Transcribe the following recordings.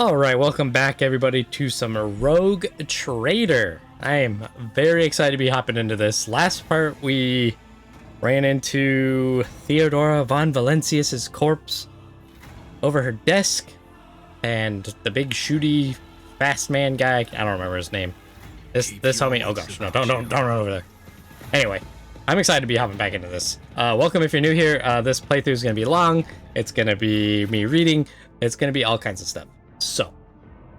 Alright, welcome back everybody to some Rogue Trader. I am very excited to be hopping into this. Last part we ran into Theodora von Valencius's corpse over her desk, and the big shooty fast man guy, I don't remember his name. This homie, oh gosh, no, don't run over there. Anyway, I'm excited to be hopping back into this. Welcome if you're new here. This playthrough is going to be long. It's going to be me reading. It's going to be all kinds of stuff. So,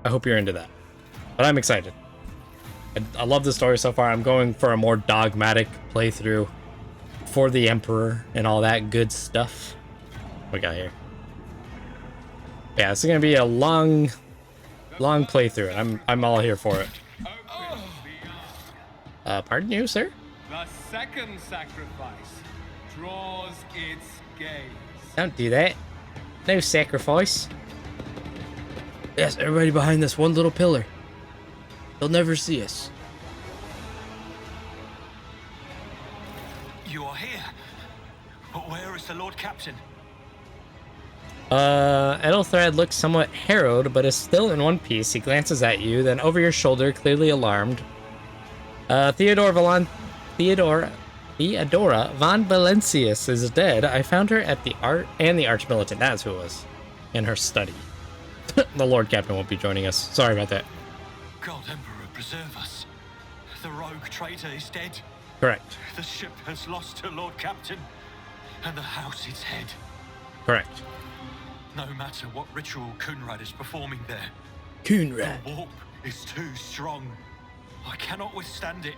I hope you're into that. But I'm excited. I love the story so far. I'm going for a more dogmatic playthrough for the Emperor and all that good stuff. What we got here? Yeah, it's going to be a long playthrough. I'm all here for it. Pardon you, sir? The second sacrifice draws its gaze. Don't do that. No sacrifice. Yes, everybody behind this one little pillar. They'll never see us. You are here. But where is the Lord Captain? Ethelthred looks somewhat harrowed, but is still in one piece. He glances at you, then over your shoulder, clearly alarmed. Theodora von Valencius is dead. I found her at the Archmilitant. That's who it was. In her study. The Lord Captain won't be joining us. Sorry about that. God Emperor, preserve us. The rogue traitor is dead. Correct. The ship has lost her Lord Captain, and the house its head. Correct. No matter what ritual Kunrad is performing there, Kunrad. the warp is too strong. I cannot withstand it.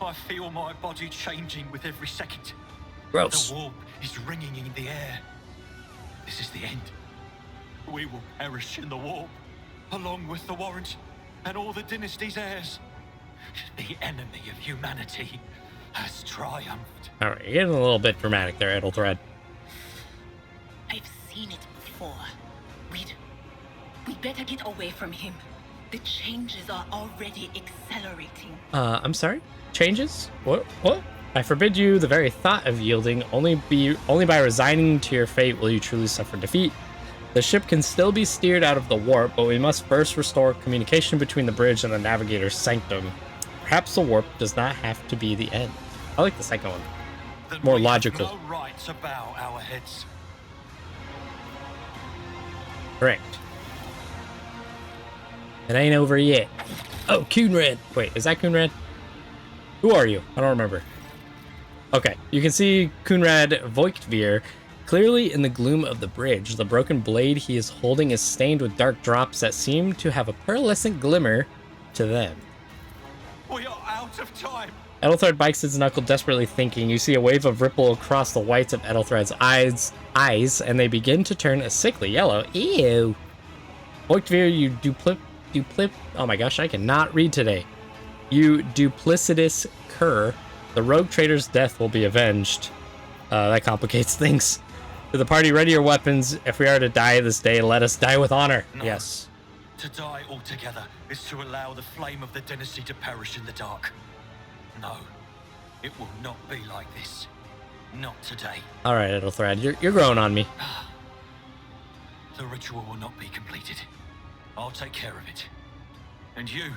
I feel my body changing with every second. Gross. The warp is ringing in the air. This is the end. We will perish in the warp, along with the warrant and all the dynasty's heirs. The enemy of humanity has triumphed. Alright, you're getting a little bit dramatic there, Ethelthred. I've seen it before. We'd better get away from him. The changes are already accelerating. I'm sorry? Changes? What? I forbid you the very thought of yielding. Only by resigning to your fate will you truly suffer defeat. The ship can still be steered out of the warp, but we must first restore communication between the bridge and the navigator's sanctum. Perhaps the warp does not have to be the end. I like the second one. That More we logical. have no right to bow our heads. Correct. It ain't over yet. Oh, Kunrad. Wait, is that Kunrad? Who are you? I don't remember. Okay, you can see Kunrad Voigtveer clearly in the gloom of the bridge. The broken blade he is holding is stained with dark drops that seem to have a pearlescent glimmer to them. We are out of time. Ethelthred bites his knuckle, desperately thinking. You see a wave of ripple across the whites of Ethelthred's eyes, and they begin to turn a sickly yellow. Ew. Voigtveer, you oh my gosh, I cannot read today. You duplicitous cur. The rogue trader's death will be avenged. That complicates things. To the party, ready your weapons. If we are to die this day, let us die with honor. No. Yes. To die altogether is to allow the flame of the dynasty to perish in the dark. No, it will not be like this. Not today. All right, Ethelthred, you're growing on me. The ritual will not be completed. I'll take care of it. And you,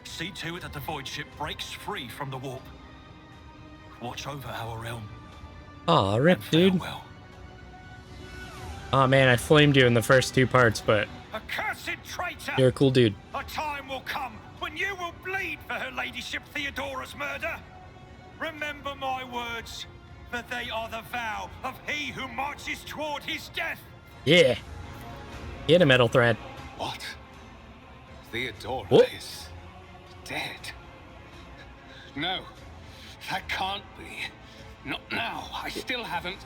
see to it that the void ship breaks free from the warp. Watch over our realm. Aw, rip, dude. Farewell. Aw, man, I flamed you in the first two parts, but Accursed traitor! you're a cool dude. A time will come when you will bleed for her ladyship Theodora's murder. Remember my words, for they are the vow of he who marches toward his death. Yeah. Get him, Ethelthred. What? Theodora What? is dead. No, that can't be. Not now. I still haven't.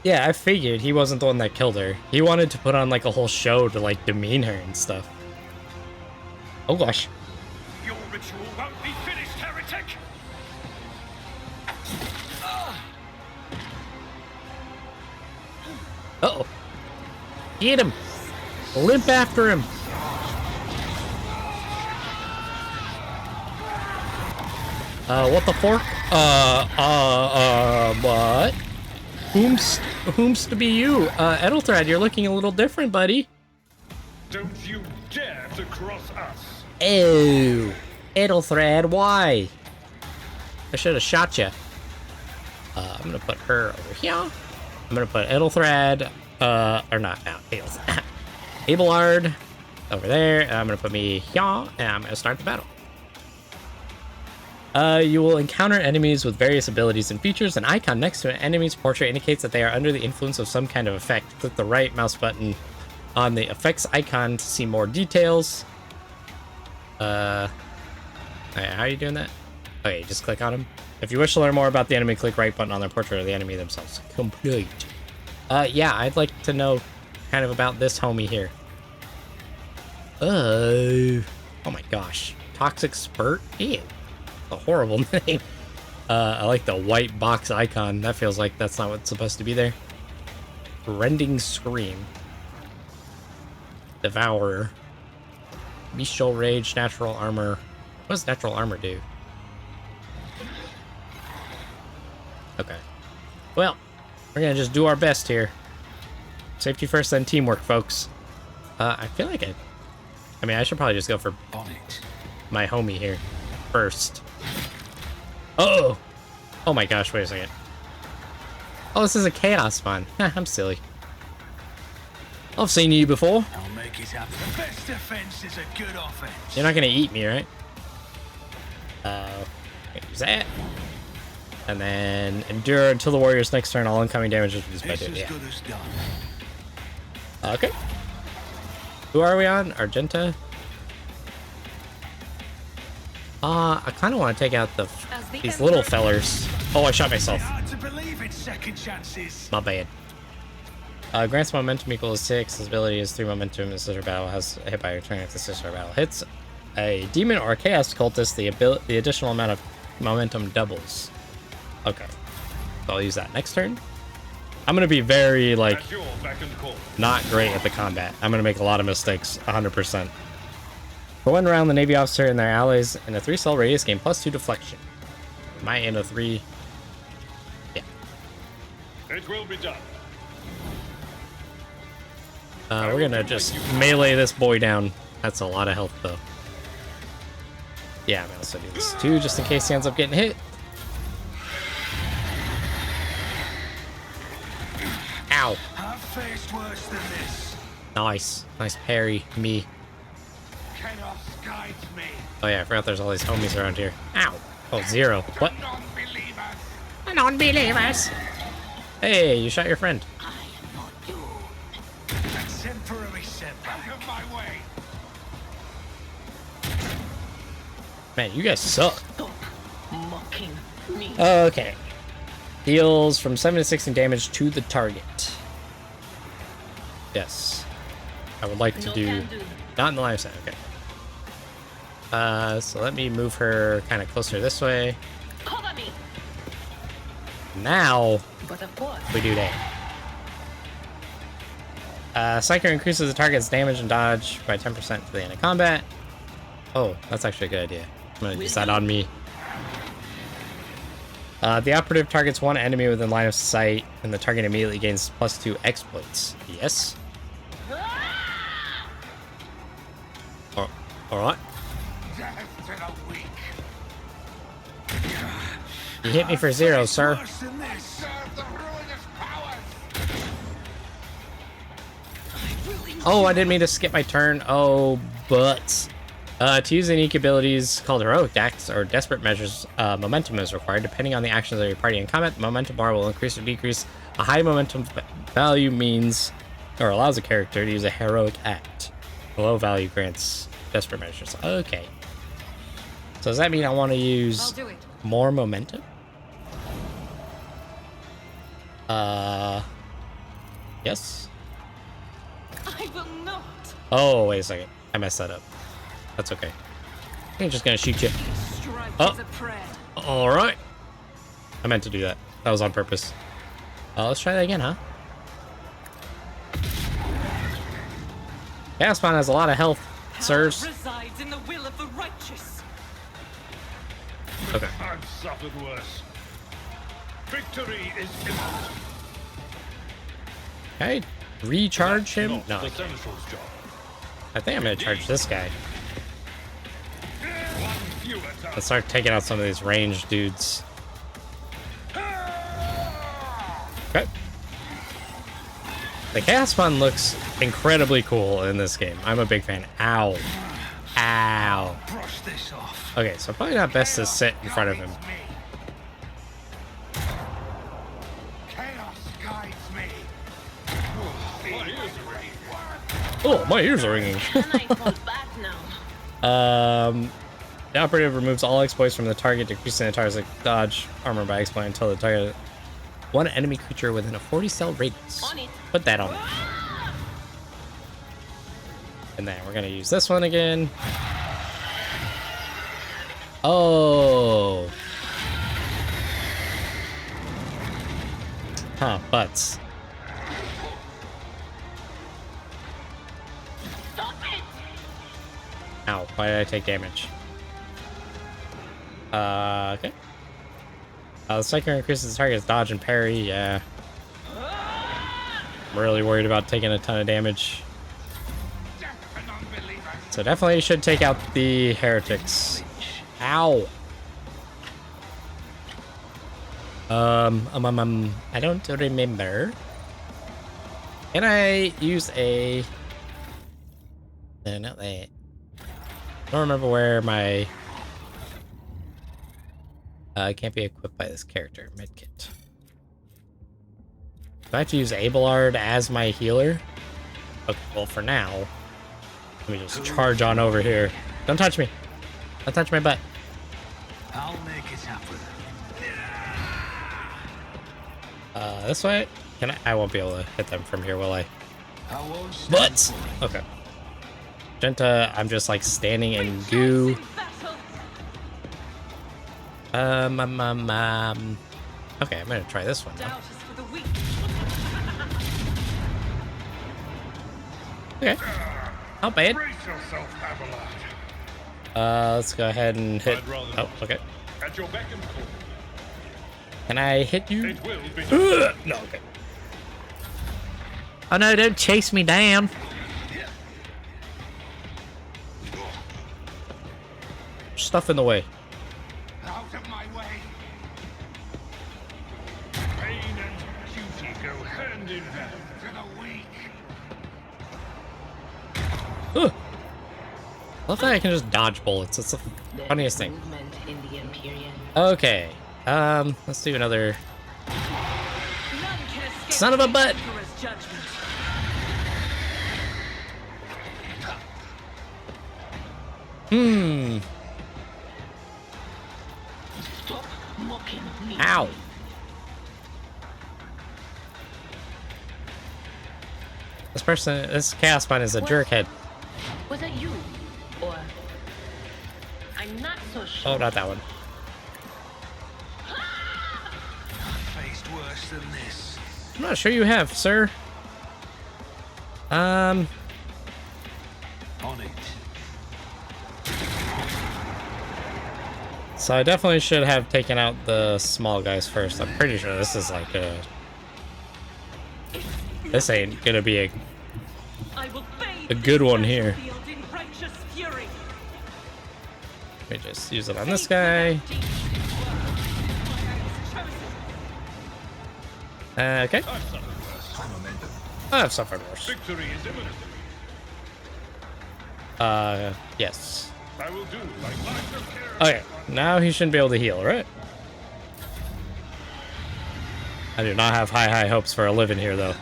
Yeah, I figured he wasn't the one that killed her. He wanted to put on like a whole show to like demean her and stuff. Oh gosh. Your ritual won't be finished, heretic. Uh-oh. Get him. Limp after him. What the fork? What? Whom's to be you? Ethelthred, you're looking a little different, buddy. Don't you dare to cross us. Ew. Edelthread, why? I should have shot you. I'm gonna put her over here. I'm gonna put Edelthread, or not now, Abelard over there. And I'm gonna put me here, and I'm gonna start the battle. You will encounter enemies with various abilities and features. An icon next to an enemy's portrait indicates that they are under the influence of some kind of effect. Click the right mouse button on the effects icon to see more details. How are you doing that? Okay, just click on them. If you wish to learn more about the enemy, click right button on their portrait or the enemy themselves. Complete. Yeah, I'd like to know kind of about this homie here. Oh my gosh. Toxic Spurt? Ew. A horrible name. I like the white box icon. That feels like that's not what's supposed to be there. Rending Scream. Devourer. Bestial Rage, Natural Armor. What does Natural Armor do? Okay. Well, we're gonna just do our best here. Safety first, then teamwork, folks. I feel like I mean, I should probably just go for my homie here first. Oh! Oh my gosh, wait a second. Oh, this is a chaos spawn. I'm silly. I've seen you before. I'll make it happen. The best defense is a good offense. You're not gonna eat me, right? Use that. And then endure until the warrior's next turn. All incoming damage is reduced by 2. Yeah. Okay. Who are we on? Argenta? I kind of want to take out these little fellers. Oh, I shot myself. My bad. Grants momentum equals 6. His ability is 3 momentum. This sister battle has a hit by returning if the sister battle hits a demon or a chaos cultist. The additional amount of momentum doubles. Okay. So I'll use that next turn. I'm gonna be very like not great at the combat. I'm gonna make a lot of mistakes, 100%. For 1 round, the Navy officer and their allies in a 3-cell radius gain +2 deflection. My in a 3. Yeah. It will be done. We're gonna just melee this boy down. That's a lot of health though. Yeah, I'm gonna also do this too, just in case he ends up getting hit. Ow. I've faced worse than this. Nice. Nice parry, me. Chaos guides me. Oh yeah, I forgot there's all these homies around here. Ow. Oh, 0. What? Non-believers. Hey, you shot your friend. Temporary setback. Out of my way. Man, you guys suck. Stop mocking me. Okay. Deals from 7 to 16 damage to the target. Yes. I would like to do... Not in the line of sight, okay. So let me move her kind of closer this way. Cover me. Now, But of course. we do that. Psyker increases the target's damage and dodge by 10% to the end of combat. Oh, that's actually a good idea. I'm gonna use that on me. The operative targets 1 enemy within line of sight, and the target immediately gains +2 exploits. Yes. Alright. You hit me for 0, sir. Oh, I didn't mean to skip my turn. Oh, but... to use unique abilities called Heroic Acts or Desperate Measures, momentum is required. Depending on the actions of your party in combat, the momentum bar will increase or decrease. A high momentum value means, or allows a character to use a Heroic Act. A low value grants Desperate Measures. Okay. So does that mean I want to use more momentum? Yes? I will not. Oh, wait a second. I messed that up. That's okay. I'm just gonna shoot you. Oh. Alright. I meant to do that. That was on purpose. Let's try that again, huh? Gaspon has a lot of health, sirs. Resides in the will of the righteous. Okay. I've suffered worse. Victory is imminent. Okay. Recharge him? Not No. the Seneschal's job. I think I'm gonna charge this guy. One fewer time. Let's start taking out some of these ranged dudes. Okay. The Chaos Spawn looks incredibly cool in this game. I'm a big fan. Ow. Ow. Brush this off. Okay, so probably not best to sit in front of him. Chaos guides me. Oh, my ears are ringing. Can I fall back now? The operative removes all exploits from the target, decreasing the target's dodge armor by exploit until the target one enemy creature within a 40 cell radius. On it. Put that on. And then we're gonna use this one again. Oh. Huh, butts. Stop it! Ow, why did I take damage? Okay. The striker increases the target's dodge and parry, yeah. I'm really worried about taking a ton of damage. So definitely should take out the heretics. Ow! I don't remember. Can I use a... No, not that. I don't remember where my... can't be equipped by this character. Medkit. Do I have to use Abelard as my healer? Okay, well for now, let me just charge on over here. Don't touch me. Don't touch my butt. I'll make it happen. This way? Can I won't be able to hit them from here, will I? I won't stand But for it. okay. Genta, I'm just like standing in goo. Okay, I'm gonna try this one now. Okay. Not bad. Brace yourself, Abelard. Let's go ahead and hit. I'd rather Oh, not. okay. At your beck and call. Can I hit you? It will be done. No, okay. Oh no, don't chase me down. Stuff in the way. Out of my way. Pain and duty go hand in hand. To the weak. Ugh. I love that I can just dodge bullets. It's the funniest thing. Movement in the Imperium. Okay. Let's do another. Son of a butt. Hmm. Stop mocking me. Ow. This Chaos Spawn is a jerkhead. Was that you? Or... I'm not so sure. Oh, not that one. Faced worse than this. I'm not sure you have, sir. On it. So I definitely should have taken out the small guys first. I'm pretty sure this is like a... This ain't gonna be a good one here. Let me just use it on this guy. Okay. I've suffered worse. Victory is imminent. Yes. I will do like light of care. Okay, now he shouldn't be able to heal, right? I do not have high hopes for a living here, though.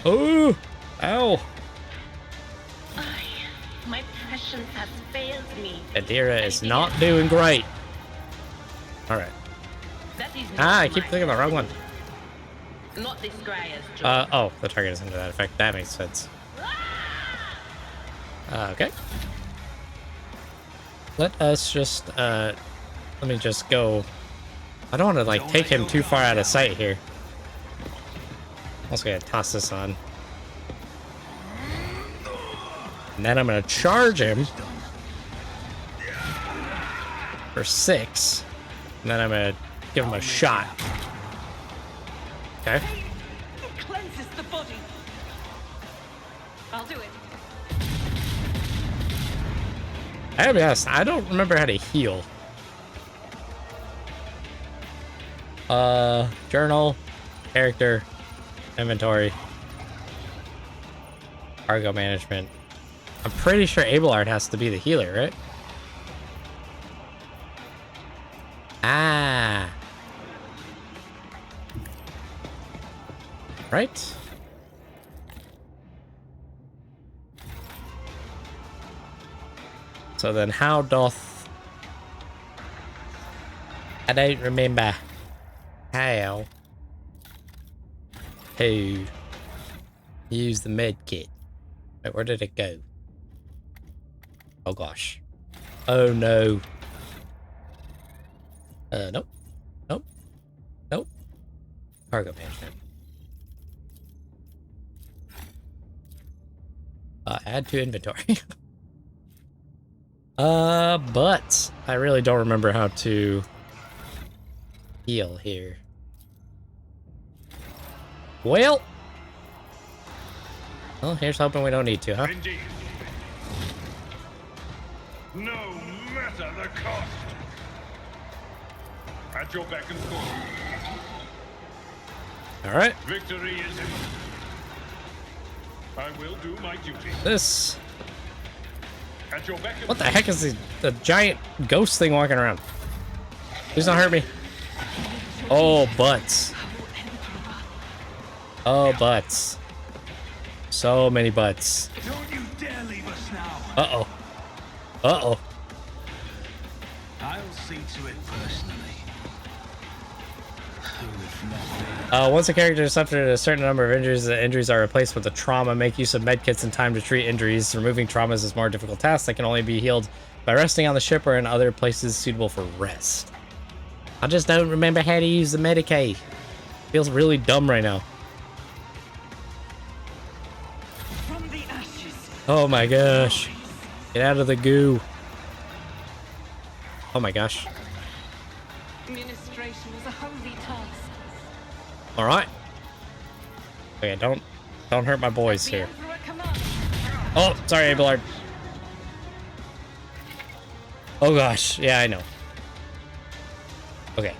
Oh! Ow! My passion has failed me. Adira is not doing great. Alright. That is Ah, I not keep my clicking the wrong one. Not this Graia's job. Oh, the target is under that effect. That makes sense. Okay. Let us just, let me just go. I don't want to, like, take him too far out of sight here. I'm also gonna toss this on. And then I'm gonna charge him for 6. And then I'm gonna give him a shot. Okay. It cleanses the body. I'll do it. I gotta be honest, I don't remember how to heal. Journal, character, inventory, cargo management. I'm pretty sure Abelard has to be the healer, right? Ah. Right. So then how doth... I don't remember how to use the med kit. Wait, where did it go? Oh gosh. Oh no. Nope. Nope. Nope. Cargo management. Add to inventory. But I really don't remember how to heal here. Well, here's hoping we don't need to, huh? Indeed. No matter the cost. At your beck and call. All right. Victory is imminent. I will do my duty. This. At your beck and What the heck is the giant ghost thing walking around? Please don't hurt me. Oh, butts. Oh, butts. So many butts. Don't you dare leave us now. Uh-oh. Uh-oh. I'll see to it personally. Once a character has suffered a certain number of injuries, the injuries are replaced with a trauma. Make use of medkits in time to treat injuries. Removing traumas is more difficult task that can only be healed by resting on the ship or in other places suitable for rest. I just don't remember how to use the Medicaid. Feels really dumb right now. From the ashes. Oh my gosh. Get out of the goo. Oh my gosh. Administration is a holy task. All right. Okay, don't hurt my boys The here. Emperor commands. Oh, sorry, Abelard. Oh gosh, yeah, I know. Okay.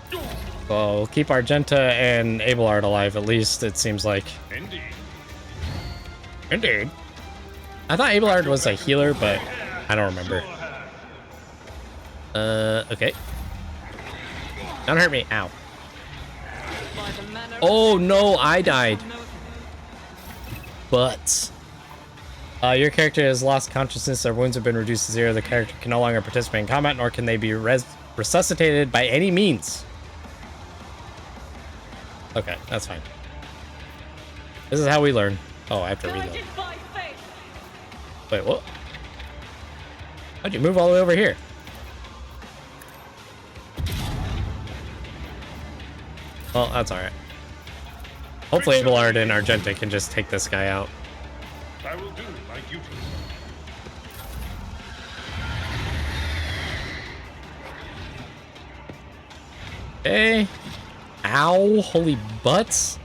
Well, we'll keep Argenta and Abelard alive, at least, it seems like. Indeed. Indeed. I thought Abelard was a healer, but I don't remember. Okay. Don't hurt me. Ow. By the manner of Oh no, I died. no- But your character has lost consciousness. Their wounds have been reduced to 0. The character can no longer participate in combat, nor can they be resuscitated by any means. Okay, that's fine. This is how we learn. Oh, I have to reload. Guided by faith. Wait, what? How'd you move all the way over here? Well, that's alright. Hopefully Abelard and Argenta can just take this guy out. I will do my duty. Okay. Ow, holy butts.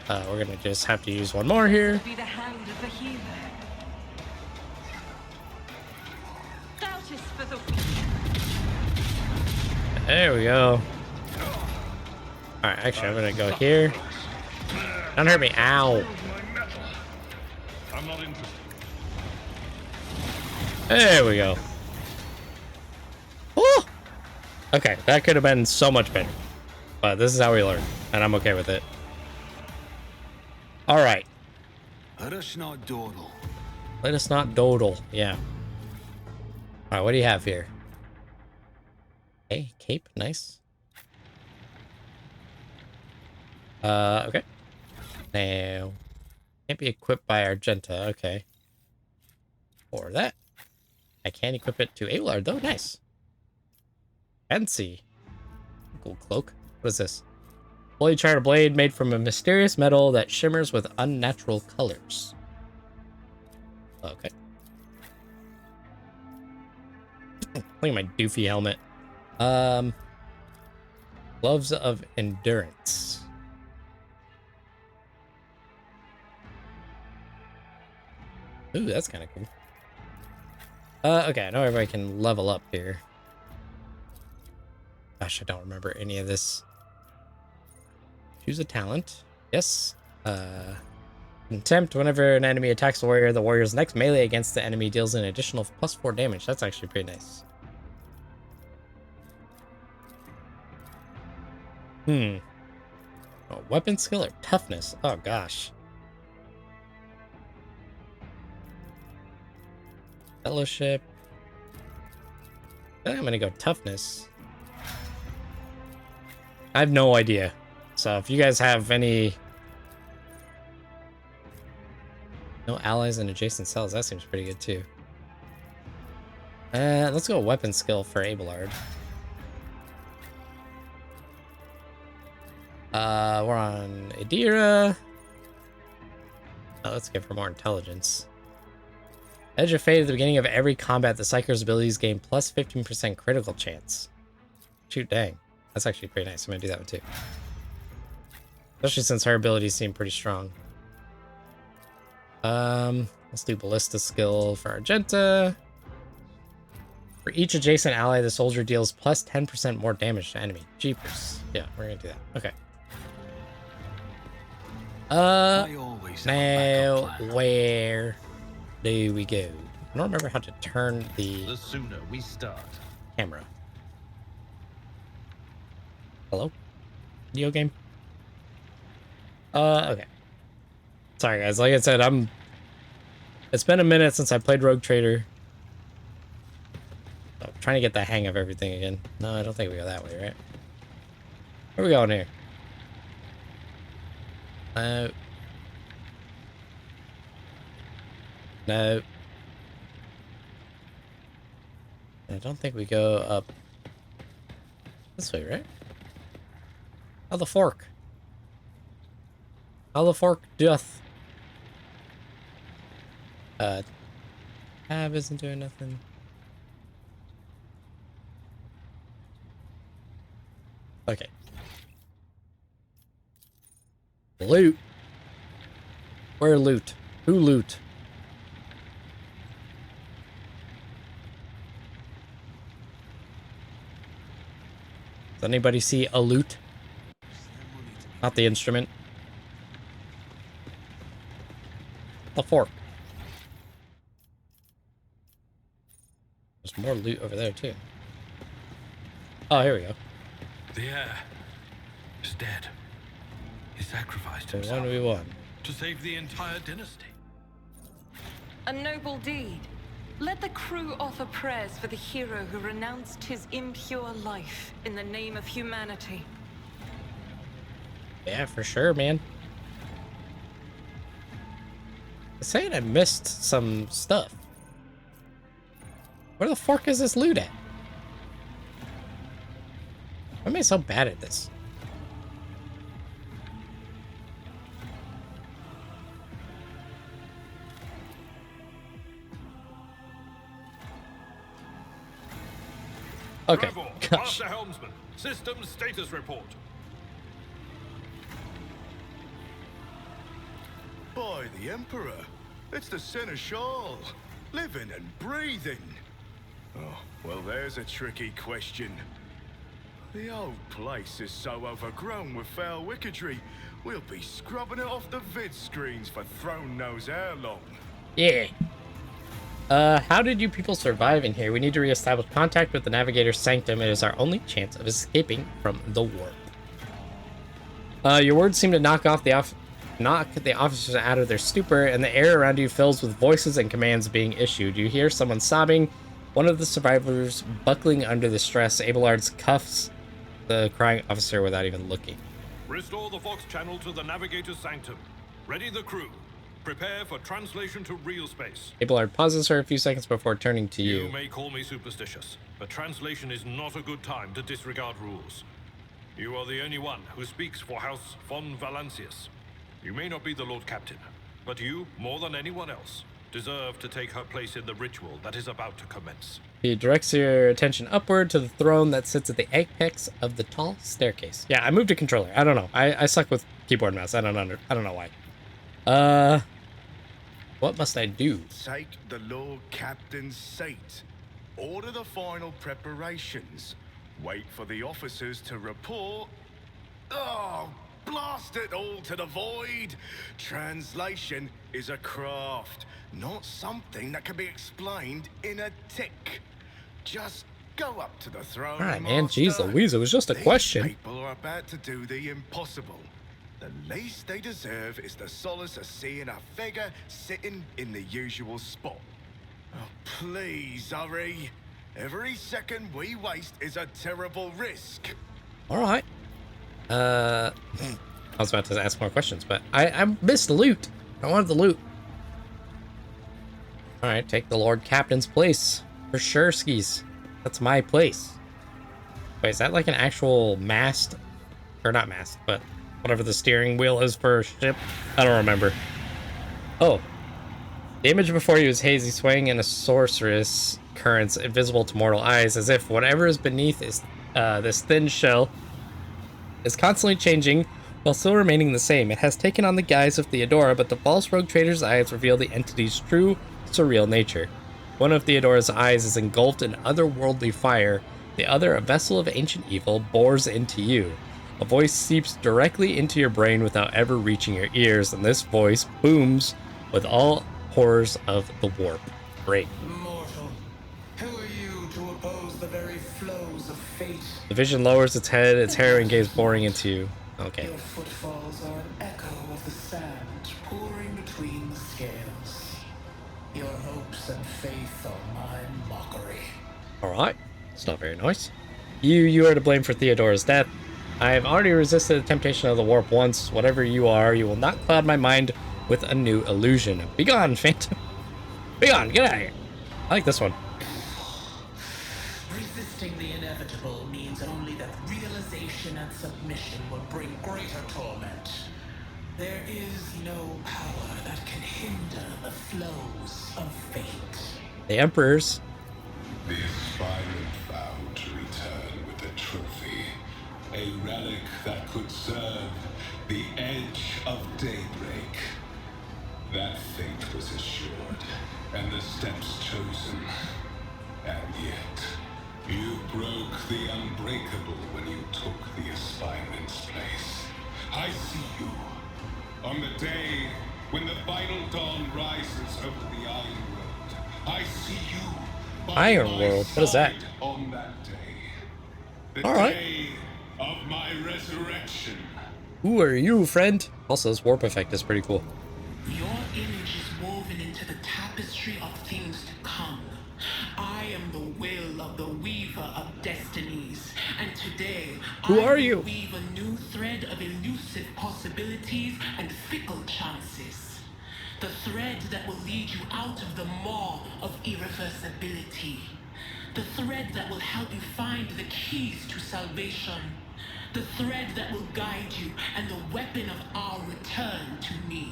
We're gonna just have to use one more here. Be the hand of the healer. Doubt is for the weak. There we go. Alright, actually, I'm gonna go here. Don't hurt me. Ow. My metal. I'm not interested. There we go. Woo! Okay, that could have been so much better. But this is how we learn, and I'm okay with it. Alright. Let us not dawdle. Let us not dawdle. Yeah. Alright, what do you have here? Hey, cape. Nice. Okay. Now, can't be equipped by Argenta. Okay. Or that. I can equip it to Abelard, though. Nice. Fancy. Cool cloak. What is this? Fully charred blade made from a mysterious metal that shimmers with unnatural colors. Okay. Look at my doofy helmet. Gloves of endurance. Ooh, that's kind of cool. Okay, I know everybody can level up here. Gosh, I don't remember any of this. Choose a talent. Yes. Contempt. Whenever an enemy attacks a warrior, the warrior's next melee against the enemy deals an additional +4 damage. That's actually pretty nice. Oh, weapon skill or toughness? Oh, gosh. Fellowship. I think I'm gonna go toughness. I have no idea. So if you guys have any... No allies and adjacent cells, that seems pretty good too. Let's go weapon skill for Abelard. We're on Adira. Oh, let's give her more intelligence. Edge of Fate at the beginning of every combat, the Psyker's abilities gain plus 15% critical chance. Shoot, dang. That's actually pretty nice. I'm gonna do that one too. Especially since her abilities seem pretty strong. Let's do Ballista skill for Argenta. For each adjacent ally, the soldier deals plus 10% more damage to enemy. Jeepers. Yeah, we're gonna do that. Okay. Now, where do we go? I don't remember how to turn the sooner we start. Camera. Hello? Video game? Okay. Sorry guys, like I said, it's been a minute since I played Rogue Trader. So I'm trying to get the hang of everything again. No, I don't think we go that way, right? Where are we going here? No. I don't think we go up this way, right? How the fork? How the fork doth? Tab isn't doing nothing. Okay. Loot. Where loot? Who loot? Does anybody see a loot? Not the instrument. The fork. There's more loot over there too. Oh, here we go. The heir is dead. He sacrificed So himself 1v1. to save the entire dynasty. A noble deed. Let the crew offer prayers for the hero who renounced his impure life in the name of humanity. Yeah, for sure, man. I'm saying I missed some stuff. Where the fork is this loot at? Why am I so bad at this? Okay, Trevor, gosh. Master Helmsman, systems status report. By the Emperor, it's the Seneschal, living and breathing. Oh, well, there's a tricky question. The old place is so overgrown with foul wickedry, we'll be scrubbing it off the vid screens for throne knows how long. Yeah. How did you people survive in here? We need to reestablish contact with the Navigator's Sanctum. It is our only chance of escaping from the warp. Your words seem to knock the officers out of their stupor, and the air around you fills with voices and commands being issued. You hear someone sobbing. One of the survivors buckling under the stress. Abelard cuffs the crying officer without even looking. Restore the Vox channel to the Navigator's Sanctum. Ready the crew. Prepare for translation to real space. Abelard pauses for a few seconds before turning to you. You may call me superstitious, but translation is not a good time to disregard rules. You are the only one who speaks for House von Valancius. You may not be the Lord Captain, but you, more than anyone else, deserve to take her place in the ritual that is about to commence. He directs your attention upward to the throne that sits at the apex of the tall staircase. Yeah, I moved a controller. I don't know. I suck with keyboard and mouse. I don't know why. What must I do? Take the Lord Captain's seat. Order the final preparations. Wait for the officers to report. Oh, blast it all to the void! Translation is a craft, not something that can be explained in a tick. Just go up to the throne, Alright, man. Jeez Master. Louise, it was just a These question. people are about to do the impossible. The least they deserve is the solace of seeing a figure sitting in the usual spot. Oh, please, hurry. Every second we waste is a terrible risk. Alright. I was about to ask more questions, but I missed the loot. I wanted the loot. Alright, take the Lord Captain's place. For sure, skis. That's my place. Wait, is that like an actual mast? Or not mast, but whatever the steering wheel is for a ship? I don't remember. Oh. The image before you is hazy, swaying in a sorceress currents invisible to mortal eyes, as if whatever is beneath is this thin shell is constantly changing while still remaining the same. It has taken on the guise of Theodora, but the false rogue trader's eyes reveal the entity's true, surreal nature. One of Theodora's eyes is engulfed in otherworldly fire, the other, a vessel of ancient evil, bores into you. A voice seeps directly into your brain without ever reaching your ears, and this voice booms with all horrors of the warp. Great. Mortal, who are you to oppose the very flows of fate? The vision lowers its head, its harrowing gaze boring into you. Okay. Your footfalls are an echo of the sand pouring between the scales. Your hopes and faith are my mockery. Alright. It's not very nice. You are to blame for Theodora's death. I have already resisted the temptation of the warp once. Whatever you are, you will not cloud my mind with a new illusion. Begone, Phantom. Begone, get out of here. I like this one. Resisting the inevitable means only that realization and submission will bring greater torment. There is no power that can hinder the flows of fate. The Emperor's. The aspirant vowed to return with a trophy, a relic that could serve the edge of daybreak. That fate was assured, and the steps chosen. And yet, you broke the unbreakable when you took the aspirant's place. I see you. On the day when the final dawn rises over the Iron World, I see you. by Iron my World? What is that? side on that day. The All right. day of my resurrection. Who are you, friend? Also, this warp effect is pretty cool. Your image is woven into the tapestry of things to come. I am the will of the weaver of destinies, and today Who I are will you? weave a new thread of elusive possibilities and fickle chances. The thread that will lead you out of the maw of irreversibility. The thread that will help you find the keys to salvation. The thread that will guide you and the weapon of our return to me.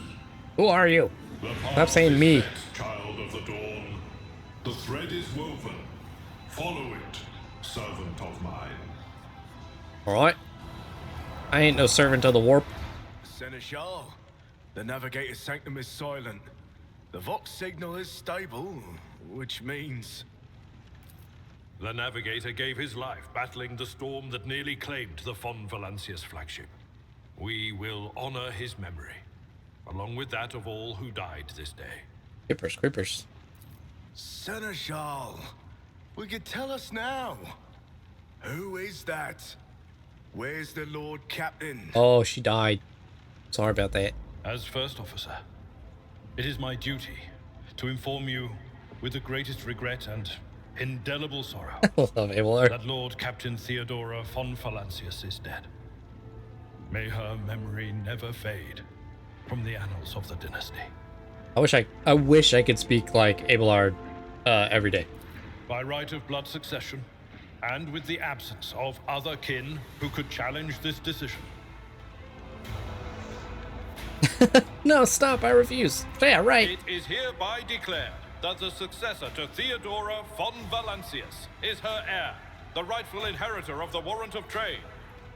Who are you? The Stop path saying is me. set, child of the dawn. The thread is woven. Follow it, servant of mine. Alright. I ain't no servant of the warp. Seneschal, the navigator's sanctum is silent. The Vox signal is stable, which means... The navigator gave his life battling the storm that nearly claimed the Von Valancius flagship. We will honor his memory, along with that of all who died this day. Creepers, creepers. Seneschal, will you tell us now? Who is that? Where's the Lord Captain? Oh, she died. Sorry about that. As first officer, it is my duty to inform you with the greatest regret and indelible sorrow Love Abelard. that Lord Captain Theodora von Valancius is dead. May her memory never fade from the annals of the dynasty. I wish I could speak like Abelard every day. By right of blood succession, and with the absence of other kin who could challenge this decision, No, stop, I refuse. Yeah, right. it is hereby declared that the successor to Theodora von Valancius is her heir, the rightful inheritor of the warrant of trade,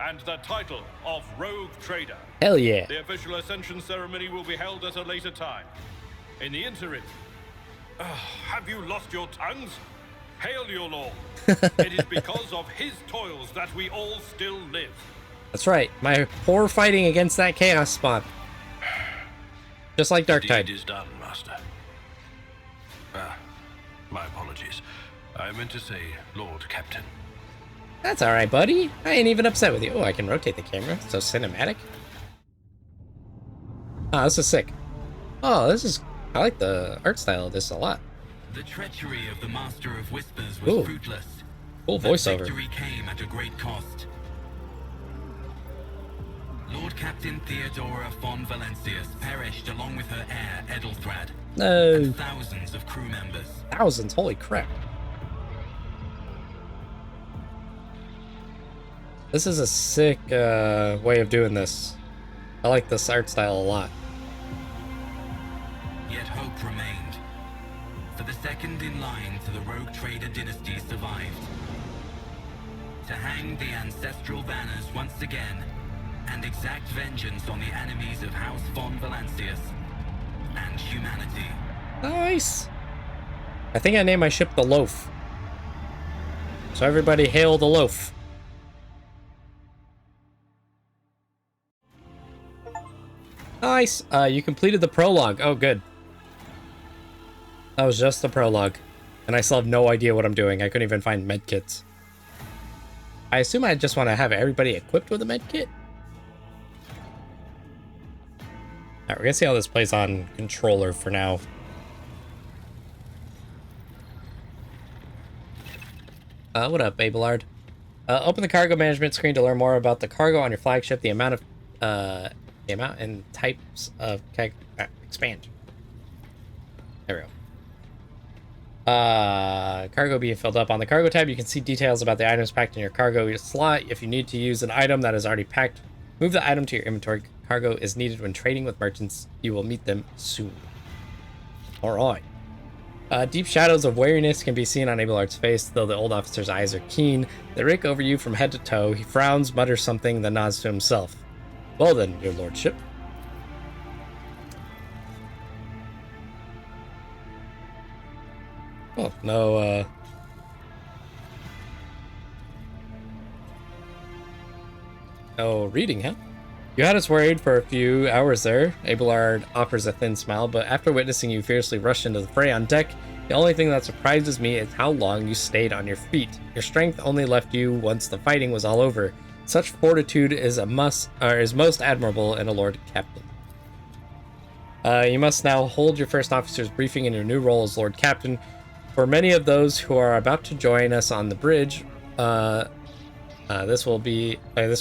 and the title of Rogue Trader. Hell yeah. The official ascension ceremony will be held at a later time. In the interim, have you lost your tongues? Hail your lord. It is because of his toils that we all still live. That's right. My poor fighting against that chaos spawn. Just like The Darktide. deed is done, master. My apologies. I meant to say Lord Captain. That's alright, buddy. I ain't even upset with you. Oh, I can rotate the camera. So cinematic. Oh, this is sick. Oh, this is... I like the art style of this a lot. The treachery of the Master of Whispers was fruitless. Cool But voiceover. victory came at a great cost. Lord Captain Theodora von Valencius perished along with her heir, Edelthrad. No. And thousands of crew members. Thousands, holy crap. This is a sick way of doing this. I like this art style a lot. Yet hope remained. For the second in line to the Rogue Trader dynasty survived. To hang the ancestral banners once again and exact vengeance on the enemies of House von Valencius and humanity. Nice. I think I named my ship the Loaf. So everybody hail the Loaf. Nice. You completed the prologue. Oh, good. That was just the prologue. And I still have no idea what I'm doing. I couldn't even find medkits. I assume I just want to have everybody equipped with a medkit. Alright, we're gonna see how this plays on controller for now. What up, Abelard? Open the cargo management screen to learn more about the cargo on your flagship, the amount and types of expand. There we go. Cargo being filled up. On the cargo tab, you can see details about the items packed in your cargo slot. If you need to use an item that is already packed, move the item to your inventory. Cargo is needed when trading with merchants. You will meet them soon. Alright. Deep shadows of wariness can be seen on Abelard's face, though the old officer's eyes are keen. They rake over you from head to toe. He frowns, mutters something, then nods to himself. Well then, your lordship. Oh, no, no reading, huh? You had us worried for a few hours there. Abelard offers a thin smile, but after witnessing you fiercely rush into the fray on deck, the only thing that surprises me is how long you stayed on your feet. Your strength only left you once the fighting was all over. Such fortitude is most admirable in a Lord Captain. You must now hold your first officer's briefing in your new role as Lord Captain. For many of those who are about to join us on the bridge, this will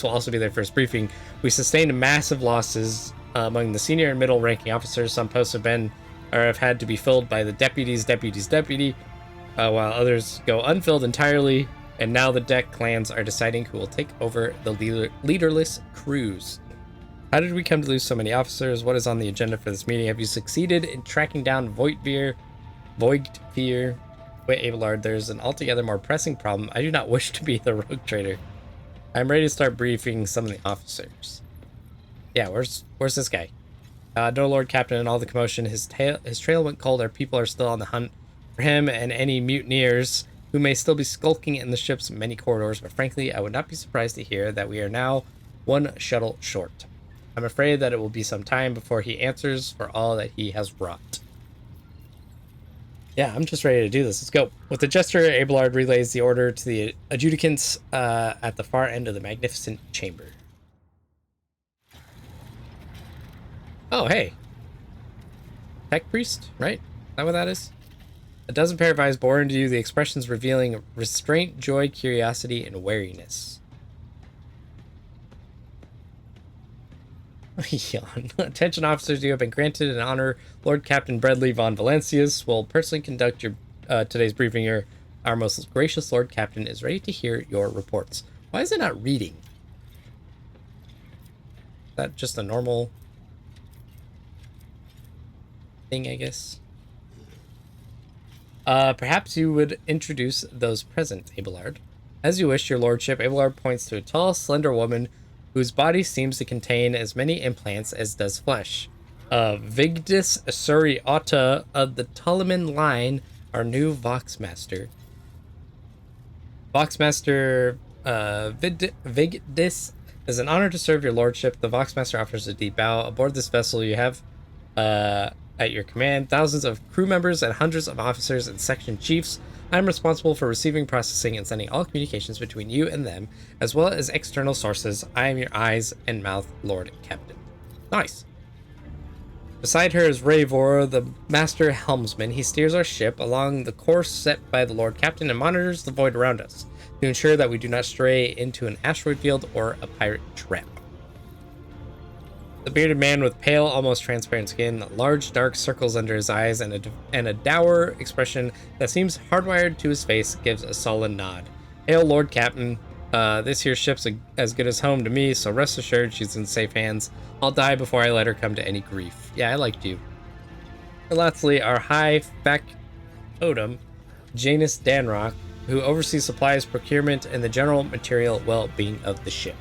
also be their first briefing. We sustained massive losses among the senior and middle ranking officers. Some posts have been or have had to be filled by the deputy, while others go unfilled entirely. And now the deck clans are deciding who will take over the leaderless crews. How did we come to lose so many officers? What is on the agenda for this meeting? Have you succeeded in tracking down Voigtveer? Wait, Abelard, there's an altogether more pressing problem. I do not wish to be the rogue trader. I'm ready to start briefing some of the officers. Yeah, where's this guy? No Lord Captain in all the commotion. His trail went cold. Our people are still on the hunt for him and any mutineers who may still be skulking in the ship's many corridors, but frankly, I would not be surprised to hear that we are now one shuttle short. I'm afraid that it will be some time before he answers for all that he has wrought. Yeah, I'm just ready to do this. Let's go. With a gesture, Abelard relays the order to the adjudicants at the far end of the magnificent chamber. Oh, hey. Tech priest, right? Is that what that is? A dozen pair of eyes bore into you, the expressions revealing restraint, joy, curiosity, and wariness. Yawn. Attention officers, you have been granted an honor. Lord Captain Bradley von Valencius will personally conduct your today's briefing. Our most gracious Lord Captain is ready to hear your reports. Why is it not reading? Is that just a normal thing, I guess? Perhaps you would introduce those present, Abelard. As you wish, your lordship. Abelard points to a tall, slender woman whose body seems to contain as many implants as does flesh. Vigdis Suriata of the Tulaman line, our new Voxmaster. Voxmaster Vigdis, is an honor to serve your lordship. The Voxmaster offers a deep bow. Aboard this vessel, you have at your command thousands of crew members and hundreds of officers and section chiefs. I am responsible for receiving, processing, and sending all communications between you and them, as well as external sources. I am your eyes and mouth, Lord Captain. Nice. Beside her is Ravor, the master helmsman. He steers our ship along the course set by the Lord Captain and monitors the void around us to ensure that we do not stray into an asteroid field or a pirate trap. The bearded man with pale, almost transparent skin, large dark circles under his eyes, and a dour expression that seems hardwired to his face gives a sullen nod. Hail, Lord Captain. This here ship's as good as home to me, so rest assured she's in safe hands. I'll die before I let her come to any grief. Yeah, I liked you. And lastly, our high factotum, Janus Danrock, who oversees supplies, procurement, and the general material well-being of the ship.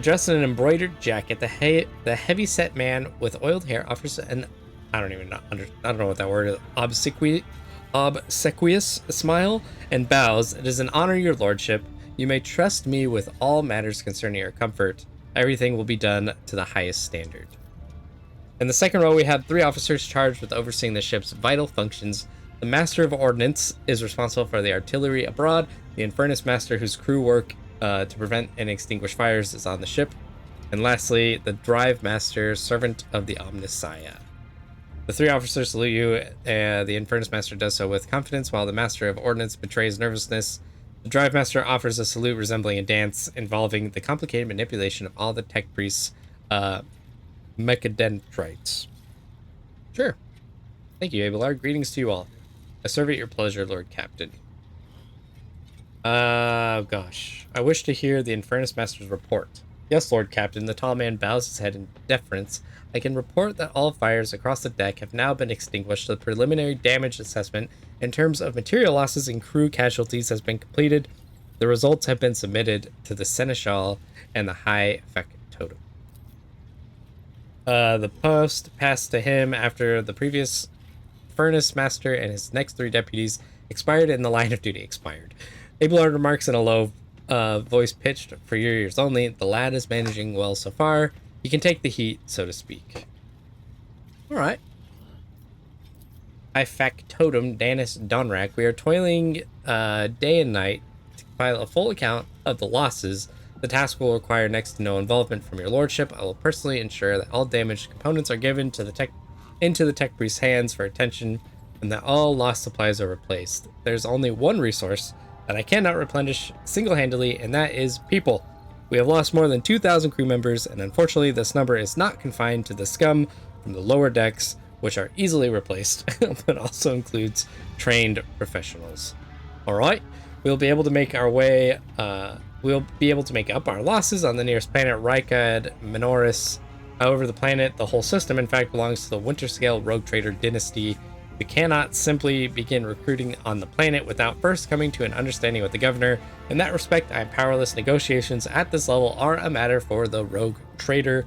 Dressed in an embroidered jacket, the heavy-set man with oiled hair offers an I don't know what that word is. Obsequious smile and bows. It is an honor, your lordship. You may trust me with all matters concerning your comfort. Everything will be done to the highest standard. In the second row, we have 3 officers charged with overseeing the ship's vital functions. The Master of Ordnance is responsible for the artillery abroad. The Infernus Master, whose crew work to prevent and extinguish fires, is on the ship. And lastly, the Drive Master, servant of the Omnissiah. The 3 officers salute you. The Infernus Master does so with confidence, while the Master of Ordnance betrays nervousness. The Drive Master offers a salute resembling a dance involving the complicated manipulation of all the tech priests' mechadendrites. Sure. Thank you, Abelard. Greetings to you all. I serve at your pleasure, Lord Captain. Gosh. I wish to hear the Infernus Master's report. Yes, Lord Captain. The tall man bows his head in deference. I can report that all fires across the deck have now been extinguished. The preliminary damage assessment in terms of material losses and crew casualties has been completed. The results have been submitted to the Seneschal and the High Factotum. The post passed to him after the previous Furnace Master and his next 3 deputies expired in the line of duty. Abelard remarks in a low voice pitched for your ears only. The lad is managing well so far. He can take the heat, so to speak. Alright. High Factotum Danis Donrak. We are toiling day and night to compile a full account of the losses. The task will require next to no involvement from your lordship. I will personally ensure that all damaged components are given to into the tech priest's hands for attention, and that all lost supplies are replaced. There's only one resource that I cannot replenish single-handedly, and that is people. We have lost more than 2,000 crew members, and unfortunately this number is not confined to the scum from the lower decks, which are easily replaced, but also includes trained professionals. Alright, we'll be able to make our way, we'll be able to make up our losses on the nearest planet, Rykad Minoris. However, the planet, the whole system, in fact, belongs to the Winterscale Rogue Trader dynasty. We cannot simply begin recruiting on the planet without first coming to an understanding with the governor. In that respect, I am powerless. Negotiations at this level are a matter for the Rogue Trader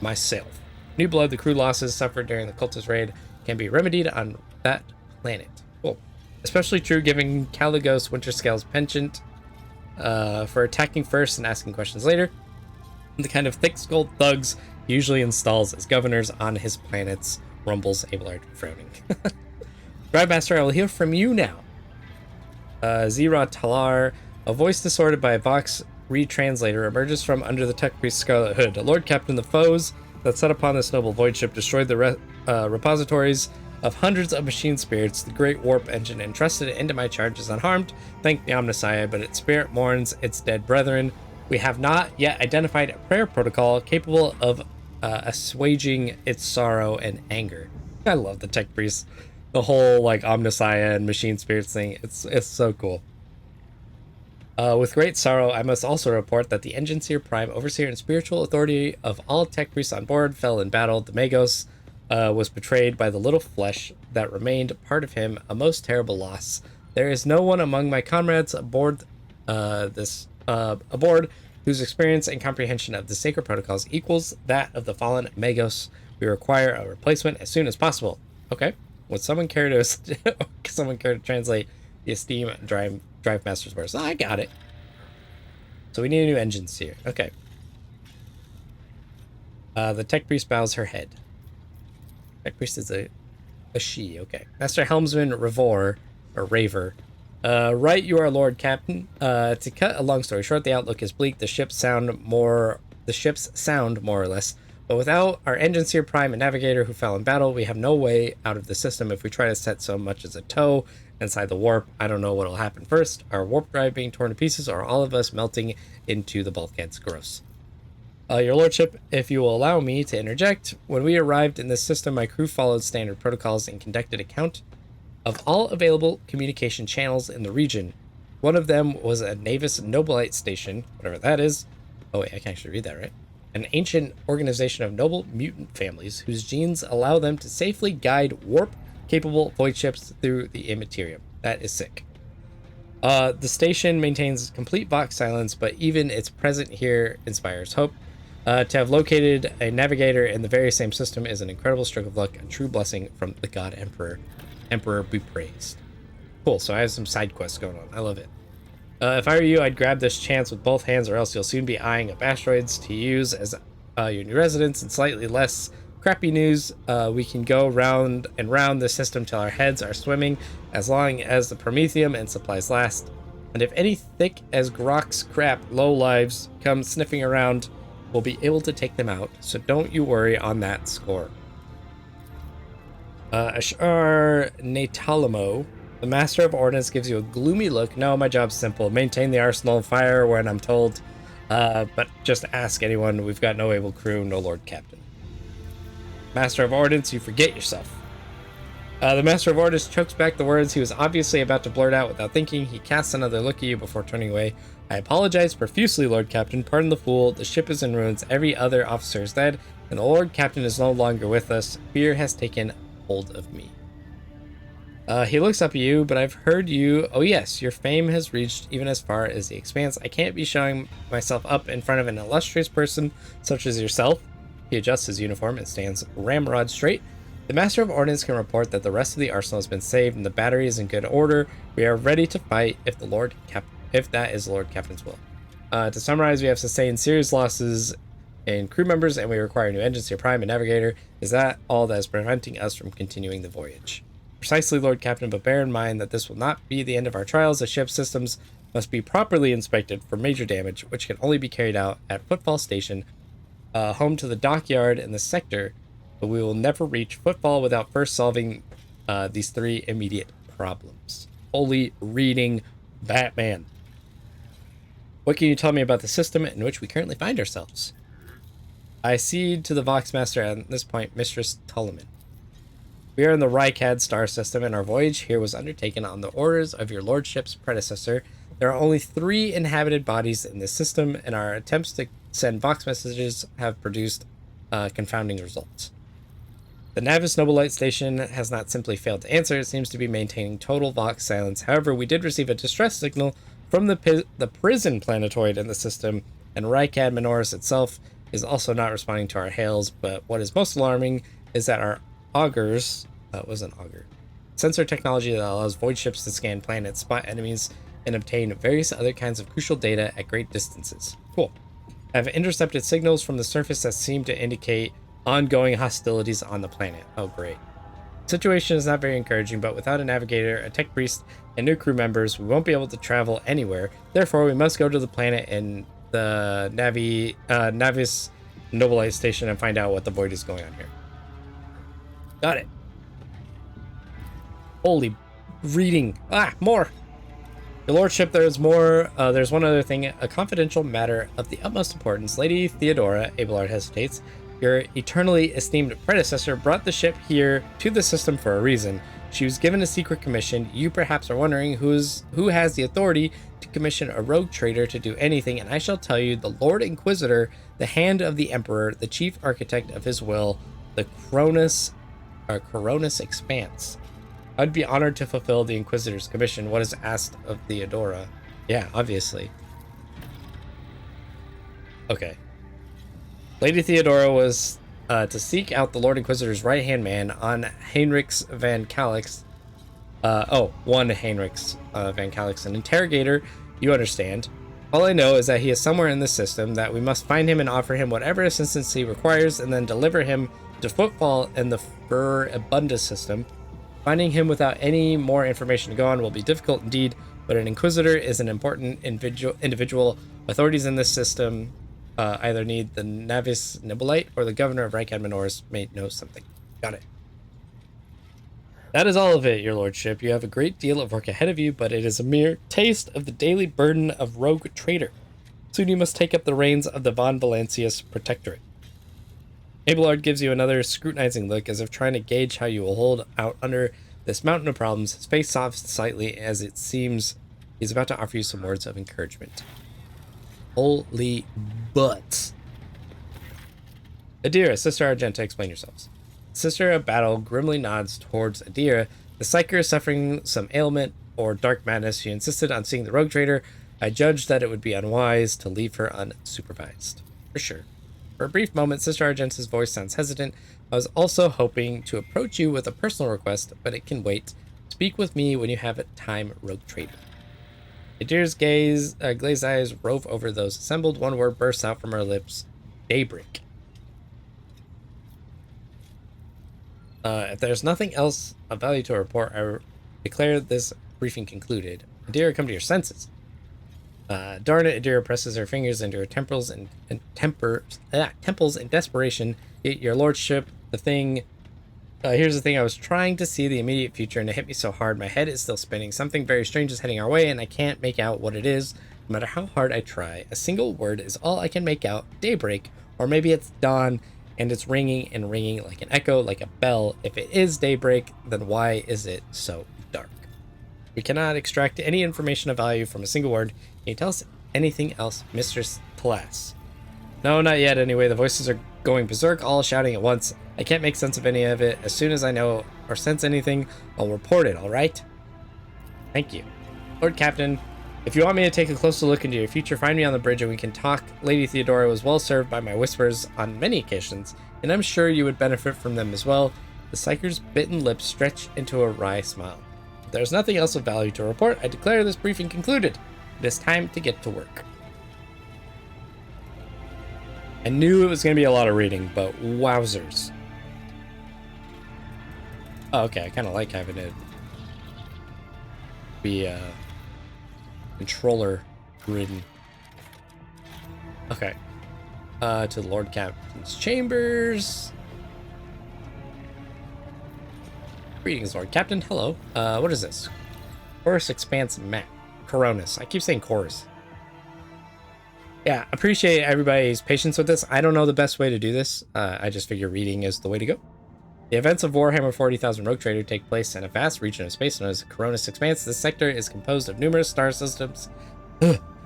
myself. New blood, the crew losses suffered during the cultist raid can be remedied on that planet. Cool. Especially true given Caligos Winterscale's penchant for attacking first and asking questions later. The kind of thick-skulled thugs he usually installs as governors on his planets, rumbles Abelard, frowning. Drive Master, I will hear from you now. Zira Talar, a voice distorted by a Vox retranslator, emerges from under the tech priest's scarlet hood. Lord Captain, the foes that set upon this noble void ship destroyed the repositories of hundreds of machine spirits. The great warp engine entrusted into my charge is unharmed, thank the Omnissiah, but its spirit mourns its dead brethren. We have not yet identified a prayer protocol capable of assuaging its sorrow and anger. I love the tech priest. The whole like Omnissiah and machine spirits thing. It's so cool. With great sorrow, I must also report that the Engineer Prime, Overseer, and spiritual authority of all tech priests on board fell in battle. The Magos was betrayed by the little flesh that remained part of him, a most terrible loss. There is no one among my comrades aboard whose experience and comprehension of the sacred protocols equals that of the fallen Magos. We require a replacement as soon as possible. Okay. Would someone care to translate the Esteem Drive Master's words? Oh, I got it. So we need a new engines here. Okay. The tech priest bows her head. Tech priest is a she. Okay. Master Helmsman Raver. Right, you are Lord Captain. To cut a long story short, the outlook is bleak. The ships sound more or less. But without our engines here, Prime and Navigator, who fell in battle, we have no way out of the system. If we try to set so much as a toe inside the warp, I don't know what'll happen first. Our warp drive being torn to pieces, or all of us melting into the bulkheads. Gross. Your Lordship, if you will allow me to interject, when we arrived in this system, my crew followed standard protocols and conducted a count of all available communication channels in the region. One of them was a Navis Nobilite station, whatever that is. Oh wait, I can actually read that, right? An ancient organization of noble mutant families whose genes allow them to safely guide warp-capable void ships through the immaterium. That is sick. The station maintains complete Vox silence, but even its presence here inspires hope. To have located a navigator in the very same system is an incredible stroke of luck, a true blessing from the God Emperor. Emperor be praised. Cool, so I have some side quests going on. I love it. If I were you, I'd grab this chance with both hands, or else you'll soon be eyeing up asteroids to use as your new residence. And slightly less crappy news, we can go round and round the system till our heads are swimming, as long as the Promethium and supplies last. And if any thick as Grok's crap lowlives come sniffing around, we'll be able to take them out, so don't you worry on that score. Ashar Natalamo, the Master of Ordnance, gives you a gloomy look. No, my job's simple. Maintain the arsenal on fire when I'm told. But just ask anyone. We've got no able crew, no Lord Captain. Master of Ordnance, you forget yourself. The Master of Ordnance chokes back the words he was obviously about to blurt out without thinking. He casts another look at you before turning away. I apologize profusely, Lord Captain. Pardon the fool. The ship is in ruins. Every other officer is dead, and the Lord Captain is no longer with us. Fear has taken hold of me. He looks up at you, but I've heard you. Oh yes, your fame has reached even as far as the expanse. I can't be showing myself up in front of an illustrious person such as yourself. He adjusts his uniform and stands ramrod straight. The Master of Ordnance can report that the rest of the arsenal has been saved and the battery is in good order. We are ready to fight if that is Lord Captain's will. To summarize, we have sustained serious losses in crew members, and we require new engines here, Prime and Navigator. Is that all that is preventing us from continuing the voyage? Precisely, Lord Captain, but bear in mind that this will not be the end of our trials. The ship's systems must be properly inspected for major damage, which can only be carried out at Footfall Station, home to the dockyard in the sector, but we will never reach Footfall without first solving these three immediate problems. Holy reading Batman. What can you tell me about the system in which we currently find ourselves? I cede to the Vox Master at this point, Mistress Tulliman. We are in the Rykad star system, and our voyage here was undertaken on the orders of your lordship's predecessor. There are only 3 inhabited bodies in this system, and our attempts to send Vox messages have produced confounding results. The Navis Nobilite station has not simply failed to answer, it seems to be maintaining total Vox silence. However, we did receive a distress signal from the prison planetoid in the system, and Rykad Minoris itself is also not responding to our hails, but what is most alarming is that our augers, sensor technology that allows void ships to scan planets, spot enemies, and obtain various other kinds of crucial data at great distances. Cool. Have intercepted signals from the surface that seem to indicate ongoing hostilities on the planet. Oh, great. Situation is not very encouraging, but without a navigator, a tech priest, and new crew members, we won't be able to travel anywhere. Therefore, we must go to the planet in the Navis Nobilite station and find out what the void is going on here. Got it. Holy reading. More. Your lordship, there's more. There's one other thing. A confidential matter of the utmost importance. Lady Theodora, Abelard hesitates. Your eternally esteemed predecessor brought the ship here to the system for a reason. She was given a secret commission. You perhaps are wondering who has the authority to commission a rogue trader to do anything, and I shall tell you, the Lord Inquisitor, the hand of the Emperor, the chief architect of his will, the Cronus Expanse. I'd be honored to fulfill the Inquisitor's commission. What is asked of Theodora? Yeah, obviously. Okay. Lady Theodora was to seek out the Lord Inquisitor's right-hand man on Heinrichs van Calix. One Heinrichs van Calix, an interrogator, you understand. All I know is that he is somewhere in the system, that we must find him and offer him whatever assistance he requires, and then deliver him to Footfall in the Furibunda system. Finding him without any more information to go on will be difficult indeed, but an Inquisitor is an important individual. Authorities in this system either need the Navis Nibelite or the governor of Reichad Minoris may know something. Got it. That is all of it, your lordship. You have a great deal of work ahead of you, but it is a mere taste of the daily burden of rogue trader. Soon you must take up the reins of the Von Valancius Protectorate. Abelard gives you another scrutinizing look, as if trying to gauge how you will hold out under this mountain of problems. His face softens slightly, as it seems he's about to offer you some words of encouragement. Holy butts. Adira, Sister Argenta, explain yourselves. Sister of Battle grimly nods towards Adira. The Psyker is suffering some ailment or dark madness. She insisted on seeing the rogue trader. I judged that it would be unwise to leave her unsupervised. For sure. For a brief moment, Sister Argenta's voice sounds hesitant. I was also hoping to approach you with a personal request, but it can wait. Speak with me when you have time, rogue trader. Adira's glazed eyes rove over those assembled. One word bursts out from her lips. Daybreak. If there's nothing else of value to report, I declare this briefing concluded. Adira, come to your senses. Darn it, Adira presses her fingers into her temples in desperation. Your lordship, here's the thing. I was trying to see the immediate future, and it hit me so hard. My head is still spinning. Something very strange is heading our way, and I can't make out what it is, no matter how hard I try. A single word is all I can make out. Daybreak. Or maybe it's dawn, and it's ringing and ringing like an echo, like a bell. If it is daybreak, then why is it so dark? We cannot extract any information of value from a single word. Can you tell us anything else, Mistress Talas? No, not yet anyway. The voices are going berserk, all shouting at once. I can't make sense of any of it. As soon as I know or sense anything, I'll report it, alright? Thank you. Lord Captain, if you want me to take a closer look into your future, find me on the bridge and we can talk. Lady Theodora was well served by my whispers on many occasions, and I'm sure you would benefit from them as well. The Psyker's bitten lips stretched into a wry smile. If there's nothing else of value to report, I declare this briefing concluded. It is time to get to work. I knew it was going to be a lot of reading, but wowzers. Oh, okay, I kind of like having it be controller ridden. Okay. To the Lord Captain's chambers. Greetings, Lord Captain. Hello. What is this? Chorus Expanse map. Coronis. I keep saying chorus. Yeah, appreciate everybody's patience with this. I don't know the best way to do this. I just figure reading is the way to go. The events of Warhammer 40,000 Rogue Trader take place in a vast region of space known as the Coronis Expanse. This sector is composed of numerous star systems,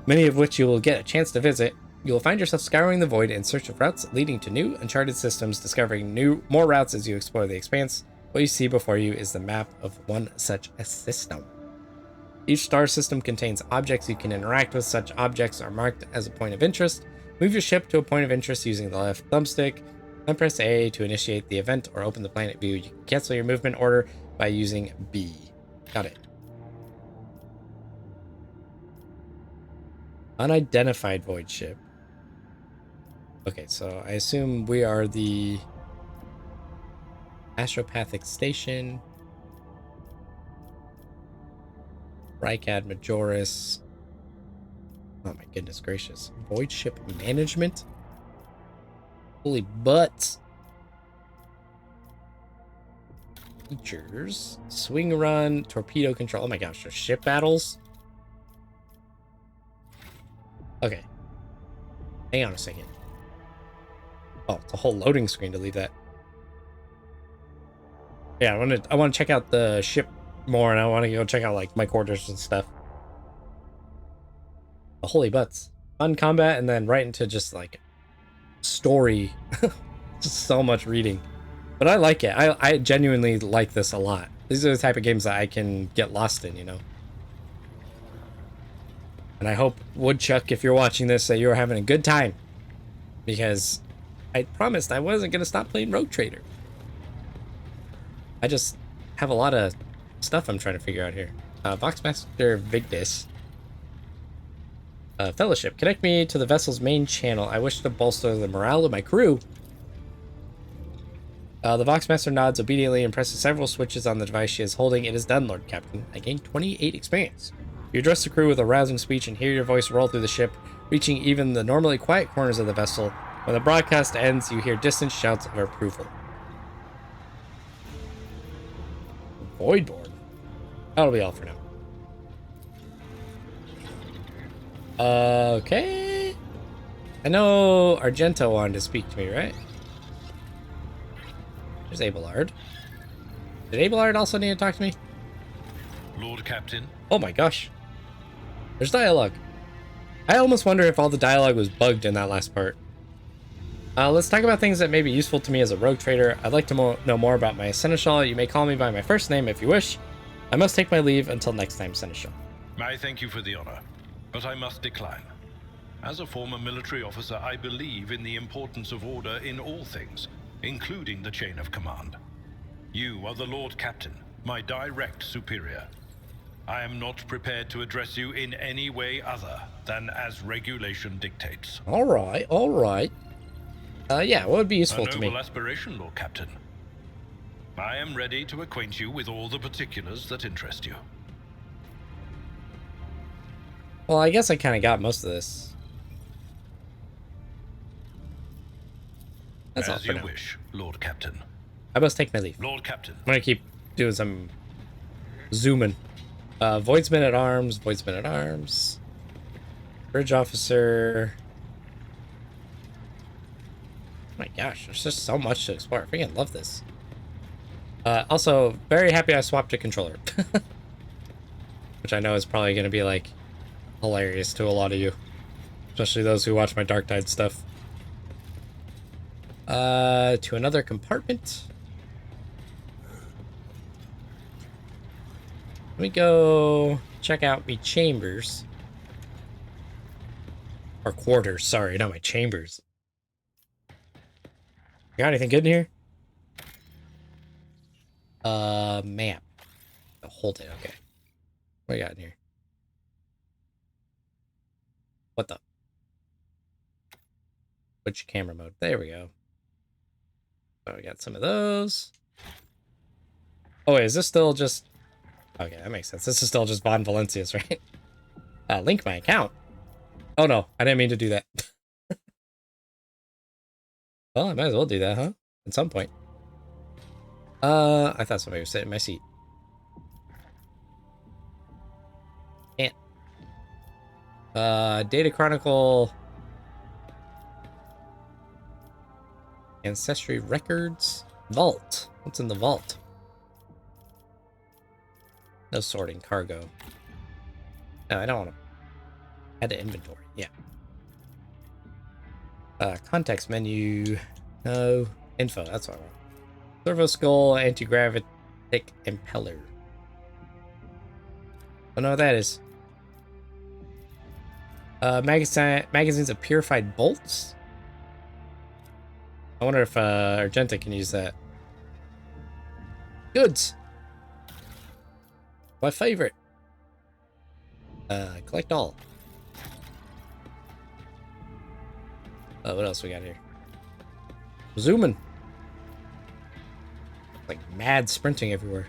many of which you will get a chance to visit. You will find yourself scouring the void in search of routes leading to new, uncharted systems, discovering more routes as you explore the expanse. What you see before you is the map of one such a system. Each star system contains objects you can interact with. Such objects are marked as a point of interest. Move your ship to a point of interest using the left thumbstick. Then press A to initiate the event or open the planet view. You can cancel your movement order by using B. Got it. Unidentified void ship. Okay, so I assume we are the Astropathic Station. Rykad Majoris. Oh my goodness gracious. Void ship management? Holy butts. Features. Swing run. Torpedo control. Oh my gosh, there's ship battles? Okay. Hang on a second. Oh, it's a whole loading screen to leave that. Yeah, I want to check out the ship more, and I want to go check out like my quarters and stuff. Oh, holy butts. Fun combat, and then right into just like story. Just so much reading. But I like it. I genuinely like this a lot. These are the type of games that I can get lost in, you know. And I hope, Woodchuck, if you're watching this, that you're having a good time. Because I promised I wasn't going to stop playing Rogue Trader. I just have a lot of stuff I'm trying to figure out here. Voxmaster Vigdis. Fellowship. Connect me to the vessel's main channel. I wish to bolster the morale of my crew. The Voxmaster nods obediently and presses several switches on the device she is holding. It is done, Lord Captain. I gained 28 experience. You address the crew with a rousing speech and hear your voice roll through the ship, reaching even the normally quiet corners of the vessel. When the broadcast ends, you hear distant shouts of approval. Voidborn. That'll be all for now. Okay. I know Argento wanted to speak to me, right? There's Abelard. Did Abelard also need to talk to me? Lord Captain. Oh my gosh. There's dialogue. I almost wonder if all the dialogue was bugged in that last part. Let's talk about things that may be useful to me as a rogue trader. I'd like to know more about my seneschal. You may call me by my first name if you wish. I must take my leave until next time, seneschal. I thank you for the honor, but I must decline. As a former military officer, I believe in the importance of order in all things, including the chain of command. You are the Lord Captain, my direct superior. I am not prepared to address you in any way other than as regulation dictates. All right, all right. Yeah, what would be useful to me? A noble aspiration, Lord Captain. I am ready to acquaint you with all the particulars that interest you. Well, I guess I kind of got most of this. That's all As for you now. wish, Lord Captain. I must take my leave. Lord Captain. I'm gonna keep doing some zooming. Voidsman at arms, Voidsman at arms. Bridge officer. Oh my gosh, there's just so much to explore. I freaking love this. Also, very happy I swapped a controller. Which I know is probably going to be, like, hilarious to a lot of you. Especially those who watch my Dark Tide stuff. To another compartment. Let me go check out my chambers. Or quarters, sorry, not my chambers. Got anything good in here? Map. Oh, hold it, okay. What do we got in here? What the? Which camera mode? There we go. So we got some of those. Oh wait, is this still just... Okay, that makes sense. This is still just Von Valencia's, right? Link my account. Oh no, I didn't mean to do that. Well, I might as well do that, huh? At some point. I thought somebody was sitting in my seat. Can't. Data Chronicle. Ancestry Records. Vault. What's in the vault? No sorting. Cargo. No, I don't want to. Add to inventory. Yeah. Context menu. No. Info. That's what I want. Servo skull, anti-gravitic impeller. I don't know what that is. Magazines of purified bolts? I wonder if Argenta can use that. Goods. My favorite. Collect all. What else we got here? Zooming. Like mad sprinting everywhere.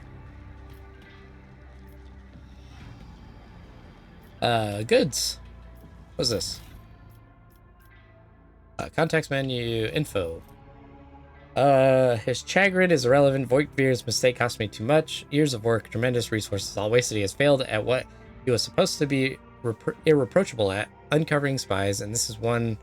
Goods. What's this? Context menu, info. His chagrin is irrelevant. Voigtveer's mistake cost me too much. Years of work, tremendous resources, all wasted. He has failed at what he was supposed to be irreproachable at, uncovering spies, and this one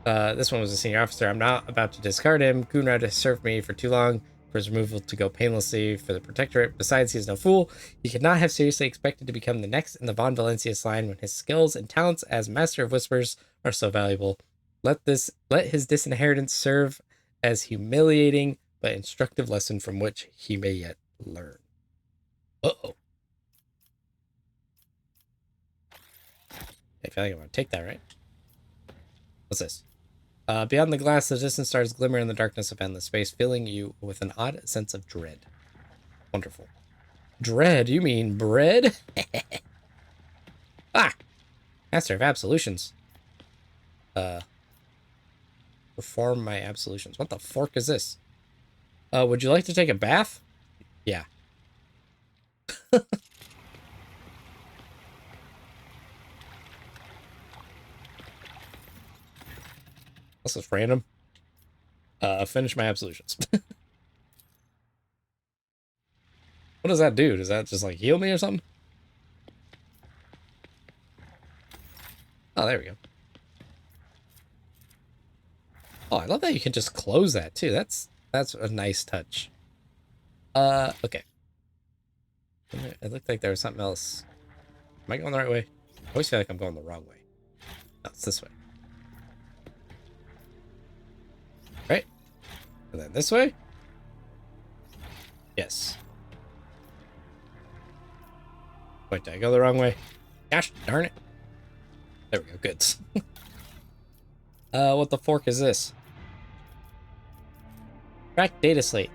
was a senior officer. I'm not about to discard him. Gunrad has served me for too long for his removal to go painlessly for the Protectorate. Besides, he is no fool. He could not have seriously expected to become the next in the Von Valencius line when his skills and talents as Master of Whispers are so valuable. Let his disinheritance serve as humiliating but instructive lesson from which he may yet learn. Uh-oh. I feel like I want to take that, right? What's this? Beyond the glass, the distant stars glimmer in the darkness of endless space, filling you with an odd sense of dread. Wonderful. Dread? You mean bread? Ah! Master of absolutions. Perform my absolutions. What the fork is this? Would you like to take a bath? Yeah. This is random. Finish my absolutions. What does that do? Does that just like heal me or something? Oh, there we go. Oh, I love that you can just close that too. That's a nice touch. Okay. It looked like there was something else. Am I going the right way? I always feel like I'm going the wrong way. No, it's this way. Right? And then this way? Yes. Wait, did I go the wrong way? Gosh darn it. There we go, good. What the fork is this? Track data slate.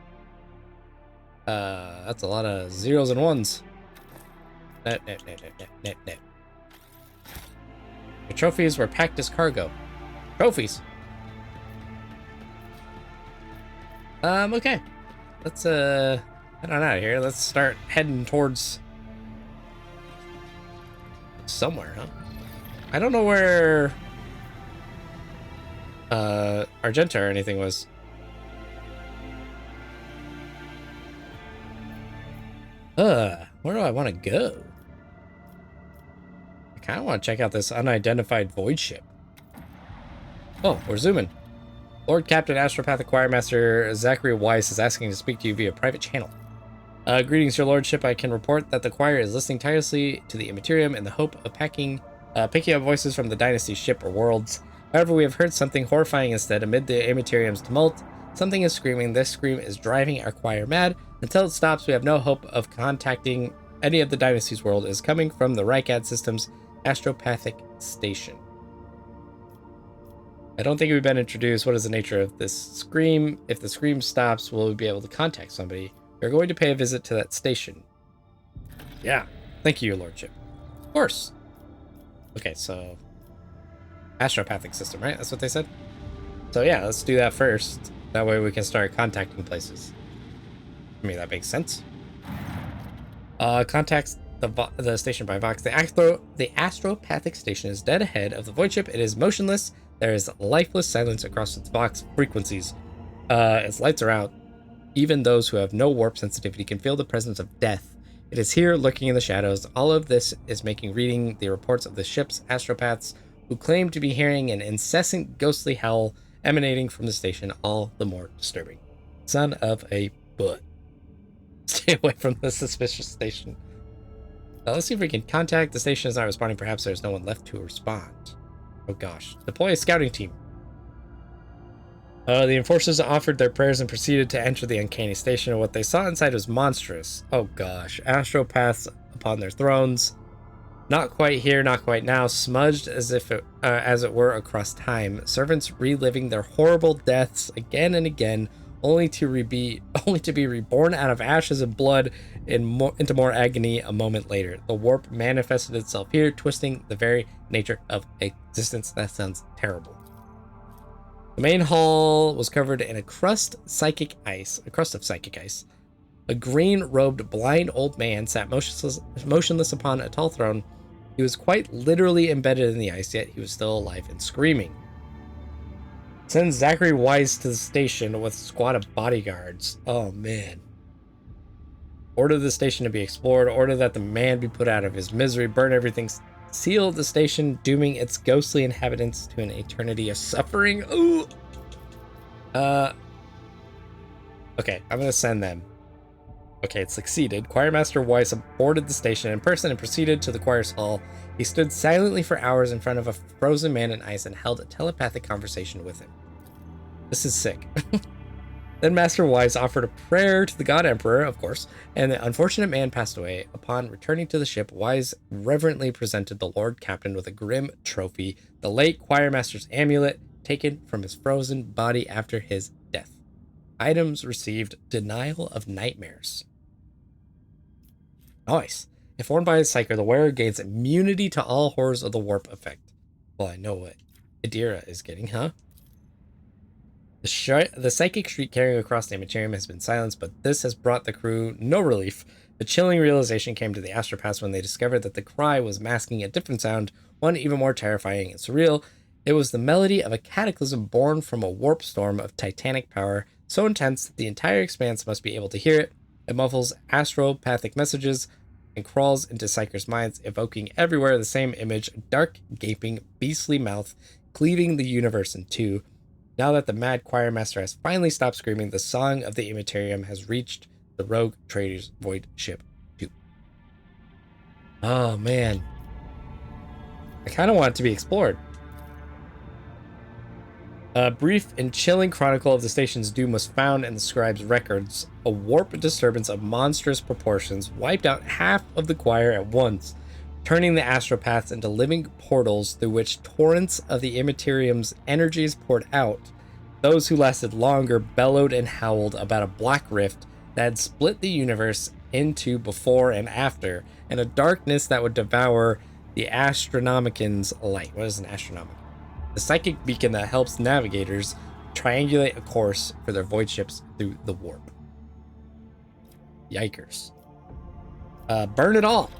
That's a lot of zeros and ones. Net. The trophies were packed as cargo. Trophies. Okay. Let's, head on out of here. Let's start heading towards somewhere, huh? I don't know where, Argenta or anything was. Where do I want to go? I kind of want to check out this unidentified void ship. Oh, we're zooming. Lord Captain Astropathic Choirmaster Zachary Weiss is asking to speak to you via private channel. Greetings, your lordship. I can report that the choir is listening tirelessly to the Immaterium in the hope of picking up voices from the Dynasty's ship or worlds. However, we have heard something horrifying instead amid the Immaterium's tumult. Something is screaming. This scream is driving our choir mad. Until it stops, we have no hope of contacting any of the Dynasty's world. It is coming from the Rykad System's Astropathic Station. I don't think we've been introduced. What is the nature of this scream? If the scream stops, will we be able to contact somebody? We're going to pay a visit to that station. Yeah. Thank you, your lordship. Of course. Okay, so Astropathic system, right? That's what they said? So yeah, let's do that first. That way we can start contacting places. I mean, that makes sense. Contacts the station by Vox. The Astropathic station is dead ahead of the void ship. It is motionless. There is lifeless silence across its Vox frequencies. Its lights are out. Even those who have no warp sensitivity can feel the presence of death. It is here, lurking in the shadows. All of this is making reading the reports of the ship's astropaths, who claim to be hearing an incessant ghostly howl emanating from the station, all the more disturbing. Son of a butt. Stay away from the suspicious station. Let's see if we can contact. The station is not responding. Perhaps there's no one left to respond. Oh gosh. Deploy a scouting team. The enforcers offered their prayers and proceeded to enter the uncanny station. What they saw inside was monstrous. Oh gosh. Astropaths upon their thrones. Not quite here, not quite now. Smudged as it were across time. Servants reliving their horrible deaths again and again, only to be reborn out of ashes and blood into more agony a moment later. The warp manifested itself here, twisting the very nature of existence. That sounds terrible. The main hall was covered in a crust of psychic ice. A green-robed blind old man sat motionless upon a tall throne. He was quite literally embedded in the ice, yet he was still alive and screaming. Send Zachary Weiss to the station with a squad of bodyguards. Oh, man. Order the station to be explored. Order that the man be put out of his misery. Burn everything. Seal the station, dooming its ghostly inhabitants to an eternity of suffering. Ooh. Okay, I'm gonna send them. Okay, it succeeded. Choirmaster Weiss boarded the station in person and proceeded to the choir's hall. He stood silently for hours in front of a frozen man in ice and held a telepathic conversation with him. This is sick. Then Master Weiss offered a prayer to the God Emperor, of course, and the unfortunate man passed away. Upon returning to the ship, Weiss reverently presented the Lord Captain with a grim trophy, the late Choirmaster's amulet, taken from his frozen body after his death. Items received Denial of Nightmares. Nice. If worn by a psyker, the wearer gains immunity to all horrors of the warp effect. Well, I know what Adira is getting, huh? The psychic shriek carrying across the Immaterium has been silenced, but this has brought the crew no relief. The chilling realization came to the astropaths when they discovered that the cry was masking a different sound, one even more terrifying and surreal. It was the melody of a cataclysm born from a warp storm of titanic power, so intense that the entire expanse must be able to hear it. It muffles astropathic messages and crawls into psychers' minds, evoking everywhere the same image, a dark, gaping, beastly mouth cleaving the universe in two. Now that the mad choir master has finally stopped screaming, the song of the Immaterium has reached the rogue trader's void ship 2. Oh, man. I kind of want it to be explored. A brief and chilling chronicle of the station's doom was found in the scribe's records. A warp disturbance of monstrous proportions wiped out half of the choir at once, turning the astropaths into living portals through which torrents of the Immaterium's energies poured out. Those who lasted longer bellowed and howled about a black rift that had split the universe into before and after, and a darkness that would devour the Astronomican's light. What is an Astronomican? The psychic beacon that helps navigators triangulate a course for their void ships through the warp. Yikers. Burn it all!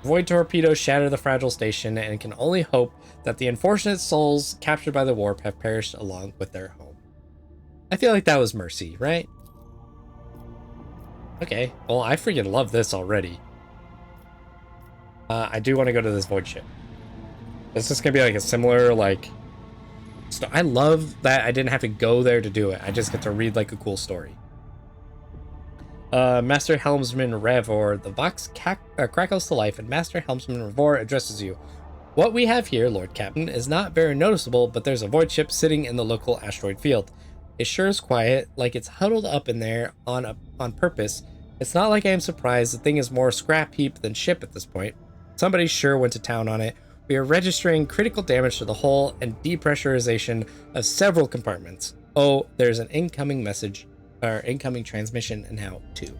Void torpedoes shatter the fragile station, and can only hope that the unfortunate souls captured by the warp have perished along with their home. I feel like that was mercy, right? Okay, well, I freaking love this already. I do want to go to this void ship. This is gonna be like a similar, like... I love that I didn't have to go there to do it. I just get to read like a cool story. Master Helmsman Revor, the Vox crackles to life, and Master Helmsman Revor addresses you. What we have here, Lord Captain, is not very noticeable, but there's a void ship sitting in the local asteroid field. It sure is quiet, like it's huddled up in there on purpose. It's not like I am surprised. The thing is more scrap heap than ship at this point. Somebody sure went to town on it. We are registering critical damage to the hull and depressurization of several compartments. Oh, there's an incoming message, or incoming transmission now too.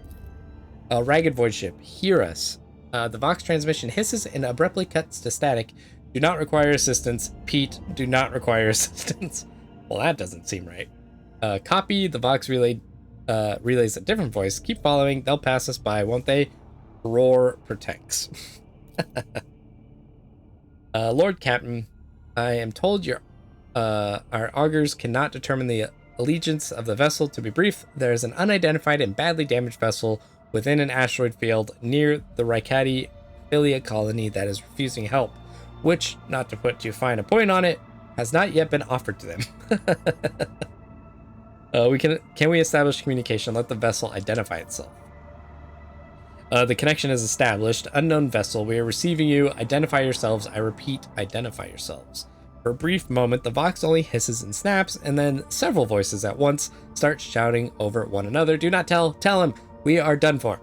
A ragged void ship, hear us. The Vox transmission hisses and abruptly cuts to static. Do not require assistance. Pete, do not require assistance. Well, that doesn't seem right. Copy, the Vox relays a different voice. Keep following, they'll pass us by, won't they? Roar protects. Lord Captain, I am told our augurs cannot determine the allegiance of the vessel. To be brief, there is an unidentified and badly damaged vessel within an asteroid field near the Raikati Philia colony that is refusing help, which, not to put too fine a point on it, has not yet been offered to them. Can we establish communication? Let the vessel identify itself. The connection is established. Unknown vessel, we are receiving you. Identify yourselves. I repeat, identify yourselves. For a brief moment, the Vox only hisses and snaps, and then several voices at once start shouting over one another. Do not tell him. We are done for.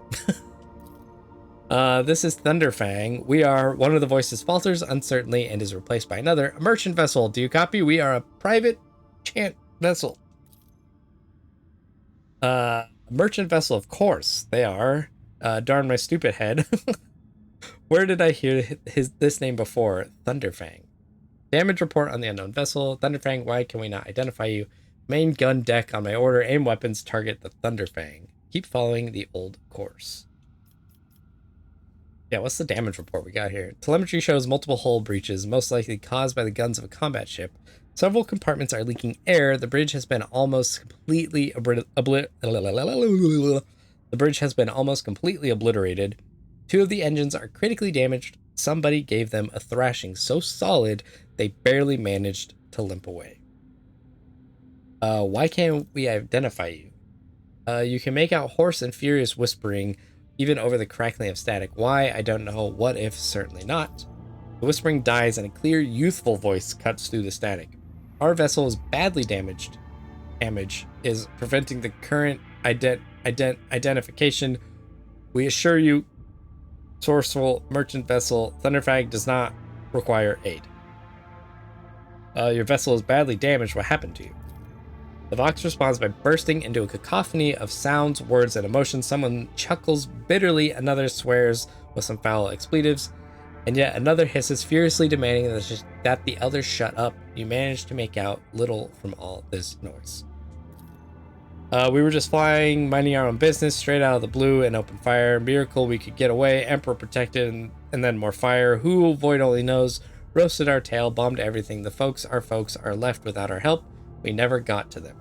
This is Thunderfang. We are, one of the voices falters uncertainly and is replaced by another. A merchant vessel. Do you copy? We are a private chant vessel. Merchant vessel, of course. They are. Darn my stupid head. Where did I hear this name before? Thunderfang. Damage report on the unknown vessel. Thunderfang, why can we not identify you? Main gun deck on my order. Aim weapons. Target the Thunderfang. Keep following the old course. Yeah, what's the damage report we got here? Telemetry shows multiple hull breaches, most likely caused by the guns of a combat ship. Several compartments are leaking air. The bridge has been almost completely obliterated. 2 of the engines are critically damaged. Somebody gave them a thrashing so solid they barely managed to limp away. Why can't we identify you? You can make out hoarse and furious whispering, even over the crackling of static. Why? I don't know. What if? Certainly not. The whispering dies and a clear, youthful voice cuts through the static. Our vessel is badly damaged. Damage is preventing the current identification. We assure you, sourceful merchant vessel, Thunderfang does not require aid. Your vessel is badly damaged. What happened to you? The Vox responds by bursting into a cacophony of sounds, words, and emotions. Someone chuckles bitterly, another swears with some foul expletives, and yet another hisses furiously, demanding that the others shut up. You manage to make out little from all this noise. We were just flying, minding our own business, straight out of the blue and open fire. Miracle we could get away. Emperor protected, and then more fire. Who, Void only knows, roasted our tail, bombed everything. The folks are left without our help. We never got to them.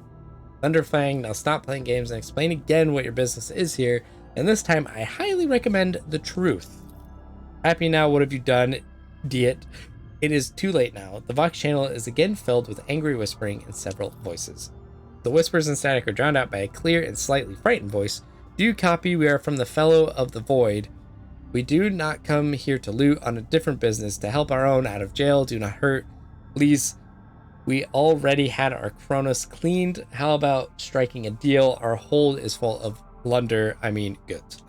Thunderfang, now stop playing games and explain again what your business is here. And this time, I highly recommend the truth. Happy now, what have you done, idiot? It is too late now. The Vox channel is again filled with angry whispering and several voices. The whispers and static are drowned out by a clear and slightly frightened voice. Do you copy? We are from the Fellow of the Void. We do not come here to loot, on a different business, to help our own out of jail. Do not hurt. Please. We already had our Kronos cleaned. How about striking a deal? Our hold is full of goods.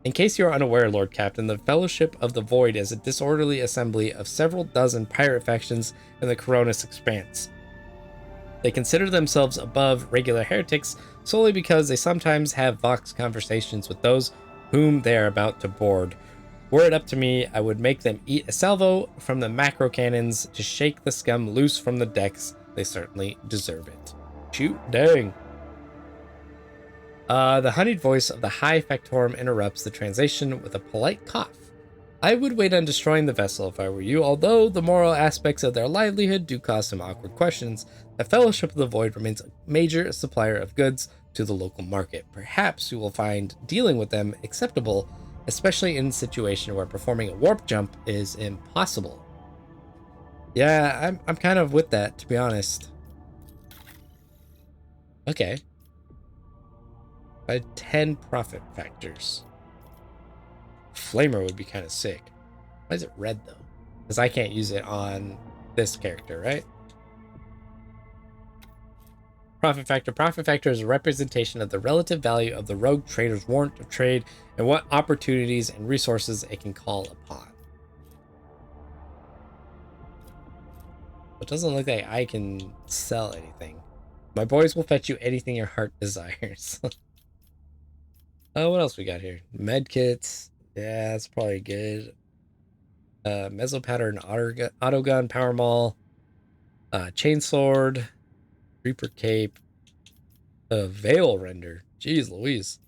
In case you are unaware, Lord Captain, the Fellowship of the Void is a disorderly assembly of several dozen pirate factions in the Kronos expanse. They consider themselves above regular heretics solely because they sometimes have Vox conversations with those whom they are about to board. Were it up to me, I would make them eat a salvo from the macro cannons to shake the scum loose from the decks. They certainly deserve it. Shoot, dang. The honeyed voice of the High Factorum interrupts the translation with a polite cough. I would wait on destroying the vessel if I were you, although the moral aspects of their livelihood do cause some awkward questions. The Fellowship of the Void remains a major supplier of goods to the local market. Perhaps you will find dealing with them acceptable, especially in a situation where performing a warp jump is impossible. Yeah, I'm kind of with that, to be honest. Okay. I had 10 profit factors. Flamer would be kind of sick. Why is it red though? Because I can't use it on this character, right? Profit factor. Profit factor is a representation of the relative value of the rogue trader's warrant of trade and what opportunities and resources it can call upon. It doesn't look like I can sell anything. My boys will fetch you anything your heart desires. Oh, what else we got here? Medkits. Yeah, that's probably good. Mezzo powder and auto gun, power maul, chainsword, Reaper cape, veil render. Jeez Louise.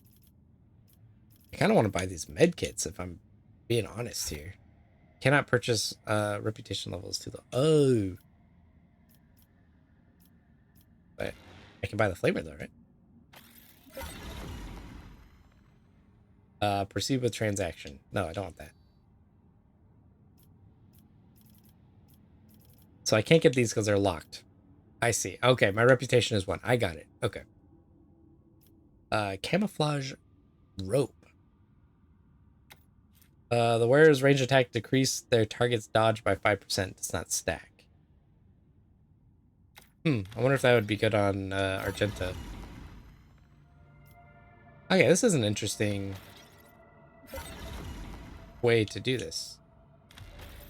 I kind of want to buy these medkits if I'm being honest here. Cannot purchase reputation levels too low. Oh. But I can buy the flavor though, right? Proceed with transaction. No, I don't want that. So I can't get these because they're locked. I see. Okay, my reputation is 1. I got it. Okay. Camouflage rope. The wearer's range attack decrease their target's dodge by 5%. Does not stack. I wonder if that would be good on Argenta. Okay, this is an interesting way to do this.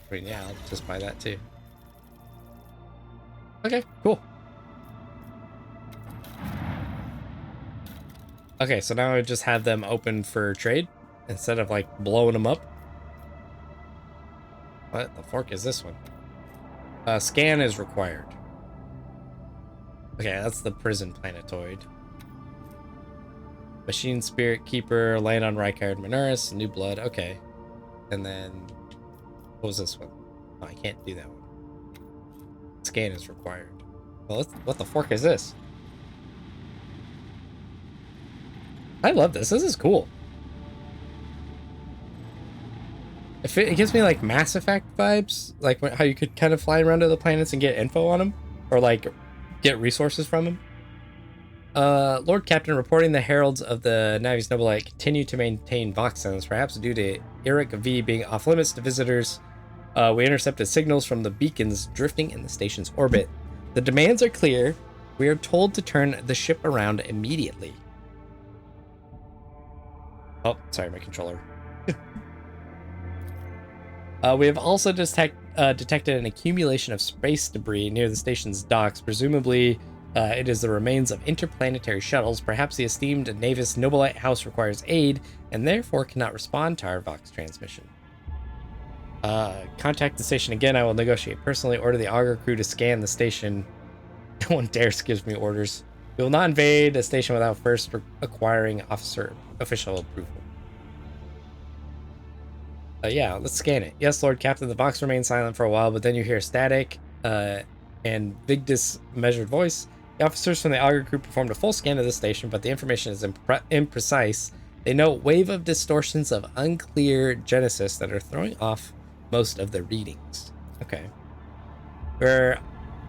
I mean, yeah, I'll just buy that too. Okay, cool. Okay, so now I just have them open for trade instead of like blowing them up. What the fork is this one? Scan is required. Okay, that's the prison planetoid. Machine Spirit Keeper, land on Rykard Minoris, New Blood, okay. And then, what was this one? Oh, I can't do that one. Scan is required. Well, what the fork is this? I love this. This is cool. It gives me like Mass Effect vibes, like how you could kind of fly around to the planets and get info on them, or like get resources from them. Lord Captain, reporting the heralds of the Navi's Nobilite continue to maintain Vox sounds, perhaps due to Eric V being off limits to visitors. We intercepted signals from the beacons drifting in the station's orbit. The demands are clear. We are told to turn the ship around immediately. Oh, sorry, my controller. We have also detected an accumulation of space debris near the station's docks. Presumably, it is the remains of interplanetary shuttles. Perhaps the esteemed Navis Nobilite House requires aid and therefore cannot respond to our Vox transmission. Contact the station again. I will negotiate personally. Order the Augur crew to scan the station. No one dares give me orders. We will not invade a station without first acquiring official approval. Yeah, let's scan it. Yes, Lord Captain. The Vox remains silent for a while, but then you hear static and Vigdis' measured voice. The officers from the Augur crew performed a full scan of the station, but the information is imprecise. They note wave of distortions of unclear genesis that are throwing off most of the readings. Okay.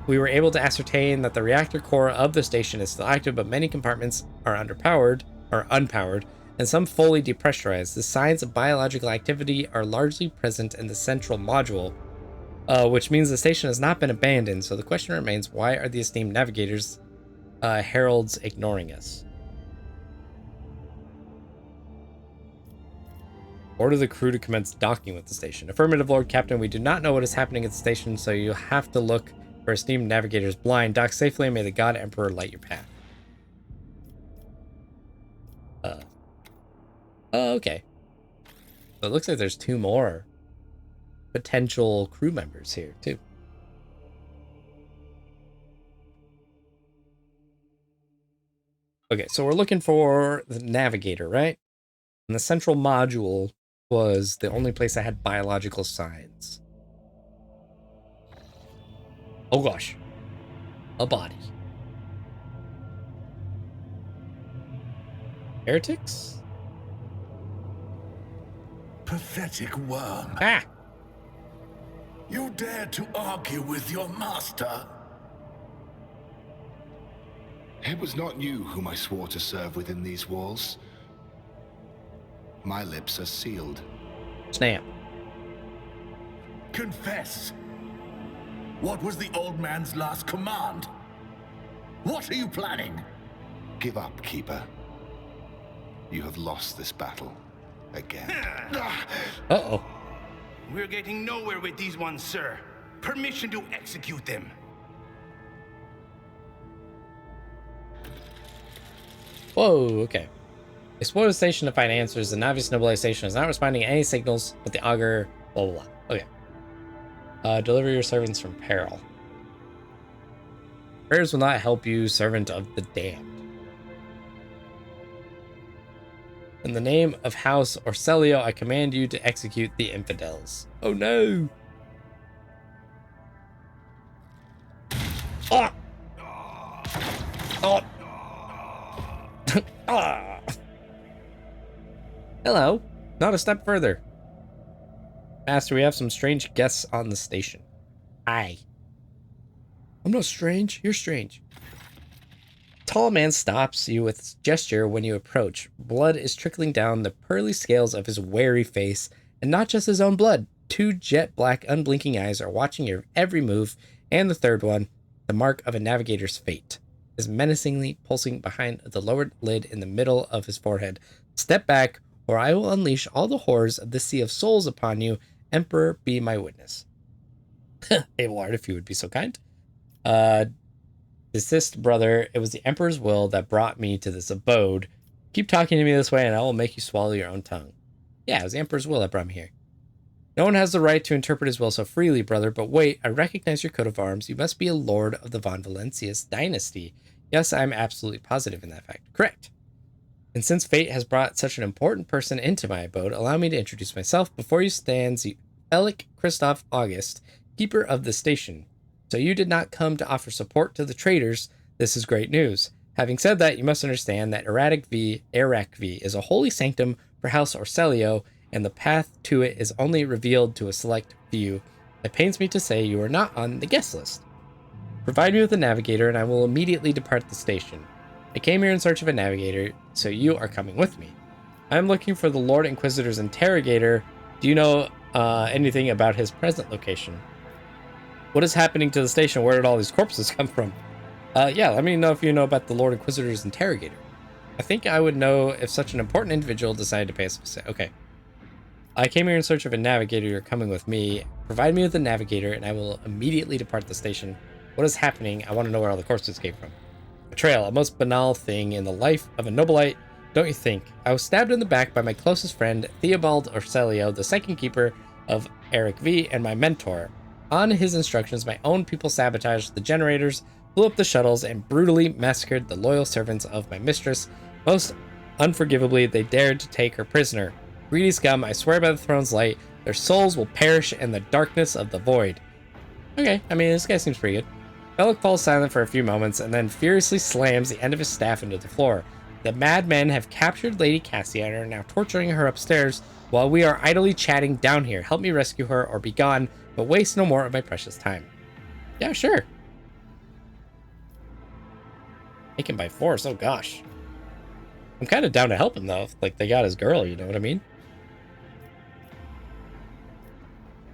We were able to ascertain that the reactor core of the station is still active, but many compartments are unpowered, and some fully depressurized. The signs of biological activity are largely present in the central module, which means the station has not been abandoned. So the question remains, why are the esteemed navigators, heralds, ignoring us? Order the crew to commence docking with the station. Affirmative, Lord Captain. We do not know what is happening at the station, so you'll have to look for esteemed navigators blind. Dock safely, and may the God Emperor light your path. Oh, okay. So it looks like there's 2 more potential crew members here, too. Okay, so we're looking for the navigator, right? And the central module was the only place that had biological signs. Oh gosh. A body. Heretics? Pathetic worm. Ah! You dare to argue with your master? It was not you whom I swore to serve within these walls. My lips are sealed. Snap. Confess. What was the old man's last command? What are you planning? Give up, Keeper. You have lost this battle. Again. Uh-oh. We're getting nowhere with these ones, sir. Permission to execute them. Whoa, okay. Explore the station to find answers. The Navis Nobilite station is not responding to any signals, but the Augur, blah, blah, blah. Okay. Deliver your servants from peril. Prayers will not help you, servant of the damned. In the name of House Orselio, I command you to execute the infidels. Oh no! Oh! Oh! Ah! Hello. Not a step further. Master, we have some strange guests on the station. Hi. I'm not strange. You're strange. Tall man stops you with gesture when you approach. Blood is trickling down the pearly scales of his wary face, and not just his own blood. 2 jet black, unblinking eyes are watching your every move, and the third one, the mark of a navigator's fate, is menacingly pulsing behind the lowered lid in the middle of his forehead. Step back, or I will unleash all the horrors of the Sea of Souls upon you. Emperor, be my witness. Abelard, if you would be so kind. Desist, brother. It was the Emperor's will that brought me to this abode. Keep talking to me this way, and I will make you swallow your own tongue. Yeah, it was the Emperor's will that brought me here. No one has the right to interpret his will so freely, brother, but wait, I recognize your coat of arms. You must be a lord of the Von Valencius dynasty. Yes, I'm absolutely positive in that fact. Correct. And since fate has brought such an important person into my abode, allow me to introduce myself. Before you stands Elik Christoph August, keeper of the station. So you did not come to offer support to the traitors. This is great news. Having said that, you must understand that Erratic V is a holy sanctum for House Orselio, and the path to it is only revealed to a select few. It pains me to say you are not on the guest list. Provide me with a navigator, and I will immediately depart the station. I came here in search of a navigator, so you are coming with me. I am looking for the Lord Inquisitor's interrogator. Do you know anything about his present location? What is happening to the station? Where did all these corpses come from? Yeah, let me know if you know about the Lord Inquisitor's interrogator. I think I would know if such an important individual decided to pay us a visit. Okay. I came here in search of a navigator. You're coming with me. Provide me with a navigator, and I will immediately depart the station. What is happening? I want to know where all the corpses came from. Betrayal, a most banal thing in the life of a noblite, don't you think? I was stabbed in the back by my closest friend, Theobald Orselio, the second keeper of Eric V, and my mentor. On his instructions, my own people sabotaged the generators, blew up the shuttles, and brutally massacred the loyal servants of my mistress. Most unforgivably, they dared to take her prisoner. Greedy scum, I swear by the throne's light, their souls will perish in the darkness of the void. Okay, I mean, this guy seems pretty good. Bellic falls silent for a few moments and then furiously slams the end of his staff into the floor. The madmen have captured Lady Cassia and are now torturing her upstairs while we are idly chatting down here. Help me rescue her or be gone, but waste no more of my precious time. Yeah, sure. Taken by force, oh gosh. I'm kind of down to help him though. Like, they got his girl, you know what I mean?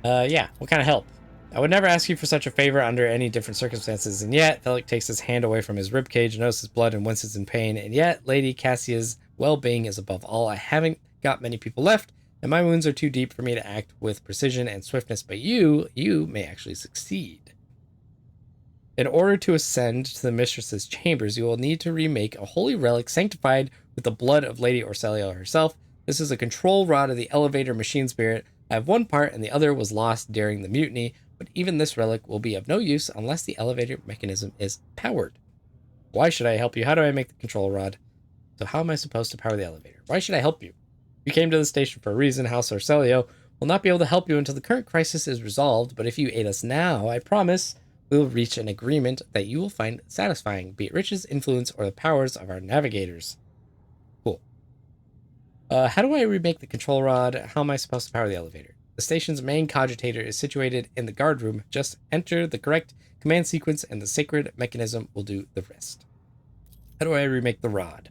Yeah, what kind of help? I would never ask you for such a favor under any different circumstances, and yet, Bellic takes his hand away from his ribcage, notices blood, and winces in pain, and yet, Lady Cassia's well-being is above all. I haven't got many people left, and my wounds are too deep for me to act with precision and swiftness, but you may actually succeed. In order to ascend to the mistress's chambers, you will need to remake a holy relic sanctified with the blood of Lady Orselio herself. This is a control rod of the elevator machine spirit. I have one part and the other was lost during the mutiny, but even this relic will be of no use unless the elevator mechanism is powered. Why should I help you? How do I make the control rod? So how am I supposed to power the elevator? Why should I help you? You came to the station for a reason. House Orselio will not be able to help you until the current crisis is resolved, but if you aid us now, I promise we will reach an agreement that you will find satisfying, be it riches, influence, or the powers of our navigators. Cool. How do I remake the control rod? How am I supposed to power the elevator? The station's main cogitator is situated in the guard room. Just enter the correct command sequence and the sacred mechanism will do the rest. How do I remake the rod?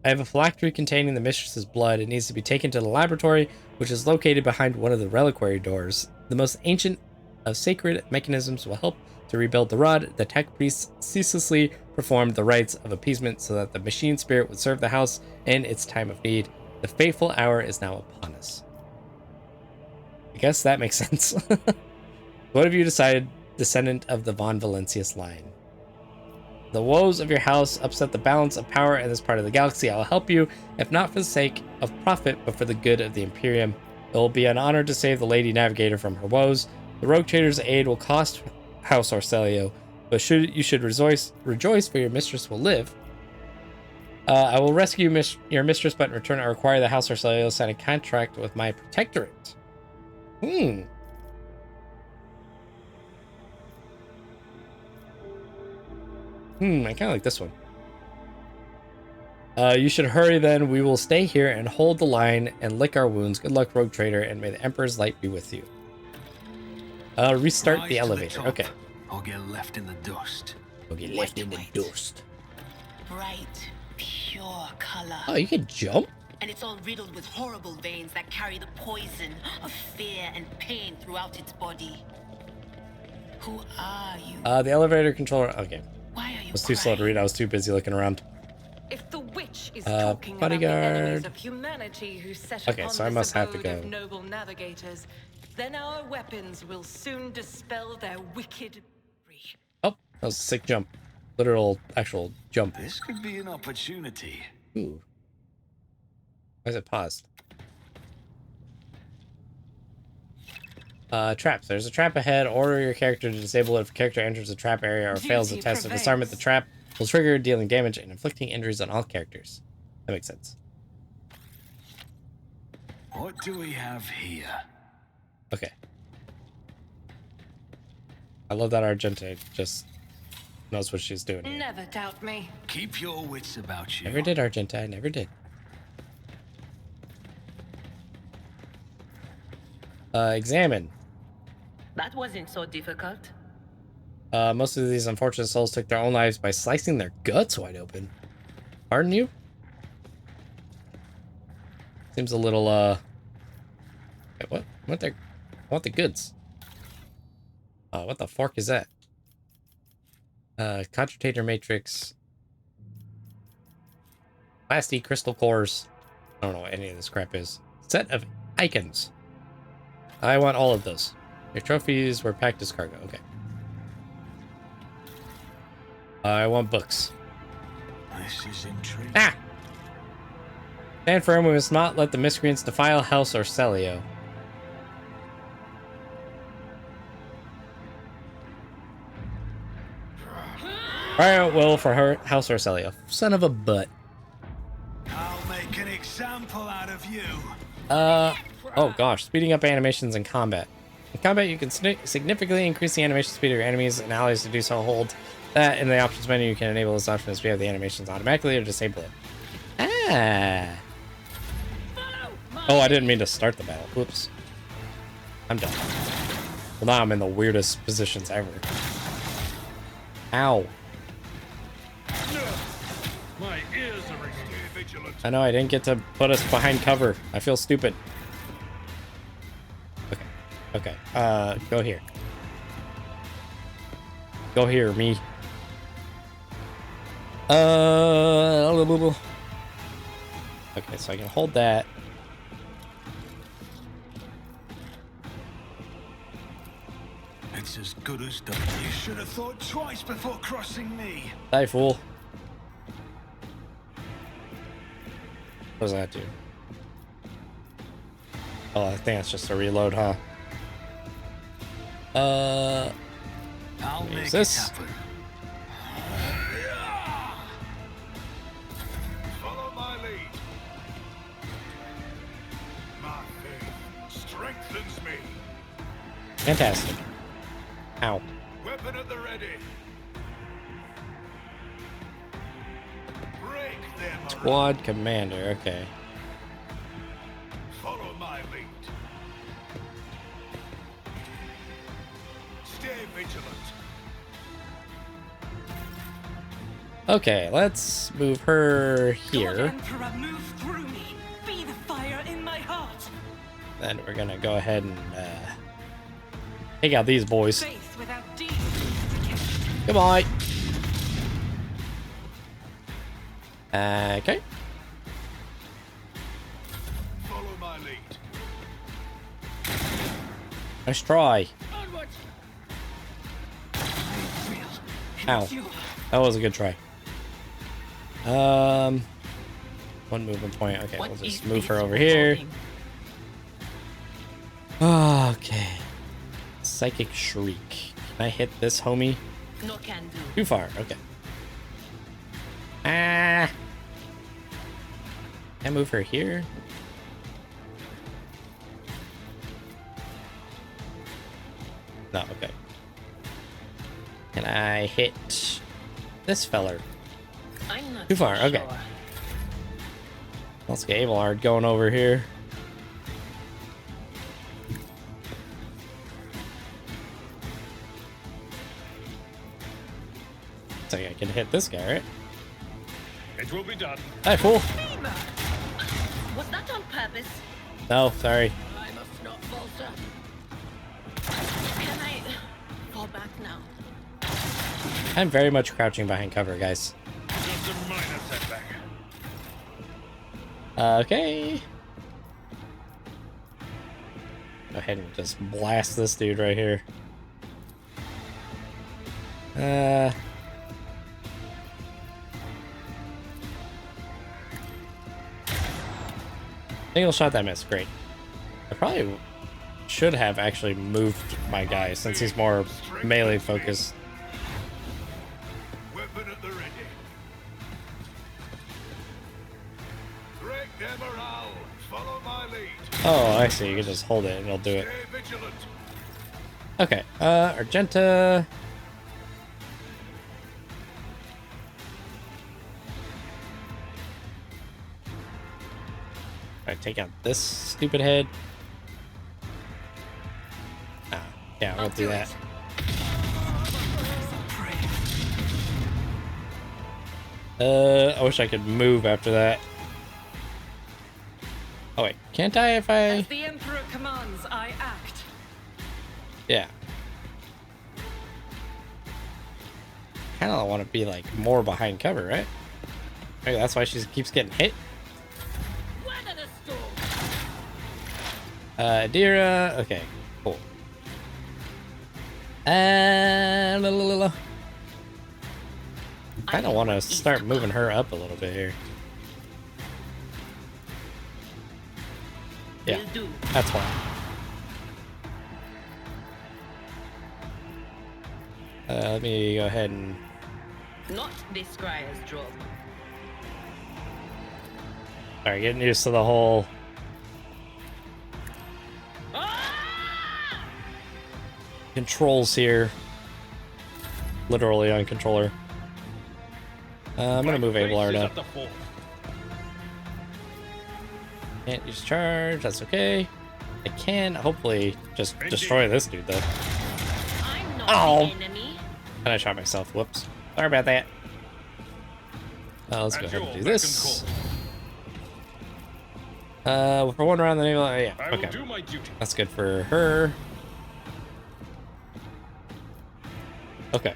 I have a phylactery containing the mistress's blood. It needs to be taken to the laboratory, which is located behind one of the reliquary doors. The most ancient of sacred mechanisms will help to rebuild the rod. The tech priests ceaselessly performed the rites of appeasement so that the machine spirit would serve the house in its time of need. The fateful hour is now upon us. I guess that makes sense. What have you decided, descendant of the Von Valencius line? The woes of your house upset the balance of power in this part of the galaxy. I will help you, if not for the sake of profit, but for the good of the Imperium. It will be an honor to save the Lady Navigator from her woes. The Rogue Trader's aid will cost House Orselio, but you should rejoice, for your mistress will live. I will rescue your mistress, but in return I require the House Orselio sign a contract with my protectorate. I kind of like this one. You should hurry then. We will stay here and hold the line and lick our wounds. Good luck, Rogue Trader, and may the Emperor's light be with you. Restart the elevator. Okay. Or get left in the dust. Bright, pure color. Oh, you can jump? And it's all riddled with horrible veins that carry the poison of fear and pain throughout its body. Who are you? The elevator controller. Okay. Why are you I was too slow to read. I was too busy looking around. If the witch is talking bodyguard. about the enemies of humanity who set Okay, upon so I this must have to abode go. of noble navigators, then our weapons will soon dispel their wicked. Oh, that was a sick jump. Literal, actual jump. This could be an opportunity. Ooh. Why is it paused? Traps. There's a trap ahead. Order your character to disable it. If a character enters the trap area or fails the test of disarmament, the trap will trigger, dealing damage and inflicting injuries on all characters. That makes sense. What do we have here? Okay. I love that Argenta just knows what she's doing here. Never doubt me. Keep your wits about you. Never did, Argenta. I never did. Examine. That wasn't so difficult. Most of these unfortunate souls took their own lives by slicing their guts wide open. Pardon you? Seems a little, wait, what? I want the goods. What the fork is that? Cogitator matrix. Plasty crystal cores. I don't know what any of this crap is. Set of icons. I want all of those. Your trophies were packed as cargo. Okay. I want books. This is intriguing. Ah! Stand firm, we must not let the miscreants defile House Orcelio. Alright, well, for her, House Orcelio. Son of a butt. I'll make an example out of you. Oh gosh, speeding up animations in combat. In combat, you can significantly increase the animation speed of your enemies and allies. To do so, hold that in the options menu. You can enable this option to speed up the animations automatically or disable it. Ah. Oh, I didn't mean to start the battle. Whoops. I'm done. Well, now I'm in the weirdest positions ever. Ow. My ears are ringing. Vigilant. I know, I didn't get to put us behind cover. I feel stupid. Okay. Okay. Go here. Go here, me. Okay, so I can hold that. It's as good as done. You should have thought twice before crossing me. Die, fool. What does that do? Oh, I think it's just a reload, huh? I'll make this? it happen. Follow my lead. My faith strengthens me. Fantastic. Ow. Weapon at the ready. Break them around. Squad commander, okay. Follow my lead. Stay vigilant. Okay, let's move her God, here. Emperor, move through me. Be the fire in my heart. Then we're gonna go ahead and take out these boys. Faith without deed. Goodbye. Okay. Follow my lead. Nice try. Onward. Ow. That was a good try. One movement point. Okay, we'll just move her over here. Okay. Psychic Shriek. Can I hit this homie? No can do. Too far. Okay. Ah. Can I move her here? No, okay. Can I hit this feller? I'm not Too far, so okay. sure. Let's get Abelard going over here. So I can hit this guy, right? It will be done. Hi, fool. Was that on purpose? No, sorry. I must not falter. Can I fall back now? I'm very much crouching behind cover, guys. Just a minor setback. Okay. Go ahead and just blast this dude right here. Single shot that missed. Great. I probably should have actually moved my guy since he's more melee focused. Weapon at the ready. Break them around. Follow my lead. Oh, I see. You can just hold it and it'll do it. Stay vigilant. Okay. Argenta. Alright, take out this stupid head. Ah, yeah, we'll do that. I wish I could move after that. Oh wait, can't I if I... As the Emperor commands, I act. Yeah. Kinda want to be like more behind cover, right? Maybe that's why she keeps getting hit. Weather the storm. Adira. Okay, cool. I kind of want to start moving her up a little bit here. Yeah, that's fine. Let me go ahead and... Not this Scryer's job. Alright, getting used to the whole... controls here. Literally on controller. I'm gonna move Abelard up. Can't use charge, that's okay. I can hopefully just destroy this dude though. I'm not Oh! the enemy. And I shot myself, whoops. Sorry about that. Let's go ahead and do this. For one round, the name, yeah, okay. That's good for her. Okay.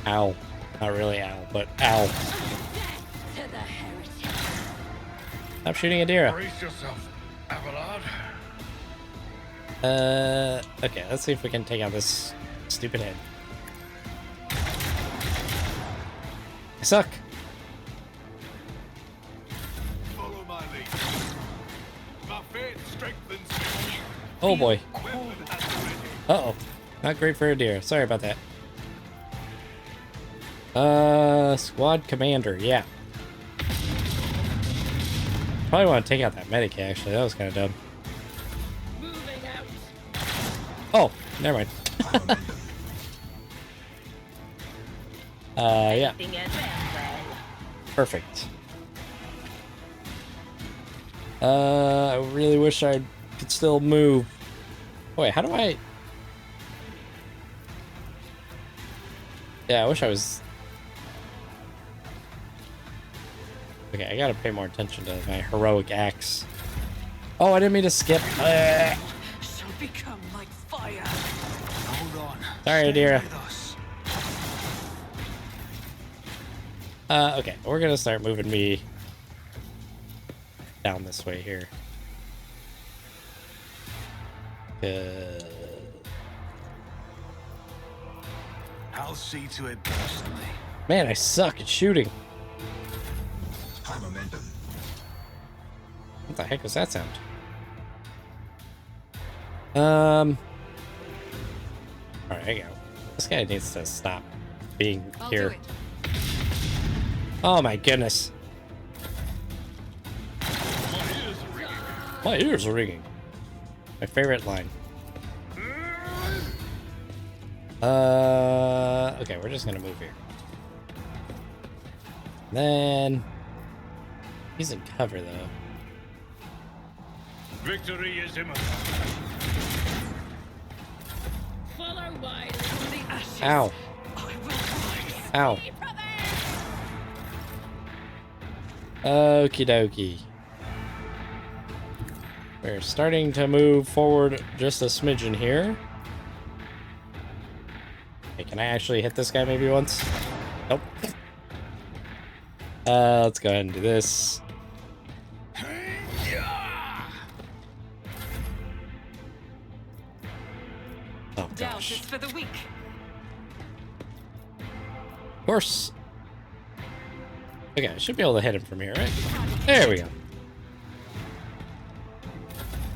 Ow. Not really ow, but ow. Stop shooting Adira. Brace yourself, Abelard. Okay, let's see if we can take out this stupid head. I suck. Follow my lead. My faith strengthens me. Oh boy. Uh-oh. Not great for Adira. Sorry about that. Squad commander, yeah. Probably want to take out that medic, actually. That was kind of dumb. Oh, never mind. Yeah. Perfect. I really wish I could still move. Wait, how do I... Yeah, I wish I was... Okay, I gotta pay more attention to my heroic acts. Oh, I didn't mean to skip. Shall become like fire. Hold on. Sorry, Adira. Okay, we're gonna start moving me down this way here. I'll see to it personally. Man, I suck at shooting. High momentum. What the heck was that sound? Alright, there you go. This guy needs to stop being here. Oh my goodness. My ears are ringing. My favorite line. Okay, we're just gonna move here. Then he's in cover though. Victory is imminent. Follow my the ashes. Ow. Ow. Okie dokie. We're starting to move forward just a smidgen here. Okay, can I actually hit this guy maybe once? Nope. Let's go ahead and do this. Oh gosh. Doubt is for the weak. Of course. Okay, I should be able to hit him from here, right? There we go.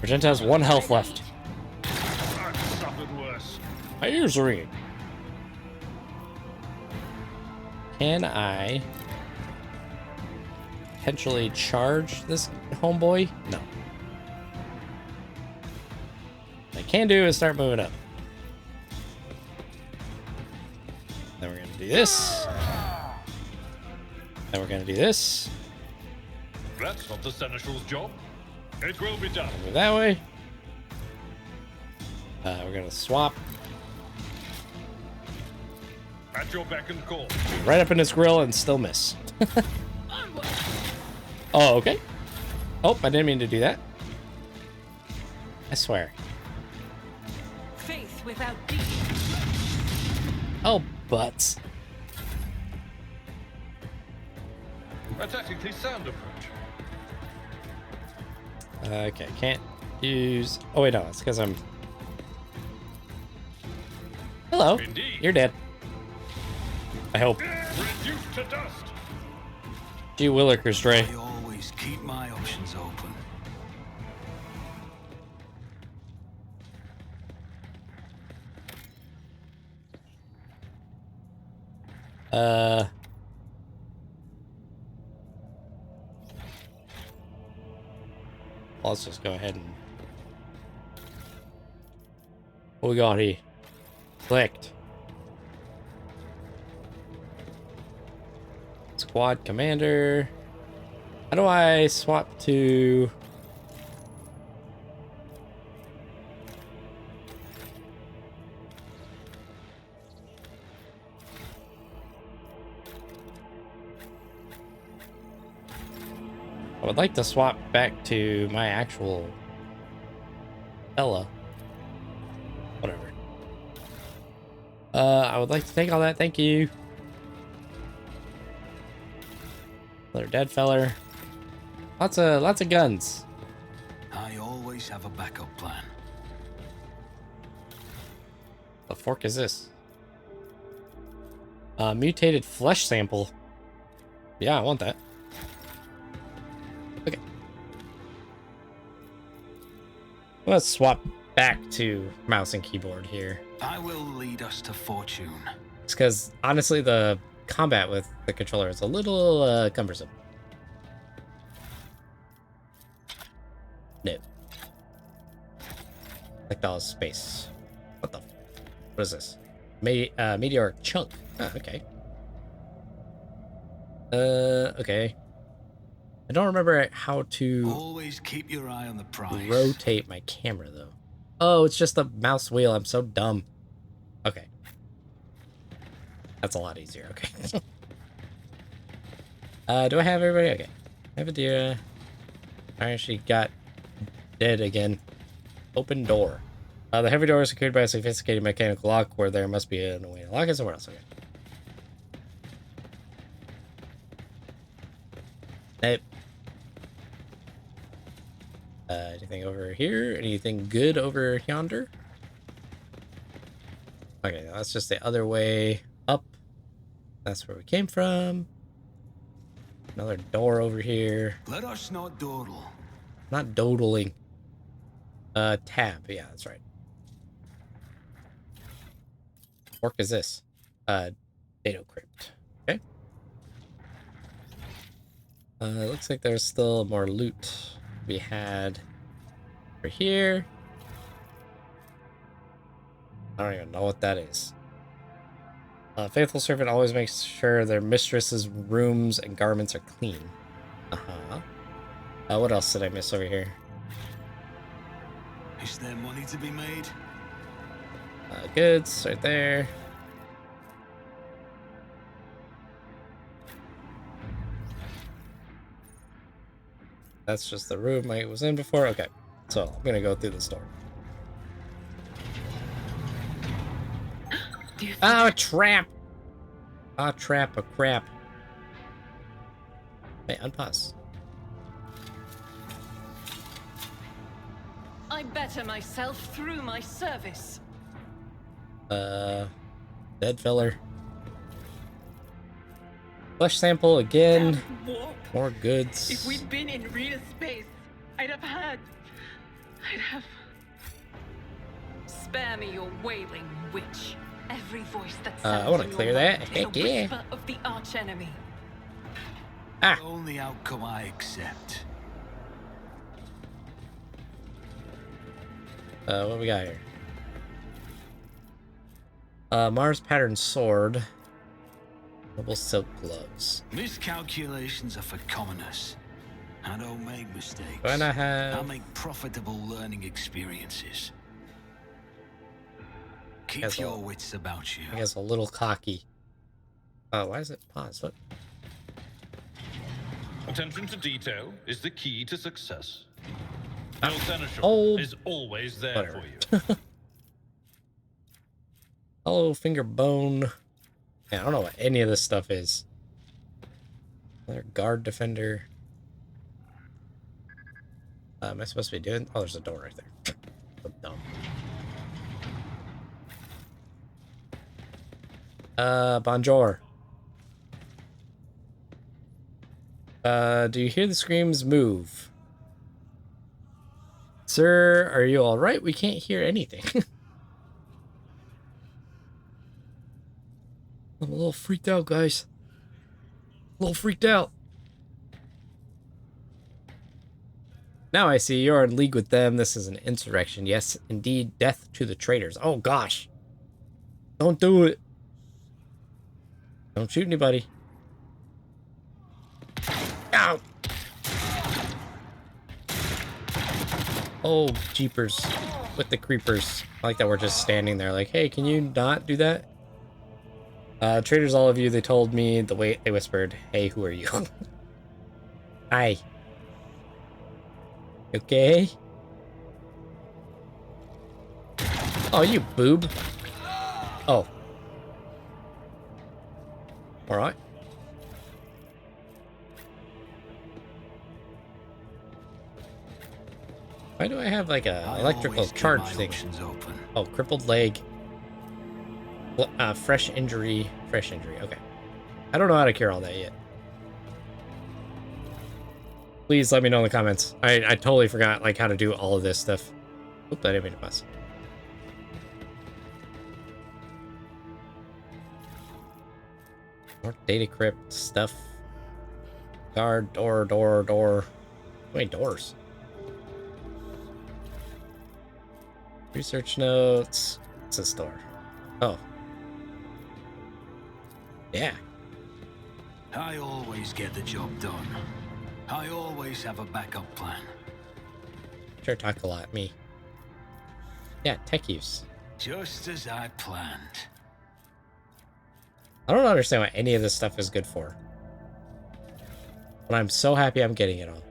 Magenta has 1 health left. I've suffered worse. My ears are ringing. Can I potentially charge this homeboy? No. What I can do is start moving up. Then we're gonna do this. Then we're gonna do this. That's not the Seneschal's job. It will be done. Move that way. We're gonna swap. At your beck and call. Right up in his grill and still miss. Oh, okay. Oh, I didn't mean to do that. I swear. Faith without deed. Oh, butts. A tactically sound approach. Okay, can't use... Oh, wait, no. It's because I'm... Hello. Indeed. You're dead. I hope. Reduced to dust. Gee willikers, Dre. I always keep my options open. Let's just go ahead and... What we got here? Select. Squad commander. How do I swap to... I would like to swap back to my actual Ella. Whatever. I would like to take all that, thank you. Another dead feller. Lots of guns. I always have a backup plan. The fork is this? Mutated flesh sample. Yeah, I want that. Okay. Let's swap back to mouse and keyboard here. I will lead us to fortune. It's because, honestly, the combat with the controller is a little cumbersome. No. Like all space. What the? What is this? Meteoric chunk. Oh, okay. Okay. I don't remember how to Always keep your eye on the prize. rotate my camera, though. Oh, it's just the mouse wheel. I'm so dumb. Okay. That's a lot easier. Okay. Do I have everybody? Okay. I have a deer. I actually got dead again. Open door. The heavy door is secured by a sophisticated mechanical lock where there must be a way to lock it somewhere else. Okay. Nope. Anything over here? Anything good over yonder? Okay, that's just the other way up. That's where we came from. Another door over here. Let us not dawdle. Not dawdling. Tab. Yeah, that's right. What is this? Dado crypt. Okay. Looks like there's still more loot we had over here. I don't even know what that is. Faithful servant always makes sure their mistress's rooms and garments are clean. What else did I miss over here? Is there money to be made? Goods right there. That's just the room I was in before. Okay, so I'm gonna go through this door. Oh, a trap! A trap, a crap. Hey, unpause. I better myself through my service. Dead feller. Flesh sample again. More goods. If we'd been in real space, I'd have... Spare me your wailing, witch. Every voice that I want to clear that. Heck is a yeah. whisper of the archenemy. Ah. The only outcome I accept. What we got here? Mars pattern sword. Double silk gloves. Miscalculations are for commoners. I don't make mistakes. Do I not have... I make profitable learning experiences. Keep your wits about you. I guess a little cocky. Why is it paused? What? Attention to detail is the key to success. Your senator is always there Whatever. for you. Hello, finger bone. Yeah, I don't know what any of this stuff is. Another guard defender. Am I supposed to be doing? Oh, there's a door right there. So dumb. Bonjour. Do you hear the screams move? Sir, are you alright? We can't hear anything. I'm a little freaked out, guys. A little freaked out. Now I see you're in league with them. This is an insurrection. Yes, indeed. Death to the traitors. Oh, gosh. Don't do it. Don't shoot anybody. Ow! Oh, jeepers. With the creepers. I like that we're just standing there like, hey, can you not do that? Traitors, all of you, they told me the way they whispered, hey, who are you? Hi. Okay. Oh, you boob. Oh. Alright. Why do I have like a electrical charge thing? Oh, crippled leg. Fresh injury. Fresh injury. Okay. I don't know how to cure all that yet. Please let me know in the comments. I totally forgot like how to do all of this stuff. Oop, I didn't mean to bust. More data crypt stuff. Guard, door. How many doors? Research notes. What's this door? Oh. Yeah. I always get the job done. I always have a backup plan. Sure talk a lot, me. Yeah, tech use. Just as I planned. I don't understand what any of this stuff is good for. But I'm so happy I'm getting it all.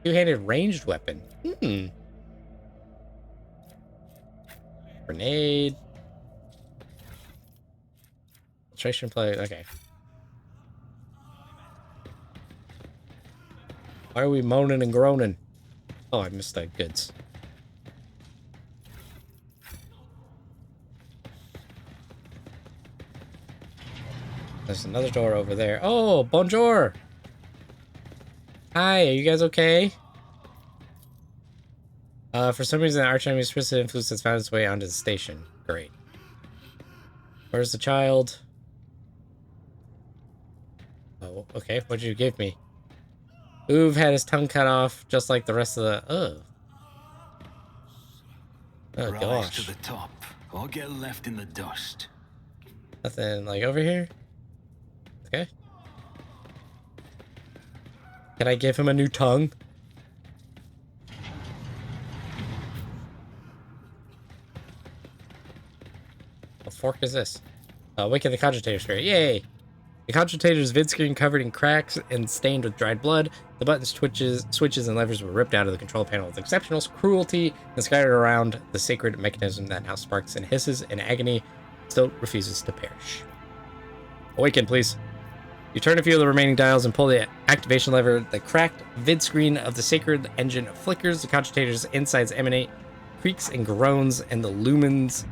Two-handed ranged weapon. Grenade. Filtration plate. Okay. Why are we moaning and groaning? Oh, I missed the goods. There's another door over there. Oh, bonjour! Hi, are you guys okay? For some reason, the archenemy's twisted influence has found its way onto the station. Great. Where's the child? Oh, okay. What did you give me? Oov had his tongue cut off, just like the rest of the... Oh Rise gosh. to the top, or get left in the dust. Nothing like over here? Okay. Can I give him a new tongue? What fork is this? Awaken the Cogitator Spirit. Yay! The Cogitator's vid screen covered in cracks and stained with dried blood. The buttons, switches, and levers were ripped out of the control panel with exceptional cruelty and scattered around the sacred mechanism that now sparks and hisses in agony, still refuses to perish. Awaken, please. You turn a few of the remaining dials and pull the activation lever. The cracked vid screen of the sacred engine flickers. The Cogitator's insides emanate creaks and groans, and the lumens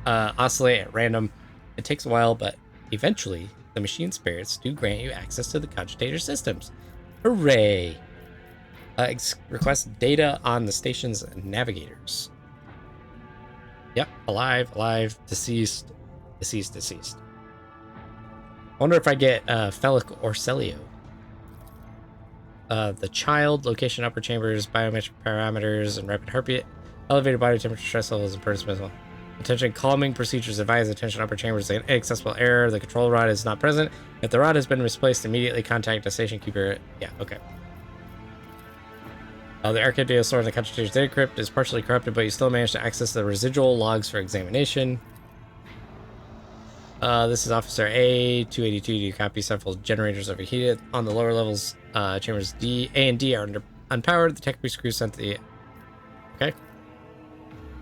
oscillate at random. It takes a while, but eventually the machine spirits do grant you access to the Cogitator systems. Hooray! Request data on the station's navigators. Yep, alive, deceased. I wonder if I get Felic or Celio. The child, location, upper chambers, biometric parameters, and rapid heartbeat, elevated body temperature, stress levels, and purse missile. Attention, calming procedures advise. Attention, upper chambers, inaccessible error. The control rod is not present. If the rod has been misplaced, immediately contact the station keeper. Yeah, okay. The archive data stored in the Cogitator's data crypt is partially corrupted, but you still manage to access the residual logs for examination. This is Officer A, 282. Do you copy? Several generators overheated. On the lower levels, chambers A and D are unpowered. The tech crew sent the... Okay.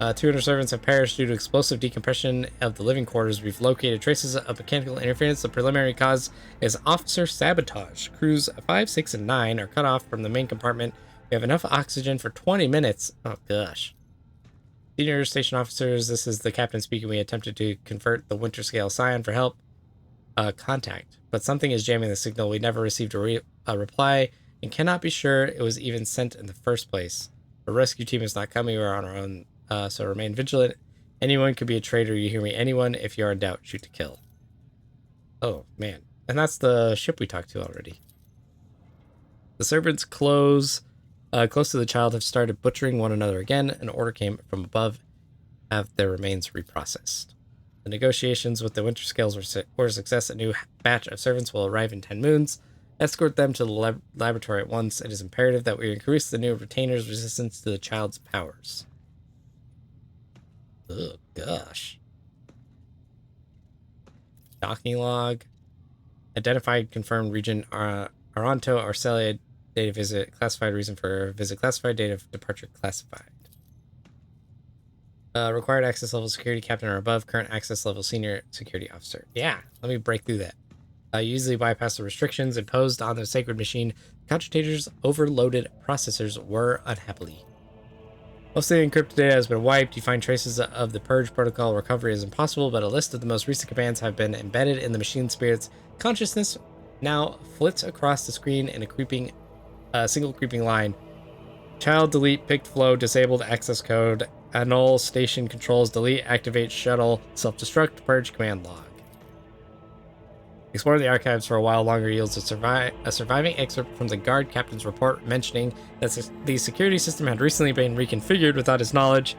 200 servants have perished due to explosive decompression of the living quarters. We've located traces of mechanical interference. The preliminary cause is officer sabotage. Crews 5, 6, and 9 are cut off from the main compartment We have enough oxygen for 20 minutes. Oh, gosh. Senior station officers, this is the captain speaking. We attempted to convert the winter scale scion for help. Contact. But something is jamming the signal. We never received a reply and cannot be sure it was even sent in the first place. A rescue team is not coming. We're on our own, so remain vigilant. Anyone could be a traitor. You hear me? Anyone. If you're in doubt, shoot to kill. Oh, man. And that's the ship we talked to already. The servants close to the child have started butchering one another again. An order came from above. Have their remains reprocessed. The negotiations with the Winter Scales were a success. A new batch of servants will arrive in 10 moons. Escort them to the laboratory at once. It is imperative that we increase the new retainer's resistance to the child's powers. Oh, gosh. Docking log. Identified confirmed region Aranto, Arcelia. Date of visit classified. Reason for visit classified. Date of departure classified. Required access level security captain or above. Current access level senior security officer. Yeah, let me break through that. Usually bypass the restrictions imposed on the sacred machine. Concentrators overloaded processors were unhappily. Most of the encrypted data has been wiped. You find traces of the purge protocol. Recovery is impossible, but a list of the most recent commands have been embedded in the machine spirit's consciousness. Now flits across the screen in a single creeping line. Child delete picked flow disabled access code annul station controls delete activate shuttle self-destruct purge command log. Explore the archives for a while longer yields a surviving excerpt from the guard captain's report mentioning that the security system had recently been reconfigured without his knowledge.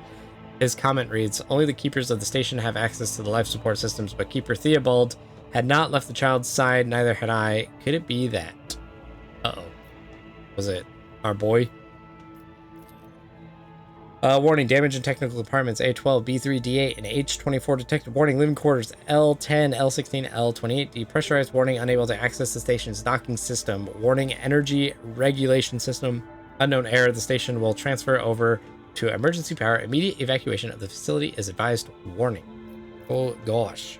His comment reads, only the keepers of the station have access to the life support systems, but Keeper Theobald had not left the child's side, neither had I. Could it be that? Uh-oh. Was it our boy? Warning, damage in technical departments A12, B3, D8, and H24 detected. Warning, living quarters L10, L16, L28. Depressurized warning, unable to access the station's docking system. Warning, energy regulation system. Unknown error, the station will transfer over to emergency power. Immediate evacuation of the facility is advised. Warning. Oh, gosh.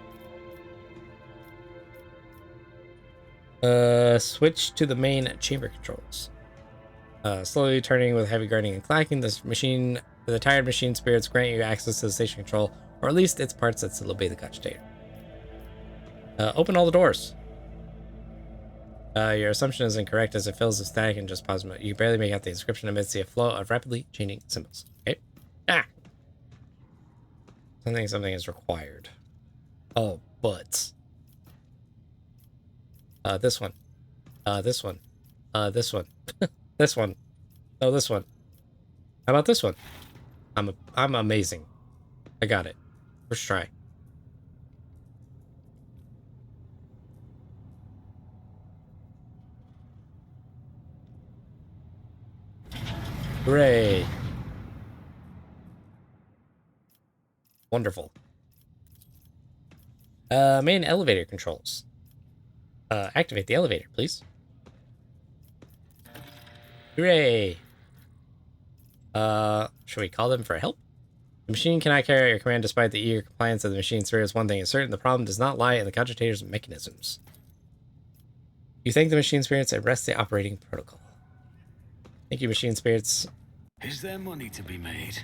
Switch to the main chamber controls. Slowly turning with heavy grinding and clacking, the tired machine spirits grant you access to the station control, or at least its parts that still obey the cogitator. Open all the doors. Your assumption is incorrect as it fills with static and just pause. You barely make out the inscription amidst the flow of rapidly changing symbols. Okay. Ah! Something is required. Oh, but. This one. This one. This one. This one. Oh, this one. How about this one? I'm amazing. I got it. First try. Hooray. Wonderful. Main elevator controls. Activate the elevator, please. Hooray. Should we call them for help? The machine cannot carry out your command despite the eager compliance of the machine spirits. One thing is certain, the problem does not lie in the cogitator's mechanisms. You thank the machine spirits and rest the operating protocol. Thank you, machine spirits. Is there money to be made?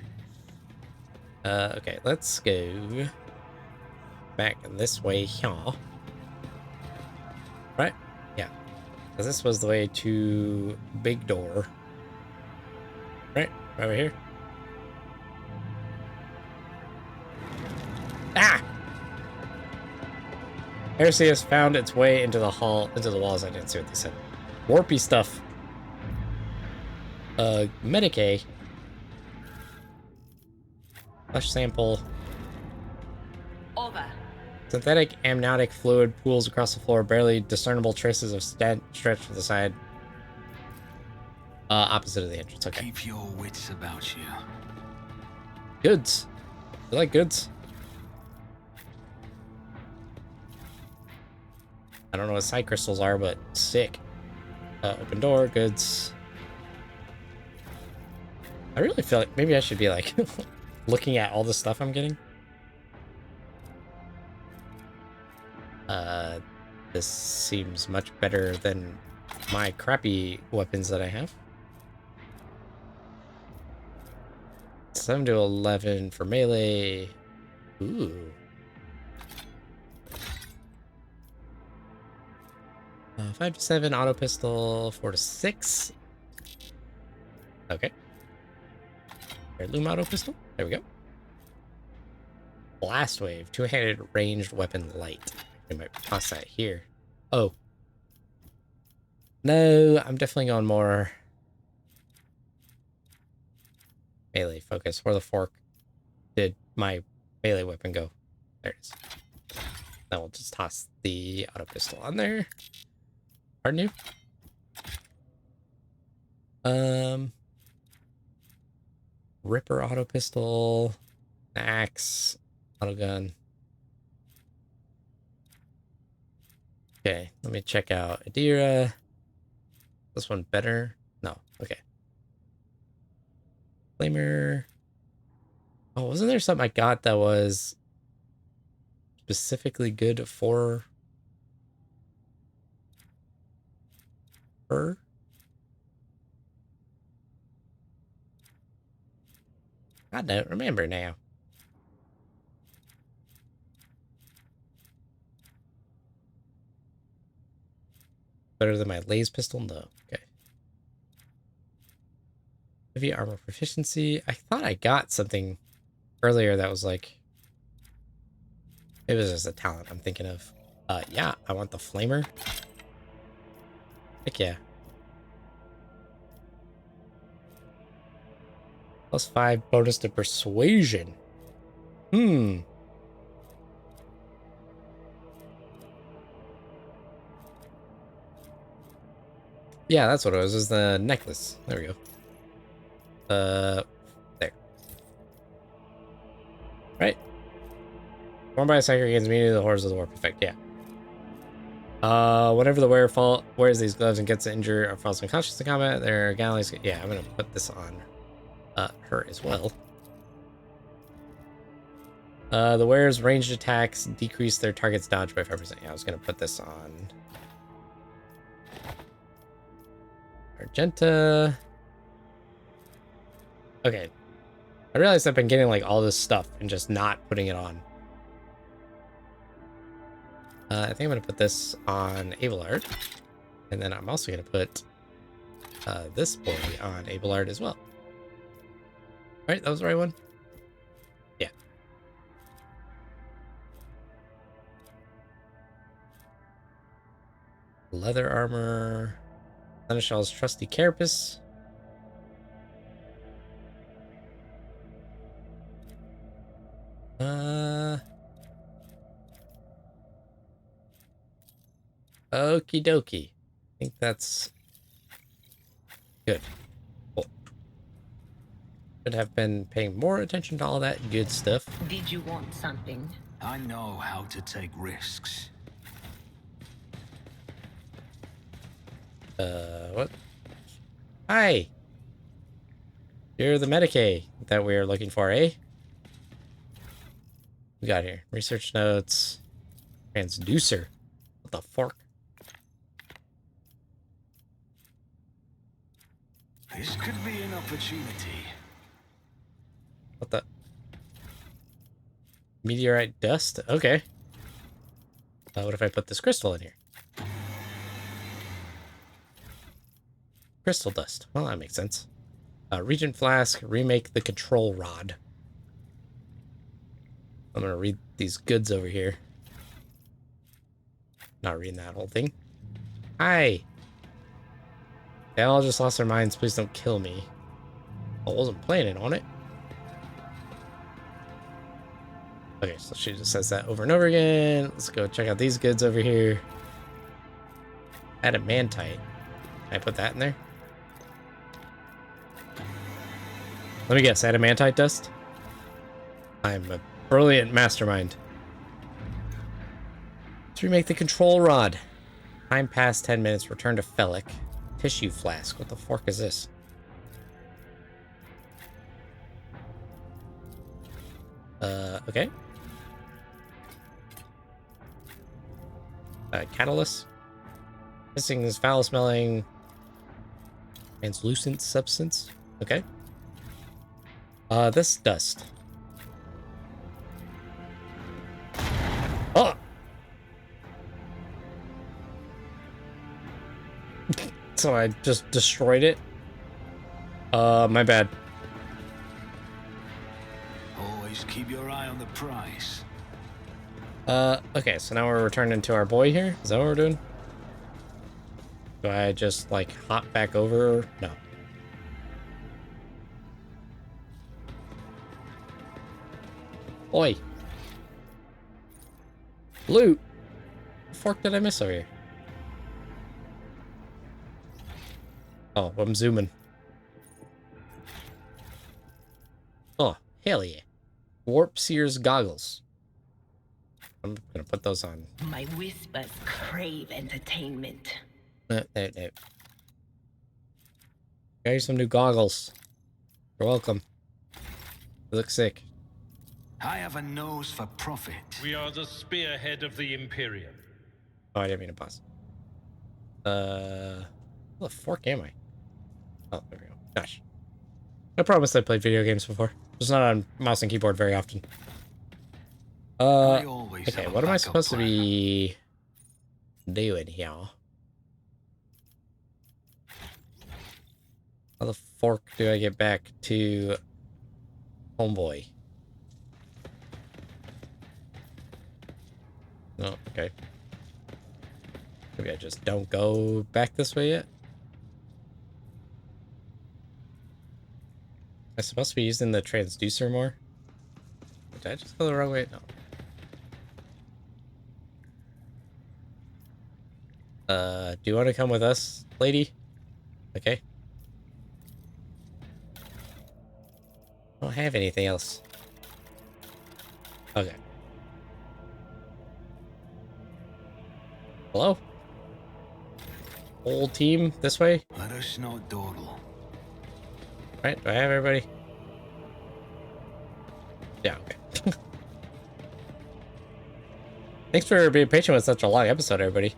Okay, let's go back this way here. Right? Yeah. Because this was the way to big door. Right? Right over here. Ah! Heresy has found its way into the walls. I didn't see what they said. Warpy stuff. Medicae. Flesh sample. Over. Synthetic amniotic fluid pools across the floor, barely discernible traces of stretch to the side. Opposite of the entrance. Okay. Keep your wits about you. Goods. You like goods? I don't know what side crystals are, but sick. Open door, goods. I really feel like maybe I should be like looking at all the stuff I'm getting. This seems much better than my crappy weapons that I have. 7 to 11 for melee. Ooh. 5 to 7 auto pistol. 4 to 6. Okay. Heirloom auto pistol. There we go. Blast wave. Two-handed ranged weapon light. I might toss that here. Oh. No, I'm definitely going more melee focus. Where the fork did my melee weapon go? There it is. Then we'll just toss the auto pistol on there. Pardon you? Ripper auto pistol, axe, auto gun. Okay, let me check out Adira. This one better? No, okay. Flamer. Oh, wasn't there something I got that was specifically good for her? I don't remember now. Better than my laze pistol? No. Okay. Heavy armor proficiency. I thought I got something earlier that was like... It was just a talent I'm thinking of. Yeah, I want the flamer. Heck yeah. +5 bonus to persuasion. Yeah, that's what it was. It was the necklace. There we go. There. Right. Formed by a psychic against me, the horrors of the war. Perfect, yeah. Whenever the wearer wears these gloves and gets injured or falls unconscious in combat, their galleys... Yeah, I'm gonna put this on her as well. The wearer's ranged attacks decrease their target's dodge by 5%. Yeah, I was gonna put this on Argenta. Okay. I realized I've been getting like all this stuff and just not putting it on. I think I'm gonna put this on Abelard. And then I'm also gonna put this boy on Abelard as well. Right, that was the right one? Yeah. Leather armor. Seneschal's trusty carapace. Okie dokie. I think that's good. Cool. Should have been paying more attention to all that good stuff. Did you want something? I know how to take risks. What? Hi! You're the Medicaid that we're looking for, eh? We got here. Research notes. Transducer. What the fork? This could be an opportunity. What the? Meteorite dust? Okay. What if I put this crystal in here? Crystal dust. Well, that makes sense. Regent flask. Remake the control rod. I'm gonna read these goods over here. Not reading that whole thing. Hi. They all just lost their minds. Please don't kill me. I wasn't planning on it. Okay, so she just says that over and over again. Let's go check out these goods over here. Adamantite. Can I put that in there? Let me guess, adamantite dust? I'm a brilliant mastermind. Let's remake the control rod. Time past 10 minutes. Return to Felic. Tissue flask. What the fork is this? Okay. Catalyst. Missing this foul smelling translucent substance. Okay. This dust. Oh! So I just destroyed it. My bad. Always keep your eye on the prize. Okay, so now we're returning to our boy here. Is that what we're doing? Do I just, like, hop back over? No. Oi. Loot. The fork did I miss over here? Oh, I'm zooming. Oh, hell yeah. Warp Seer's goggles. I'm gonna put those on. My whispers crave entertainment. No. Got you some new goggles. You're welcome. You look sick. I have a nose for profit. We are the spearhead of the Imperium. Oh, I didn't mean to pause. Where the fork am I? Oh, there we go. Gosh. I promised I played video games before. Just not on mouse and keyboard very often. Okay, what am I supposed to be doing here? How the fork do I get back to homeboy? Oh, okay. Maybe I just don't go back this way yet. Am I supposed to be using the transducer more? Did I just go the wrong way? No. Do you want to come with us, lady? Okay. I don't have anything else. Okay. Hello? Whole team this way? Let us not dawdle. Right, do I have everybody? Yeah, okay. Thanks for being patient with such a long episode, everybody.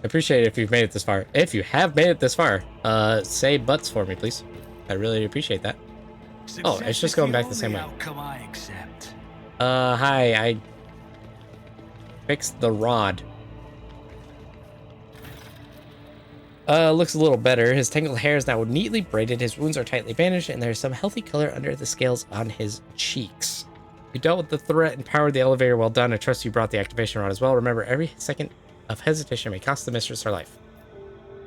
I appreciate it if you've made it this far. If you have made it this far, say butts for me, please. I really appreciate that. Oh, it's just going back the same way. Hi, I fixed the rod. Looks a little better. His tangled hair is now neatly braided, his wounds are tightly bandaged, and there's some healthy color under the scales on his cheeks. You dealt with the threat and powered the elevator well done. I trust you brought the activation rod as well. Remember, every second of hesitation may cost the mistress her life.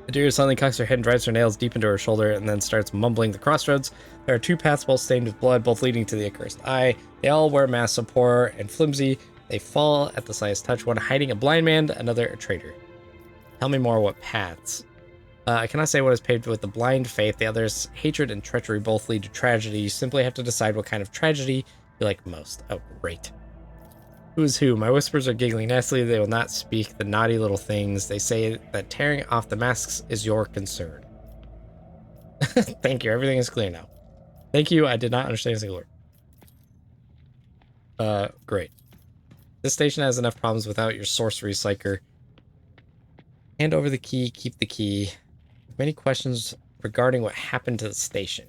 Adira suddenly cocks her head and drives her nails deep into her shoulder and then starts mumbling the crossroads. There are two paths both stained with blood, both leading to the accursed eye. They all wear masks so poor and flimsy. They fall at the slightest touch, one hiding a blind man, another a traitor. Tell me more what paths. I cannot say what is paved with the blind faith. The others, hatred and treachery, both lead to tragedy. You simply have to decide what kind of tragedy you like most. Oh, great. Who is who? My whispers are giggling nastily. They will not speak the naughty little things. They say that tearing off the masks is your concern. Thank you. Everything is clear now. Thank you. I did not understand a single word. Great. This station has enough problems without your sorcery psyker. Hand over the key. Keep the key. Many questions regarding what happened to the station.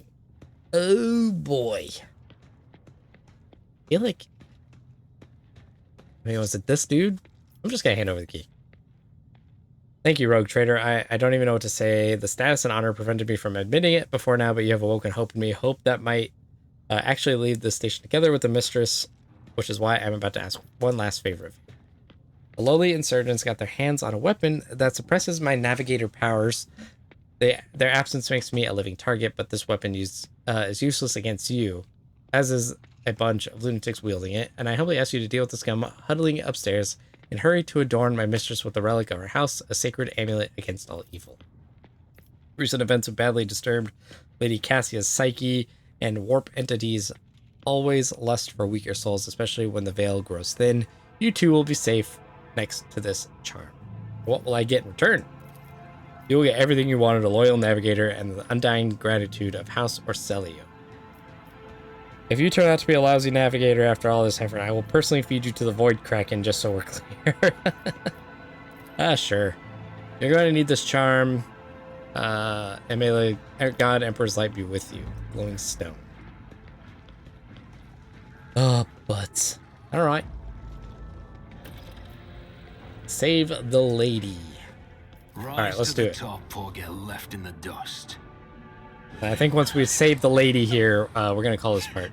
Oh boy. I feel like... I mean, was it this dude? I'm just gonna hand over the key. Thank you, Rogue Trader. I don't even know what to say. The status and honor prevented me from admitting it before now, but you have awoken hope in me. Hope that might actually lead the station together with the mistress, which is why I'm about to ask one last favor of you. The lowly insurgents got their hands on a weapon that suppresses my navigator powers. Their absence makes me a living target, but this weapon is useless against you, as is a bunch of lunatics wielding it, and I humbly ask you to deal with the scum huddling upstairs and hurry to adorn my mistress with the relic of her house, a sacred amulet against all evil. Recent events have badly disturbed Lady Cassia's psyche, and warp entities always lust for weaker souls, especially when the veil grows thin. You too will be safe next to this charm. What will I get in return? You will get everything you wanted, a loyal navigator and the undying gratitude of House Orcelio. If you turn out to be a lousy navigator after all this effort, I will personally feed you to the Void Kraken just so we're clear. Sure. You're going to need this charm. And may the God Emperor's light be with you. Glowing stone. Oh, but all right. Save the lady. All right, let's do it. Top or get left in the dust. I think once we save the lady here, we're gonna call this part.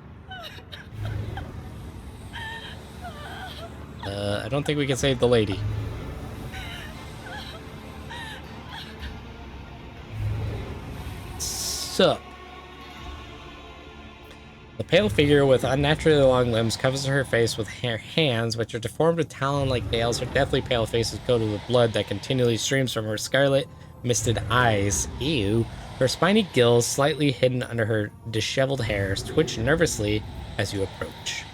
I don't think we can save the lady. So, the pale figure with unnaturally long limbs covers her face with her hands, which are deformed with talon-like nails. Her deathly pale face is coated with blood that continually streams from her scarlet, misted eyes. Ew. Her spiny gills, slightly hidden under her disheveled hair, twitch nervously as you approach.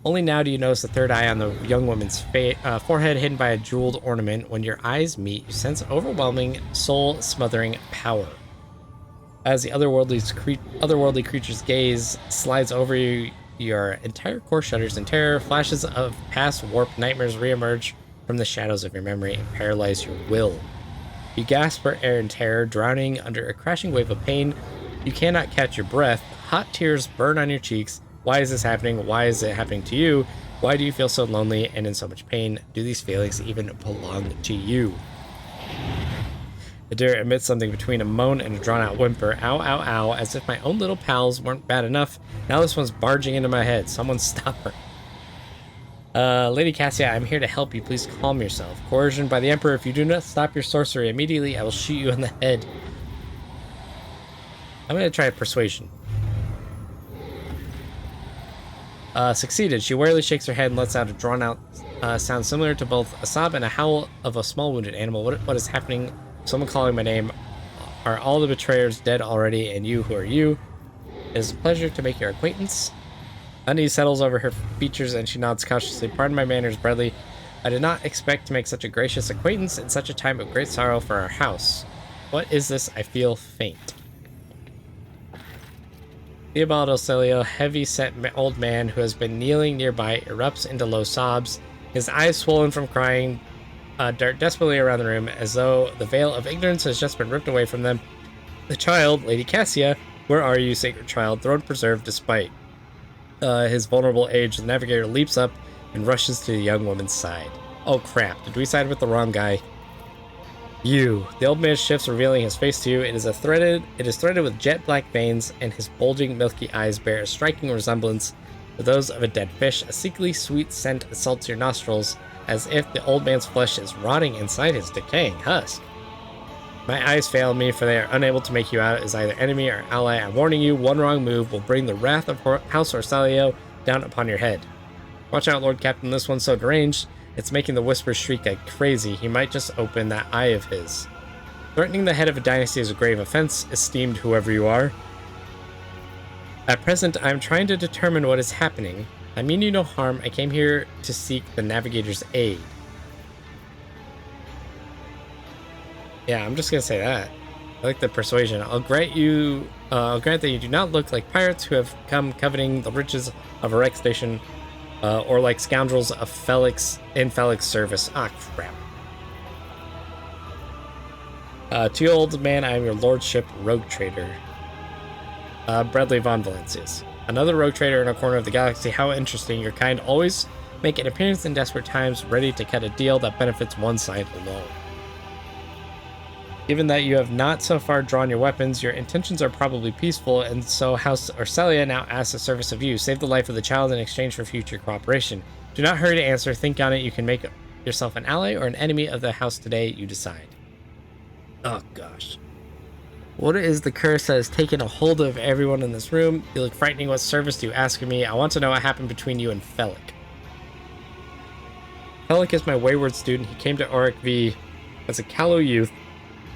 Only now do you notice the third eye on the young woman's forehead, hidden by a jeweled ornament. When your eyes meet, you sense overwhelming, soul-smothering power. As the otherworldly creature's gaze slides over you, your entire core shudders in terror. Flashes of past warped nightmares reemerge from the shadows of your memory and paralyze your will. You gasp for air in terror, drowning under a crashing wave of pain. You cannot catch your breath. Hot tears burn on your cheeks. Why is this happening? Why is it happening to you? Why do you feel so lonely and in so much pain? Do these feelings even belong to you? Adira emits something between a moan and a drawn-out whimper. Ow, ow, ow, as if my own little pals weren't bad enough. Now this one's barging into my head. Someone stop her. Lady Cassia, I'm here to help you. Please calm yourself. Coercion by the Emperor. If you do not stop your sorcery immediately, I will shoot you in the head. I'm going to try persuasion. Succeeded. She warily shakes her head and lets out a drawn-out sound similar to both a sob and a howl of a small wounded animal. What is happening? Someone calling my name. Are all the betrayers dead already? And you, who are you? It is a pleasure to make your acquaintance. Unease settles over her features and she nods cautiously. Pardon my manners, Bradley. I did not expect to make such a gracious acquaintance in such a time of great sorrow for our house. What is this? I feel faint. Theobald Ocelio, heavy-set old man who has been kneeling nearby, erupts into low sobs. His eyes swollen from crying dart desperately around the room as though the veil of ignorance has just been ripped away from them. The child, Lady Cassia, where are you, sacred child? Throne preserved despite his vulnerable age. The navigator leaps up and rushes to the young woman's side. Oh crap, did we side with the wrong guy? You. The old man shifts, revealing his face to you. It is threaded with jet black veins, and his bulging milky eyes bear a striking resemblance to those of a dead fish. A sickly sweet scent assaults your nostrils, as if the old man's flesh is rotting inside his decaying husk. My eyes fail me, for they are unable to make you out as either enemy or ally. I'm warning you, one wrong move will bring the wrath of House Orsalio down upon your head. Watch out, Lord Captain, this one's so deranged, it's making the whispers shriek like crazy. He might just open that eye of his. Threatening the head of a dynasty is a grave offense, esteemed whoever you are. At present, I am trying to determine what is happening. I mean you no harm. I came here to seek the navigator's aid. Yeah, I'm just gonna say that. I like the persuasion. I'll grant that you do not look like pirates who have come coveting the riches of a wreck station, or like scoundrels of in Felix's service. Ah, crap. To you, old man, I am your lordship rogue trader, Bradley von Valencius. Another rogue trader in a corner of the galaxy. How interesting. Your kind always make an appearance in desperate times, ready to cut a deal that benefits one side alone. Given that you have not so far drawn your weapons, your intentions are probably peaceful, and so House Orsalia now asks a service of you. Save the life of the child in exchange for future cooperation. Do not hurry to answer. Think on it. You can make yourself an ally or an enemy of the house today. You decide. Oh, gosh. What is the curse that has taken a hold of everyone in this room? You look frightening. What service do you ask of me? I want to know what happened between you and Felic. Felic is my wayward student. He came to Auric V as a callow youth.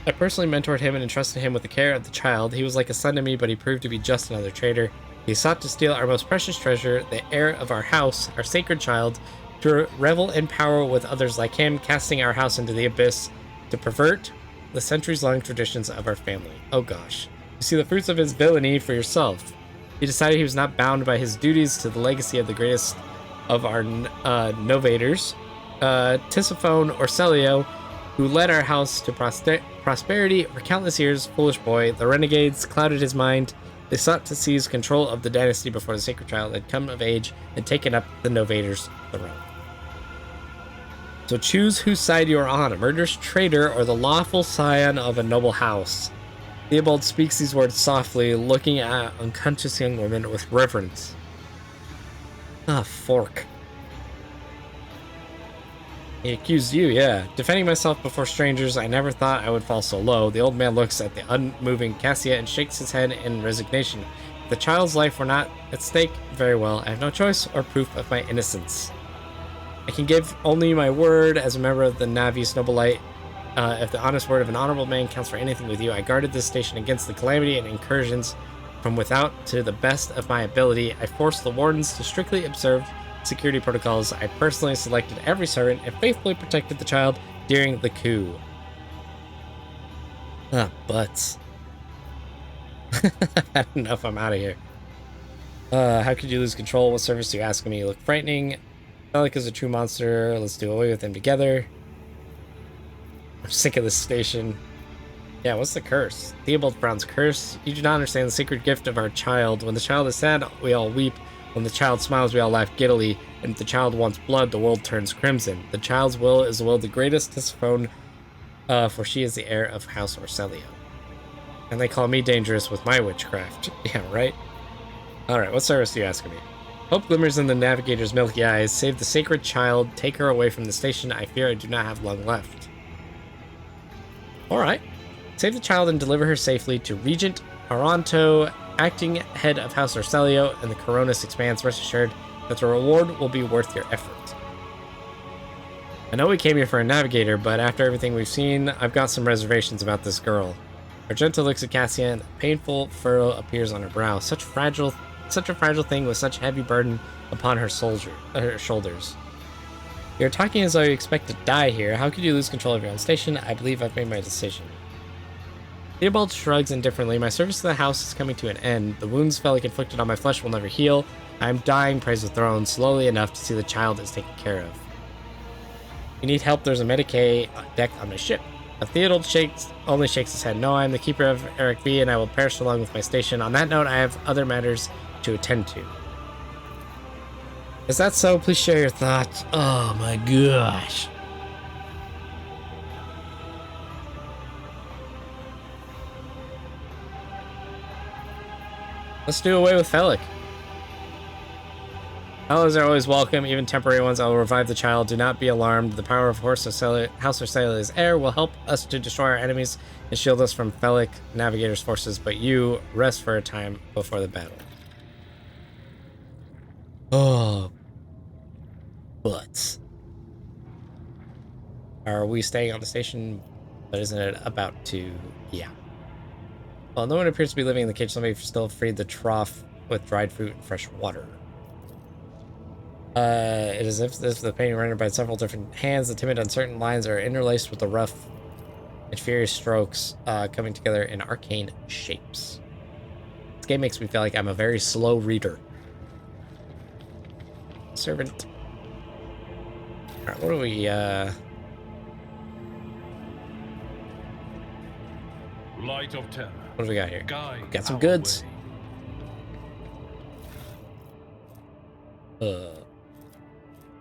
I personally mentored him and entrusted him with the care of the child. He was like a son to me, but he proved to be just another traitor. He sought to steal our most precious treasure, the heir of our house, our sacred child, to revel in power with others like him, casting our house into the abyss, to pervert the centuries-long traditions of our family. Oh gosh. You see the fruits of his villainy for yourself. He decided he was not bound by his duties to the legacy of the greatest of our novators, Tisiphone Orselio, who led our house to prosperity for countless years. Foolish boy. The renegades clouded his mind. They sought to seize control of the dynasty before the sacred child had come of age and taken up the Novator's throne. So choose whose side you are on, a murderous traitor or the lawful scion of a noble house. Theobald speaks these words softly, looking at unconscious young woman with reverence. Ah, fork. He accused you, yeah. Defending myself before strangers, I never thought I would fall so low. The old man looks at the unmoving Cassia and shakes his head in resignation. If the child's life were not at stake, very well. I have no choice or proof of my innocence. I can give only my word as a member of the Navi's noble light. If the honest word of an honorable man counts for anything with you, I guarded this station against the calamity and incursions from without to the best of my ability. I forced the wardens to strictly observe security protocols. I personally selected every servant and faithfully protected the child during the coup. Ah, butts. I don't know if I'm out of here. How could you lose control? What service do you ask of me? You look frightening. Felic is a true monster. Let's do away with him together. I'm sick of this station. Yeah, what's the curse? Theobald frowns. Curse? You do not understand the sacred gift of our child. When the child is sad, we all weep. When the child smiles, we all laugh giddily. And if the child wants blood, the world turns crimson. The child's will is the will of the greatest Tisiphone, for she is the heir of House Orselio. And they call me dangerous with my witchcraft. Yeah, right? Alright, what service do you ask of me? Hope glimmers in the navigator's milky eyes. Save the sacred child. Take her away from the station. I fear I do not have long left. Alright. Save the child and deliver her safely to Regent Aranto, acting head of House Orselio, and the Coronis expands. Rest assured that the reward will be worth your effort. I know we came here for a navigator, but after everything we've seen, I've got some reservations about this girl. Argenta looks at Cassia, and a painful furrow appears on her brow. Such a fragile thing with such heavy burden upon her shoulders. You're talking as though you expect to die here. How could you lose control of your own station? I believe I've made my decision. Theobald shrugs indifferently. My service to the house is coming to an end. The wounds Felic inflicted on my flesh will never heal. I am dying, praise the throne, slowly enough to see the child is taken care of. If you need help, there's a Medicae deck on my ship. Theobald only shakes his head. No, I am the keeper of Eric V, and I will perish along with my station. On that note, I have other matters to attend to. Is that so? Please share your thoughts. Oh my gosh. Let's do away with Felic. Allies are always welcome, even temporary ones. I will revive the child. Do not be alarmed. The power of House Orselio's heir will help us to destroy our enemies and shield us from Felic Navigator's forces, but you rest for a time before the battle. Oh. But. Are we staying on the station? But isn't it about to? Yeah. Well, no one appears to be living in the cage. Somebody still freed the trough with dried fruit and fresh water. It is as if the painting rendered by several different hands. The timid, uncertain lines are interlaced with the rough and furious strokes coming together in arcane shapes. This game makes me feel like I'm a very slow reader. Servant. Alright, what do we, Light of terror. what do we got here? Guide Got some our goods. way.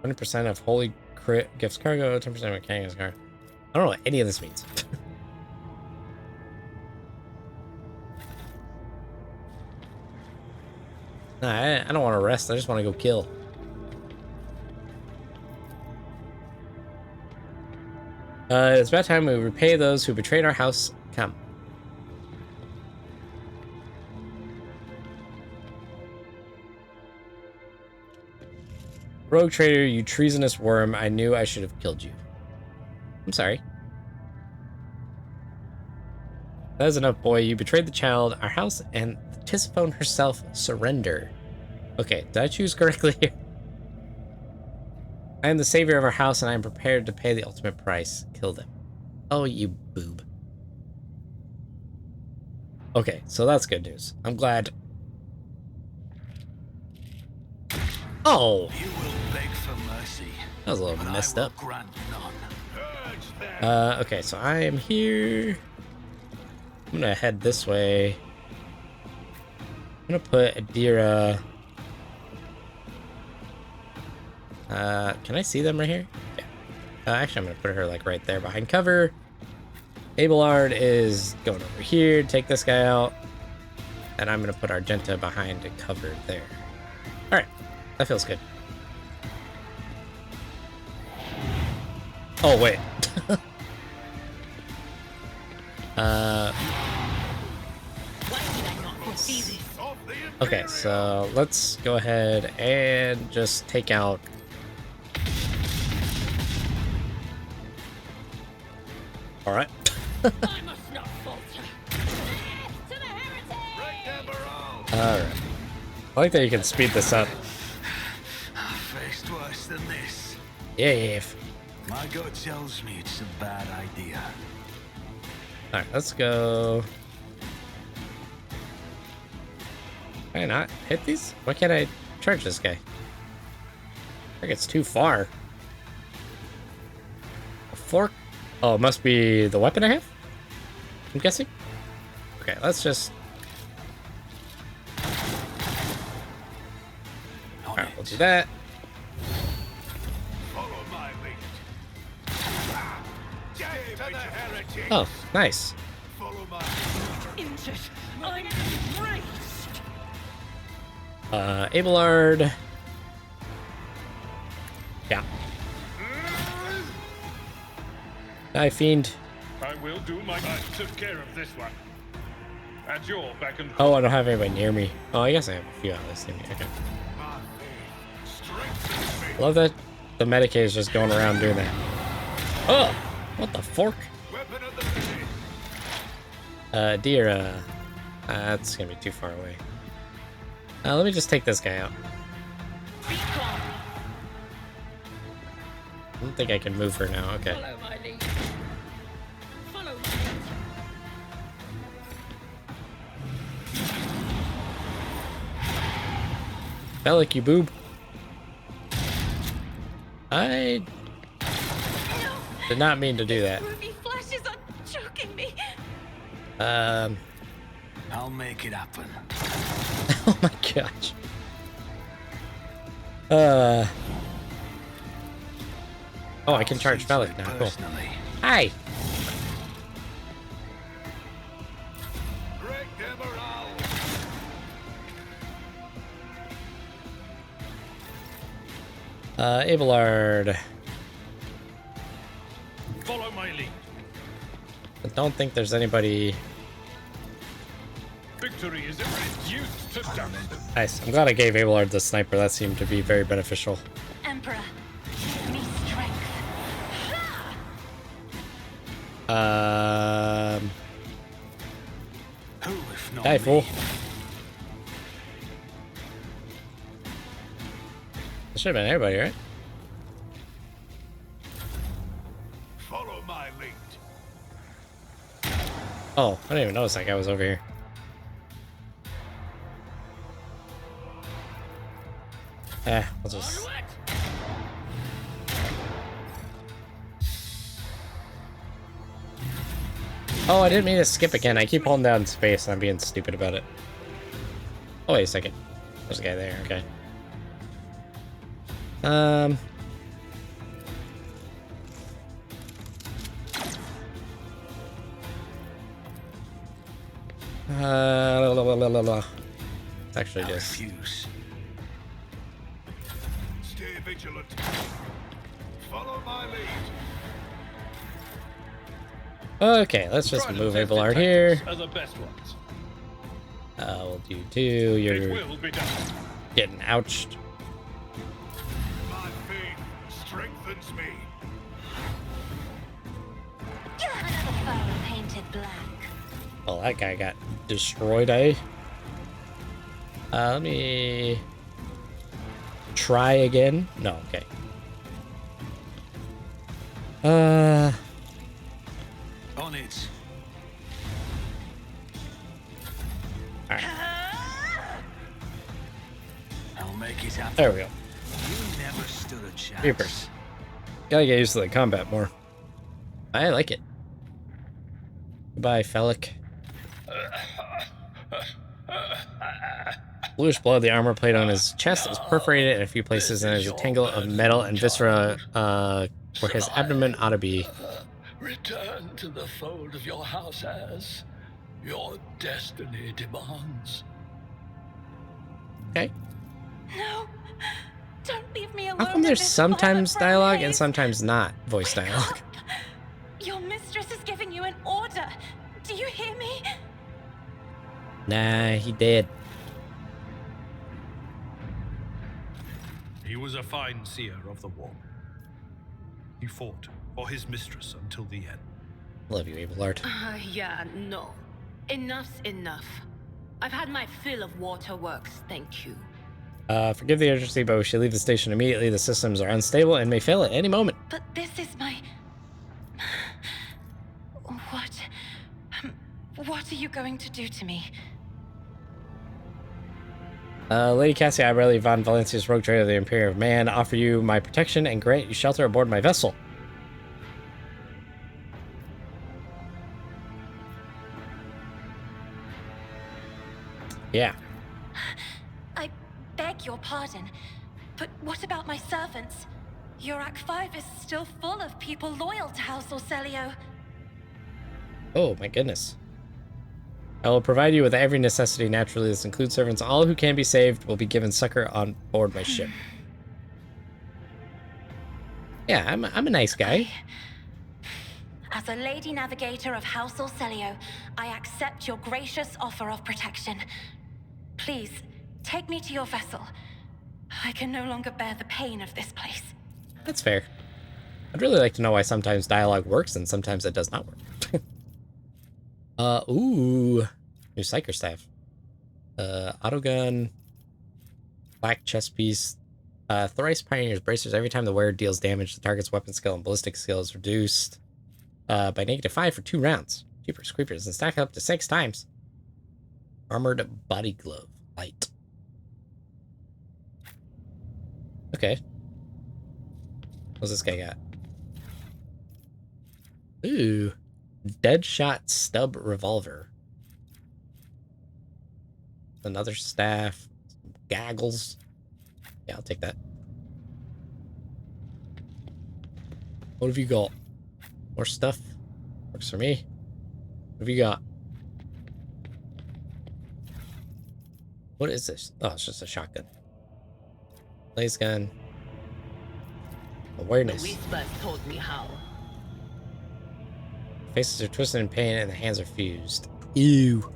20% of holy crit gifts cargo, 10% of mechanics cargo. I don't know what any of this means. Nah, I don't want to rest. I just want to go kill. It's about time we repay those who betrayed our house. Come. Rogue traitor, you treasonous worm. I knew I should have killed you. I'm sorry. That is enough, boy. You betrayed the child, our house, and Tisiphone herself. Surrender. Okay, did I choose correctly here? I am the savior of our house, and I am prepared to pay the ultimate price. Kill them. Oh, you boob. Okay, so that's good news. I'm glad. Oh! You will beg for mercy. That was a little messed up. Okay, so I am here. I'm gonna head this way. I'm gonna put Adira. Can I see them right here? Yeah. Actually, I'm gonna put her like right there behind cover. Abelard is going over here. Take this guy out, and I'm gonna put Argenta behind the cover there. All right, that feels good. Oh wait. Okay, so let's go ahead and just take out. All right. I must not falter. To the heretic! All right. I like that you can speed this up. I've faced worse than this. Yeah. My gut tells me it's a bad idea. All right, let's go. Can I not hit these? Why can't I charge this guy? I think it's too far. A fork? Oh, it must be the weapon I have? I'm guessing? Okay, let's just... Alright, we'll do that. Oh, nice. Injured. I'm braced. Abelard. Yeah. Die, fiend. I will do my best. Took care of this one. At your beck and Oh, I don't have anybody near me. Oh, I guess I have a few allies near me. Okay. Love that the Medicaid is just going around doing that. Oh! What the fork? Dear, that's gonna be too far away. Let me just take this guy out. I don't think I can move her now. Okay. Follow my lead. Follow my lead. Bellic, you boob. I did not mean to do that. Ruby flashes are choking me. I'll make it happen. Oh my gosh. Oh, I can charge Bellic now. Cool. Hi. Abelard. follow my lead. I don't think there's anybody. Victory is reduced to dust. Nice. I'm glad I gave Abelard the sniper. That seemed to be very beneficial. Emperor, give me strength. Who, if not Die, me? fool. That should have been everybody, right? Follow my lead. Oh, I didn't even notice that guy was over here. We'll just... Oh, I didn't mean to skip again. I keep holding down space and I'm being stupid about it. Oh, wait a second. There's a guy there, okay. It's actually just... Refuse. Stay vigilant. Follow my lead. Okay, let's just move Abelard here. Are the best ones. We'll do 2. You're It will be done. getting ouched. My faith strengthens me. Another foe painted black. Well, that guy got destroyed, eh? Let me try again. No, okay. On it. Alright. I'll make it happen. There we go. You never stood a chance. Reapers. Gotta get used to the combat more. I like it. Goodbye, Fellic. Bluish blood, the armor plate on his chest is perforated in a few places, and there's a tangle of metal and viscera where his abdomen ought to be. Return to the fold of your house as your destiny demands. Okay. No, don't leave me alone. How come there's sometimes dialogue and sometimes not voice dialogue? Your mistress is giving you an order. Do you hear me? Nah, he did. He was a fine seer of the war. He fought for his mistress until the end. Love you, Abelard. Yeah, no. Enough's enough. I've had my fill of waterworks, thank you. Forgive the urgency, but we should leave the station immediately. The systems are unstable and may fail at any moment. But this is my... What are you going to do to me? Lady Cassia, I rarely von Valencia's rogue trader of the Imperium of Man, offer you my protection and grant you shelter aboard my vessel. Yeah. I beg your pardon, but what about my servants? Yurak 5 is still full of people loyal to House Orselio. Oh, my goodness. I will provide you with every necessity. Naturally, this includes servants. All who can be saved will be given succor on board my ship. Yeah, I'm a nice guy. As a lady navigator of House Orselio, I accept your gracious offer of protection. Please, take me to your vessel. I can no longer bear the pain of this place. That's fair. I'd really like to know why sometimes dialogue works and sometimes it does not work. Ooh. New Psyker Staff. Autogun. Black chest piece. Thrice Pioneer's Bracers. Every time the wearer deals damage, the target's weapon skill and ballistic skill is reduced by -5 for 2 rounds. Jeepers creepers, and stack up to 6 times. Armored body glove. Light. Okay. What's this guy got? Ooh. Deadshot stub revolver. Another staff. Goggles. Yeah, I'll take that. What have you got? More stuff? Works for me. What have you got? What is this? Oh, it's just a shotgun. Blaze gun. Awareness. The whispers told me how. Faces are twisted in pain and the hands are fused. Ew.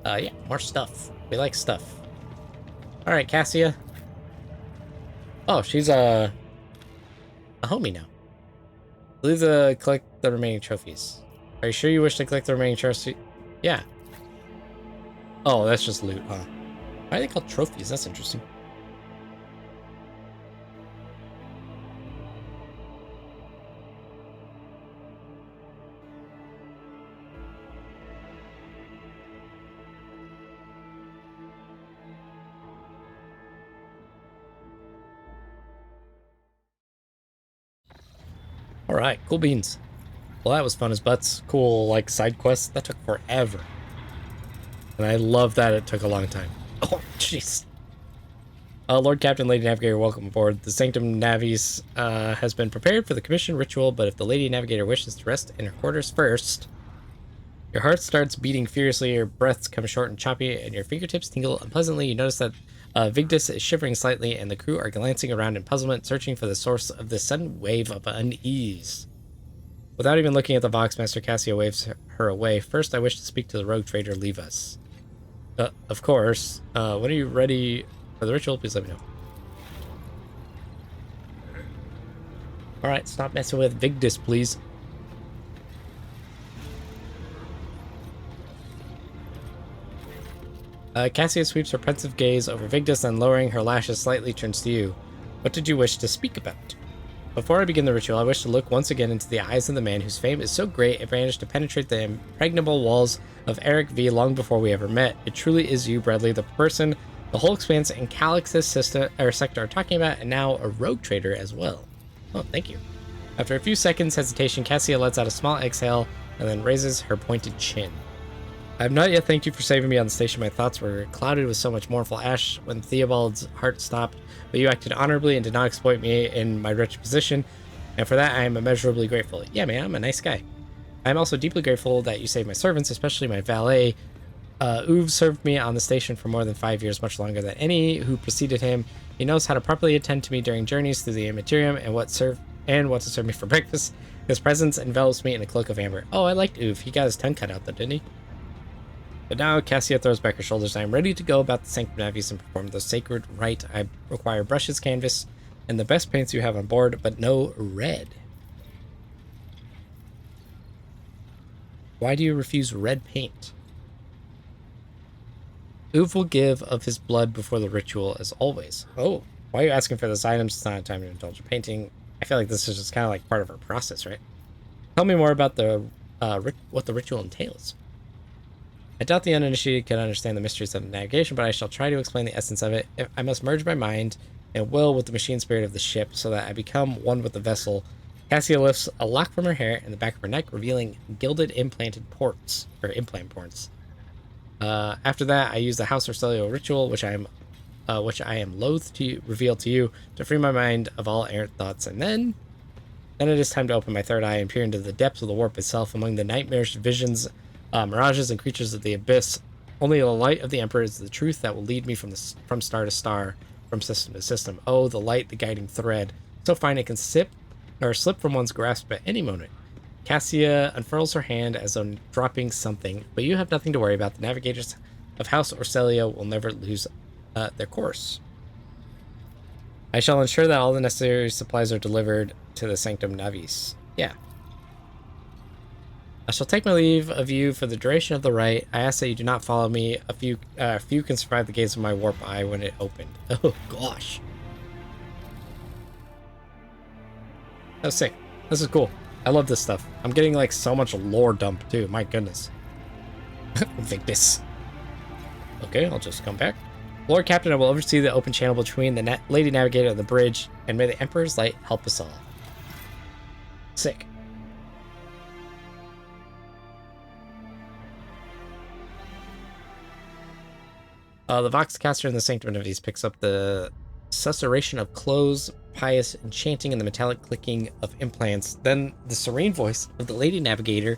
Yeah, more stuff. We like stuff. Alright, Cassia. Oh, she's a homie now. Leave the collect the remaining trophies. Are you sure you wish to collect the remaining trophies? Yeah. Oh, that's just loot, huh? Why are they called trophies? That's interesting. Alright, cool beans. Well, that was fun as butts. Cool, like, side quests. That took forever. And I love that it took a long time. Oh, jeez. Lord Captain, Lady Navigator, welcome aboard. The Sanctum Navis has been prepared for the commission ritual, but if the Lady Navigator wishes to rest in her quarters first, your heart starts beating furiously, your breaths come short and choppy, and your fingertips tingle unpleasantly. You notice that Vigdis is shivering slightly, and the crew are glancing around in puzzlement, searching for the source of this sudden wave of unease. Without even looking at the Voxmaster, Cassia waves her away. First, I wish to speak to the rogue trader. Leave us. Of course. When are you ready for the ritual? Please let me know. Alright, stop messing with Vigdis, please. Cassia sweeps her pensive gaze over Vigdis, and lowering her lashes slightly turns to you. What did you wish to speak about? Before I begin the ritual, I wish to look once again into the eyes of the man whose fame is so great it managed to penetrate the impregnable walls of Eric V long before we ever met. It truly is you, Bradley, the person the whole expanse and Calix's sector are talking about, and now a rogue trader as well. Oh, thank you. After a few seconds hesitation, Cassia lets out a small exhale and then raises her pointed chin. I have not yet thanked you for saving me on the station. My thoughts were clouded with so much mournful ash when Theobald's heart stopped, but you acted honorably and did not exploit me in my wretched position, and for that I am immeasurably grateful. Yeah, man, I'm a nice guy. I am also deeply grateful that you saved my servants, especially my valet. Uve served me on the station for more than 5 years, much longer than any who preceded him. He knows how to properly attend to me during journeys through the Immaterium and what to serve me for breakfast. His presence envelops me in a cloak of amber. Oh, I liked Uve. He got his tongue cut out though, didn't he? But now Cassia throws back her shoulders. I am ready to go about the Sanctum Navius and perform the sacred rite. I require brushes, canvas, and the best paints you have on board, but no red. Why do you refuse red paint? Uve will give of his blood before the ritual, as always. Oh, why are you asking for this item? It's not a time to indulge in painting. I feel like this is just kind of like part of our process, right? Tell me more about the what the ritual entails. I doubt the uninitiated can understand the mysteries of navigation, but I shall try to explain the essence of it. I must merge my mind and will with the machine spirit of the ship so that I become one with the vessel. Cassia lifts a lock from her hair and the back of her neck, revealing gilded implant ports. After that, I use the House or Celio ritual, which I am loath to reveal to you, to free my mind of all errant thoughts, and then it is time to open my third eye and peer into the depths of the warp itself, among the nightmarish visions, mirages, and creatures of the abyss. Only the light of the Emperor is the truth that will lead me from star to star, from system to system. Oh, the light, the guiding thread, so fine it can slip from one's grasp at any moment. Cassia unfurls her hand as though dropping something, but you have nothing to worry about. The navigators of House Orcelio will never lose their course. I shall ensure that all the necessary supplies are delivered to the Sanctum Navius. Yeah. I shall take my leave of you for the duration of the rite. I ask that you do not follow me. A few can survive the gaze of my warp eye when it opened. Oh, gosh. That was sick. This is cool. I love this stuff. I'm getting like so much lore dump too. My goodness. Victus. Okay, I'll just come back. Lord Captain, I will oversee the open channel between the Lady Navigator and the bridge, and may the Emperor's light help us all. Sick. The Voxcaster in the Sanctum of these picks up the susurration of clothes, pious enchanting, and the metallic clicking of implants. Then the serene voice of the Lady Navigator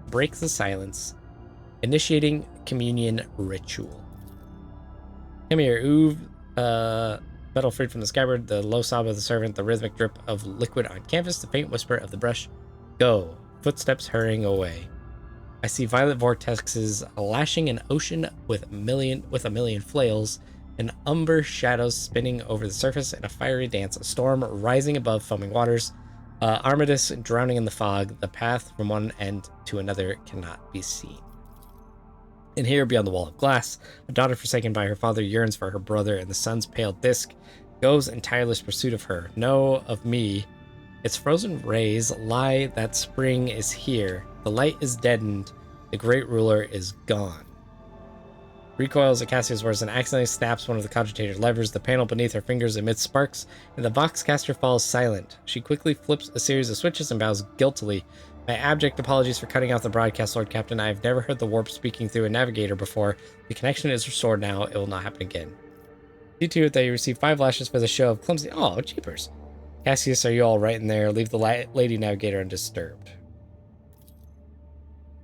breaks the silence, initiating communion ritual. Come here, Uve. Metal freed from the scabbard, the low sob of the servant, the rhythmic drip of liquid on canvas, the faint whisper of the brush. Go. Footsteps hurrying away. I see violet vortexes lashing an ocean with a million flails, and umber shadows spinning over the surface in a fiery dance, a storm rising above foaming waters, Armistice drowning in the fog. The path from one end to another cannot be seen. And here, beyond the wall of glass, a daughter forsaken by her father yearns for her brother, and the sun's pale disk goes in tireless pursuit of her. No, of me. Its frozen rays lie that spring is here. The light is deadened. The great ruler is gone. Recoils at Cassia's words and accidentally snaps one of the cogitator's levers. The panel beneath her fingers emits sparks, and the Voxcaster falls silent. She quickly flips a series of switches and bows guiltily. My abject apologies for cutting off the broadcast, Lord Captain. I have never heard the warp speaking through a navigator before. The connection is restored now. It will not happen again. See to it that you receive 5 lashes for the show of clumsy. Oh, jeepers. Cassius, are you all right in there? Leave the Lady Navigator undisturbed.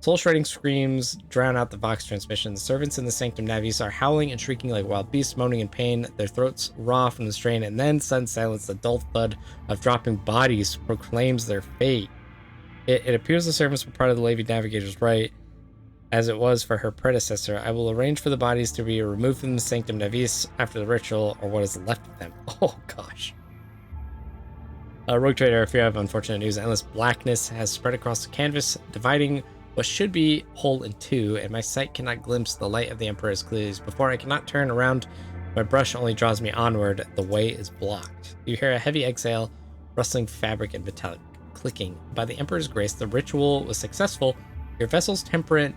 Soul-shredding screams drown out the Vox transmission. The servants in the Sanctum Navius are howling and shrieking like wild beasts, moaning in pain, their throats raw from the strain, and then sudden silence, the dull thud of dropping bodies proclaims their fate. It appears the servants were part of the Lady Navigator's rite, as it was for her predecessor. I will arrange for the bodies to be removed from the Sanctum Navius after the ritual, or what is left of them. Oh, gosh. Rogue Trader, if you have unfortunate news, endless blackness has spread across the canvas, dividing what should be whole in two, and my sight cannot glimpse the light of the Emperor as clearly as before. I cannot turn around. My brush only draws me onward. The way is blocked. You hear a heavy exhale, rustling fabric, and metallic clicking. By the Emperor's grace, the ritual was successful. Your vessel's temperament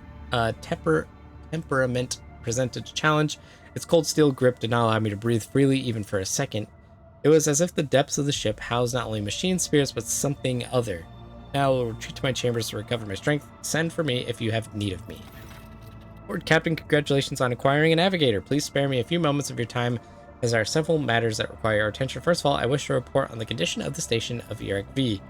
presented a challenge. Its cold steel grip did not allow me to breathe freely even for a second. It was as if the depths of the ship housed not only machine spirits, but something other. Now I will retreat to my chambers to recover my strength. Send for me if you have need of me. Lord Captain, congratulations on acquiring a navigator. Please spare me a few moments of your time, as there are several matters that require our attention. First of all, I wish to report on the condition of the station of Eric V.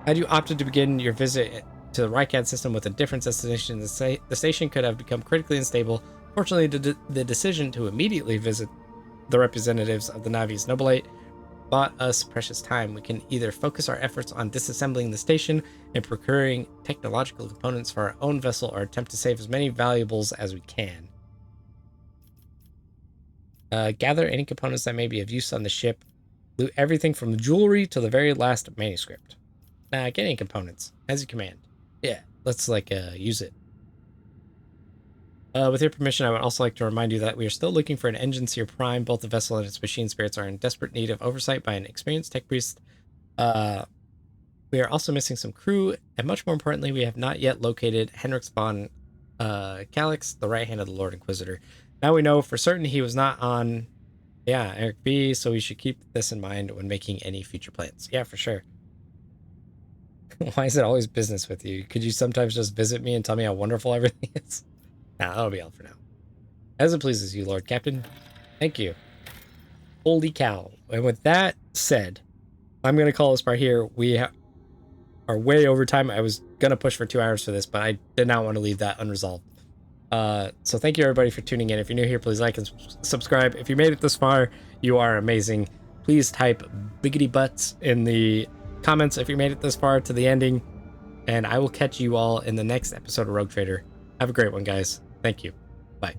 Had you opted to begin your visit to the Rycad system with a different destination, the station could have become critically unstable. Fortunately, the decision to immediately visit the representatives of the Navi's Nobilite bought us precious time. We can either focus our efforts on disassembling the station and procuring technological components for our own vessel, or attempt to save as many valuables as we can. Gather any components that may be of use on the ship. Loot everything from jewelry to the very last manuscript. Get any components, as you command. Yeah, let's, use it. With your permission, I would also like to remind you that we are still looking for an engine seer prime. Both the vessel and its machine spirits are in desperate need of oversight by an experienced tech priest. We are also missing some crew, and much more importantly, we have not yet located Henrik von Calix, the right hand of the Lord Inquisitor. Now we know for certain he was not on, Eric B, so we should keep this in mind when making any future plans. Yeah, for sure. Why is it always business with you? Could you sometimes just visit me and tell me how wonderful everything is? That'll be all for now. As it pleases you, Lord Captain. Thank you. Holy cow. And with that said, I'm going to call this part here. We are way over time. I was going to push for 2 hours for this, but I did not want to leave that unresolved. So thank you, everybody, for tuning in. If you're new here, please like and subscribe. If you made it this far, you are amazing. Please type biggity butts in the comments if you made it this far to the ending. And I will catch you all in the next episode of Rogue Trader. Have a great one, guys. Thank you. Bye.